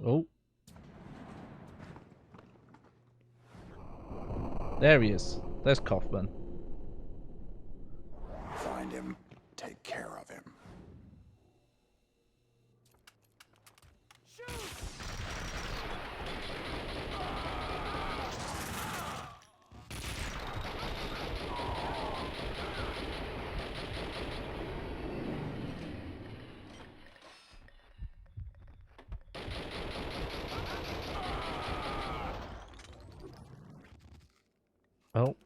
[SPEAKER 1] Oh. There he is. There's Kaufman.
[SPEAKER 18] Find him. Take care of him.
[SPEAKER 1] Oh.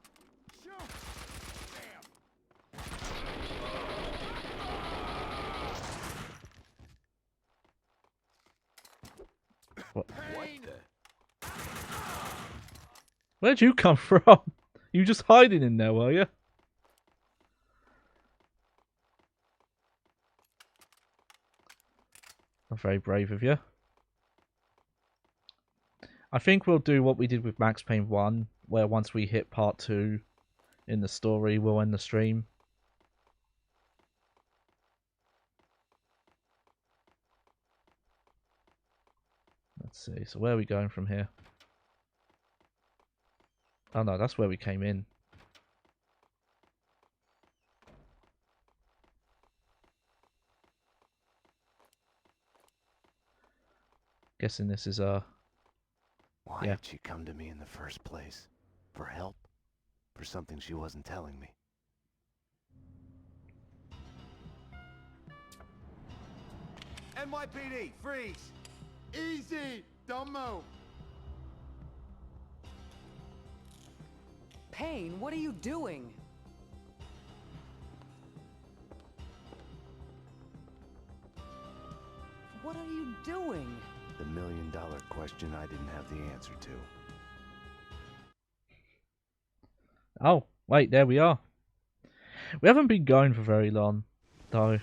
[SPEAKER 1] What? Where'd you come from? You just hiding in there, were you? Not very brave of you. I think we'll do what we did with Max Payne 1, where once we hit part 2 in the story, we'll end the stream. Let's see, so where are we going from here? Oh no, that's where we came in. Guessing this is
[SPEAKER 2] Why
[SPEAKER 1] yeah.
[SPEAKER 2] did she come to me in the first place? For help? For something she wasn't telling me?
[SPEAKER 15] NYPD, freeze! Easy! Don't move!
[SPEAKER 6] Payne, what are you doing? What are you doing?
[SPEAKER 2] The million-dollar question I didn't have the answer to.
[SPEAKER 1] Oh, wait, there we are. We haven't been going for very long, though.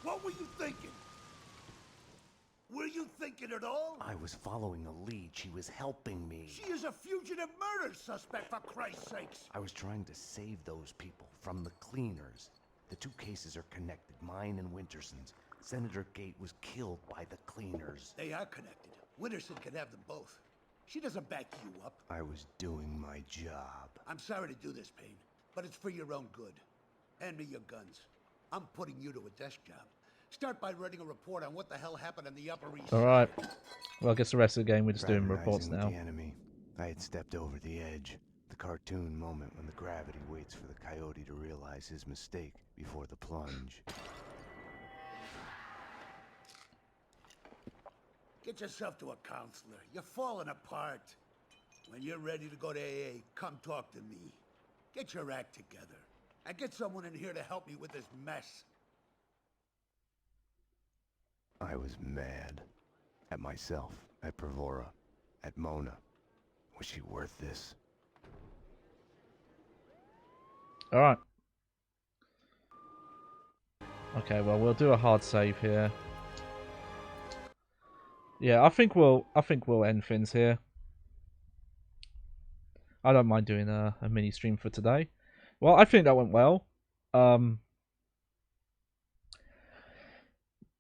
[SPEAKER 4] What were you thinking? Were you thinking at all?
[SPEAKER 2] I was following a lead. She was helping me.
[SPEAKER 4] She is a fugitive murder suspect, for Christ's sakes.
[SPEAKER 2] I was trying to save those people from the cleaners. The two cases are connected, mine and Winterson's. Senator Gate was killed by the cleaners.
[SPEAKER 4] They are connected. Winterson can have them both. She doesn't back you up.
[SPEAKER 2] I was doing my job.
[SPEAKER 4] I'm sorry to do this, Payne, but it's for your own good. Hand me your guns. I'm putting you to a desk job. Start by writing a report on what the hell happened on the Upper East Side.
[SPEAKER 1] Alright. Well, I guess the rest of the game we're just doing reports
[SPEAKER 2] Fraternizing with
[SPEAKER 1] now.
[SPEAKER 2] the enemy, I had stepped over the edge. The cartoon moment when the gravity waits for the coyote to realize his mistake before the plunge.
[SPEAKER 4] Get yourself to a counselor. You're falling apart. When you're ready to go to AA, come talk to me. Get your act together. And get someone in here to help me with this mess.
[SPEAKER 2] I was mad. At myself, at Bravura, at Mona. Was she worth this?
[SPEAKER 1] Alright. Okay, well, we'll do a hard save here. Yeah, I think we'll end things here. I don't mind doing a mini stream for today. Well, I think that went well. I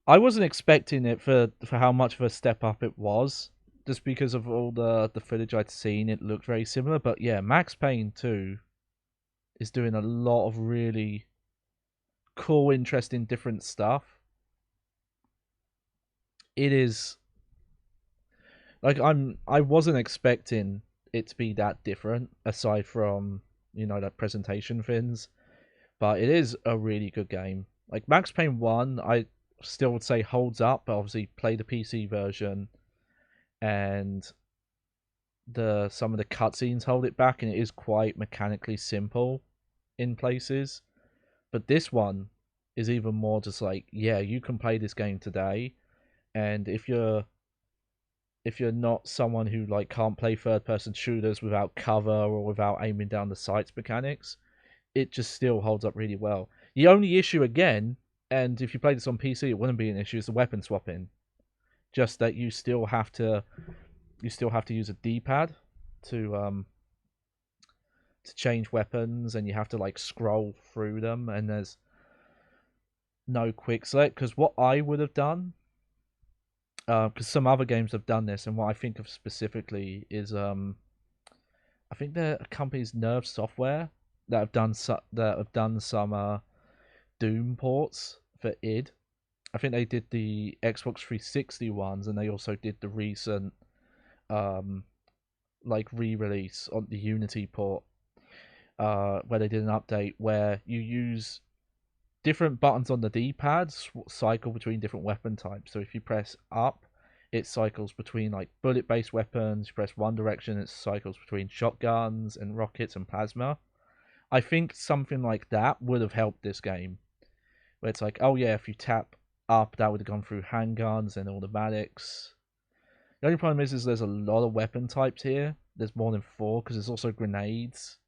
[SPEAKER 1] wasn't expecting it for how much of a step up it was, just because of all the footage I'd seen. It looked very similar, but yeah, Max Payne 2 is doing a lot of really cool, interesting, different stuff. It is like I wasn't expecting it to be that different, aside from, you know, the presentation things. But it is a really good game. Like Max Payne 1, I still would say holds up, but obviously play the PC version, and some of the cutscenes hold it back, and it is quite mechanically simple in places. But this one is even more just like, yeah, you can play this game today, and if you're not someone who like can't play third-person shooters without cover or without aiming down the sights mechanics, it just still holds up really well. The only issue again, and if you play this on PC, it wouldn't be an issue, is the weapon swapping. Just that you still have to use a D-pad to change weapons, and you have to like scroll through them, and there's no quick select. Because what I would have done, because some other games have done this, and what I think of specifically is I think the company's Nerve Software that have done some Doom ports for id. I think they did the Xbox 360 ones, and they also did the recent like re-release on the Unity port, where they did an update where you use different buttons on the D-pad cycle between different weapon types. So if you press up, it cycles between like bullet-based weapons. You press one direction, it cycles between shotguns and rockets and plasma. I think something like that would have helped this game, where it's like, oh yeah, if you tap up, that would have gone through handguns and automatics. The only problem is there's a lot of weapon types here. There's more than 4, because there's also grenades.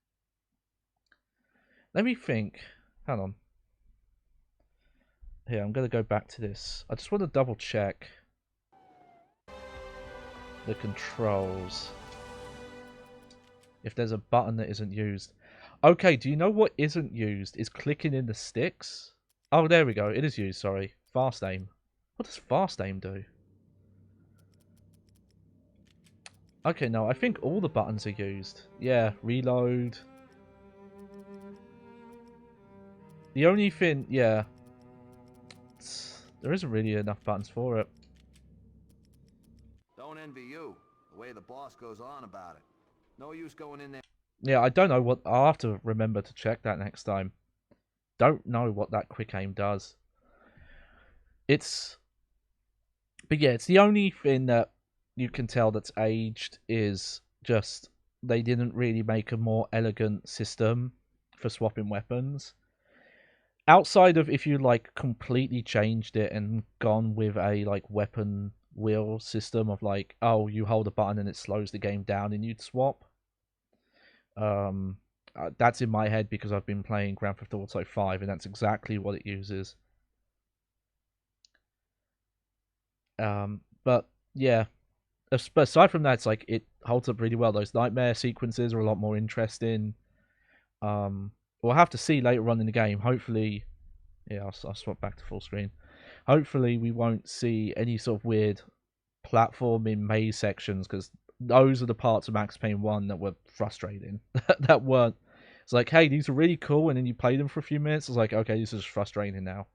[SPEAKER 1] Let me think. Hang on. Here, I'm going to go back to this. I just want to double check the controls. If there's a button that isn't used. Okay, do you know what isn't used? Is clicking in the sticks. Oh, there we go. It is used, sorry. Fast aim. What does fast aim do? Okay, no, I think all the buttons are used. Yeah, reload. The only thing, yeah. There isn't really enough buttons for it.
[SPEAKER 9] Don't envy you, the way the boss goes on about it. No use going in there.
[SPEAKER 1] Yeah, I don't know what... I'll have to remember to check that next time. Don't know what that quick aim does. But yeah, it's the only thing that you can tell that's aged is just they didn't really make a more elegant system for swapping weapons. Outside of if you like completely changed it and gone with a like weapon wheel system of like, oh, you hold a button and it slows the game down and you'd swap. That's in my head because I've been playing Grand Theft Auto 5 and that's exactly what it uses. But yeah, aside from that, it's like it holds up really well. Those nightmare sequences are a lot more interesting. We'll have to see later on in the game. Hopefully, yeah, I'll swap back to full screen. Hopefully, we won't see any sort of weird platforming maze sections, because those are the parts of Max Payne 1 that were frustrating. that weren't It's like, hey, these are really cool, and then you play them for a few minutes. It's like, okay, this is frustrating now.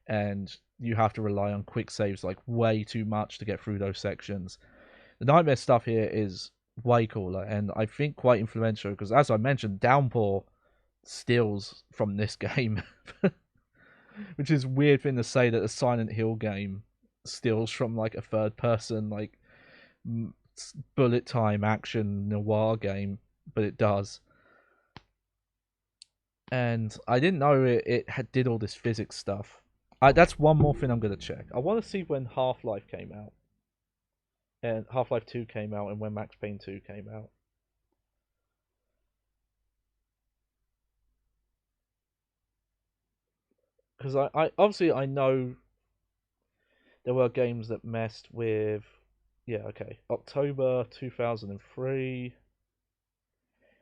[SPEAKER 1] And you have to rely on quick saves like way too much to get through those sections. The nightmare stuff here is way cooler, and I think quite influential, because as I mentioned, Downpour steals from this game. Which is a weird thing to say, that a Silent Hill game steals from like a third person like bullet time action noir game, but it does. And I didn't know it did all this physics stuff. That's one more thing I'm going to check. I want to see when Half-Life came out. And Half-Life 2 came out, and when Max Payne 2 came out. Because I obviously I know there were games that messed with... Yeah, okay. October 2003.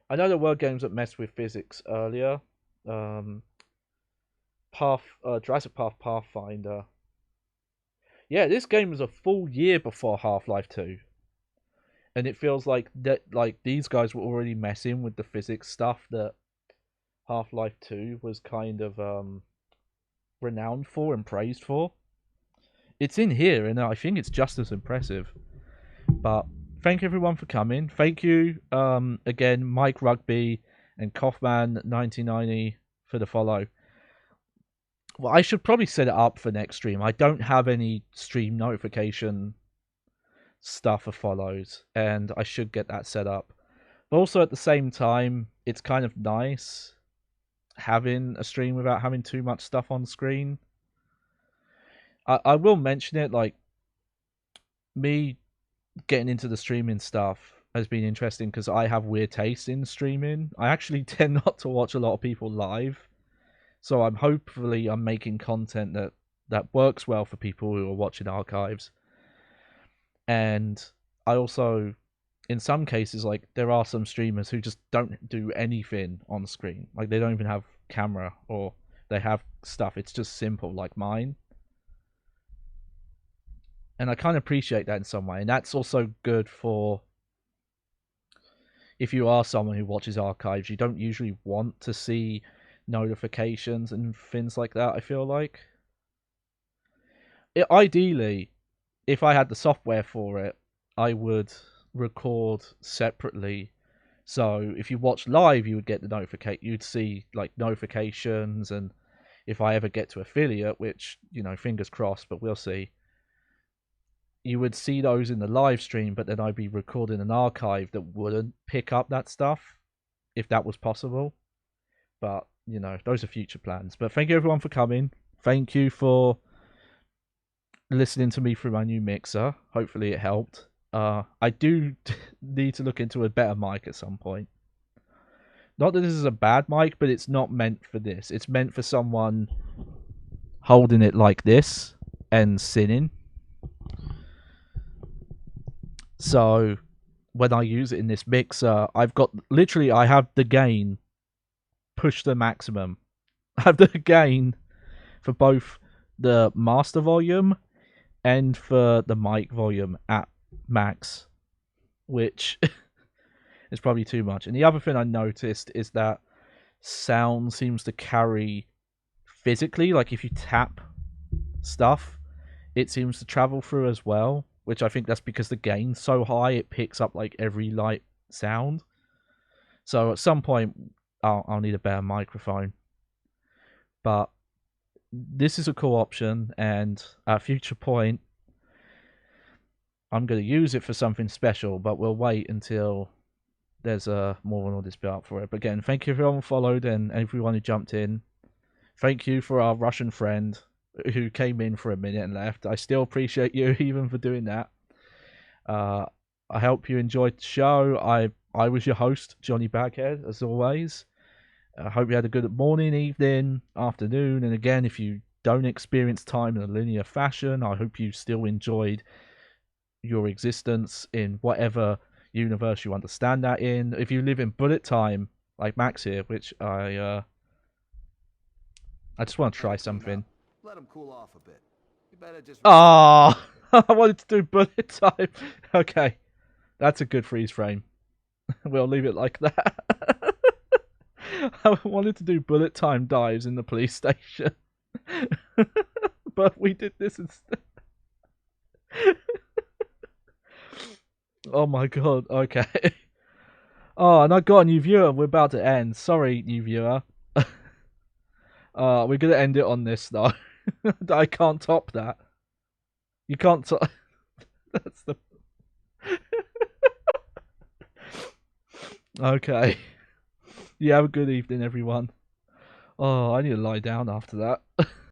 [SPEAKER 1] I know there were games that messed with physics earlier. Jurassic Path Pathfinder. Yeah, this game was a full year before Half-Life 2. And it feels like that, like these guys were already messing with the physics stuff that Half-Life 2 was kind of renowned for and praised for. It's in here, and I think it's just as impressive. But thank everyone for coming. Thank you again, Mike Rugby and Kaufman1990 for the follow. Well, I should probably set it up for next stream. I don't have any stream notification stuff for follows, and I should get that set up. But also at the same time, it's kind of nice having a stream without having too much stuff on screen. I will mention it, like, me getting into the streaming stuff has been interesting because I have weird taste in streaming. I actually tend not to watch a lot of people live. So hopefully I'm making content that works well for people who are watching archives. And I also, in some cases, like, there are some streamers who just don't do anything on screen. Like, they don't even have camera, or they have stuff. It's just simple, like mine. And I kind of appreciate that in some way. And that's also good for, if you are someone who watches archives, you don't usually want to see notifications and things like that, I feel like. Ideally, if I had the software for it, I would record separately. So if you watch live, you would get the you'd see like notifications, and if I ever get to affiliate, which, you know, fingers crossed, but we'll see, you would see those in the live stream, but then I'd be recording an archive that wouldn't pick up that stuff, if that was possible. But, you know, those are future plans. But thank you everyone for coming. Thank you for listening to me through my new mixer. Hopefully it helped. I do need to look into a better mic at some point. Not that this is a bad mic, but it's not meant for this. It's meant for someone holding it like this and singing. So when I use it in this mixer, I have the gain pushed to maximum. I have the gain for both the master volume and for the mic volume at max, which is probably too much. And the other thing I noticed is that sound seems to carry physically, like if you tap stuff, it seems to travel through as well, which I think that's because the gain's so high, it picks up like every light sound. So at some point, I'll need a better microphone. But this is a cool option, and at a future point, I'm going to use it for something special, but we'll wait until there's more of an audience built up for it. But again, thank you everyone who followed and everyone who jumped in. Thank you for our Russian friend who came in for a minute and left. I still appreciate you even for doing that. I hope you enjoyed the show. I was your host, Johnny Baghead, as always. I hope you had a good morning, evening, afternoon. And again, if you don't experience time in a linear fashion, I hope you still enjoyed your existence in whatever universe you understand that in. If you live in bullet time, like Max here, which I just want to try something.
[SPEAKER 9] Let him cool off a bit. You better just...
[SPEAKER 1] I wanted to do bullet time. Okay, that's a good freeze frame. We'll leave it like that. I wanted to do bullet time dives in the police station. But we did this instead. Oh my god, okay. Oh, and I got a new viewer. We're about to end. Sorry, new viewer. We're gonna end it on this though. I can't top that. You can't top. That's the. Okay. You have a good evening, everyone. Oh, I need to lie down after that.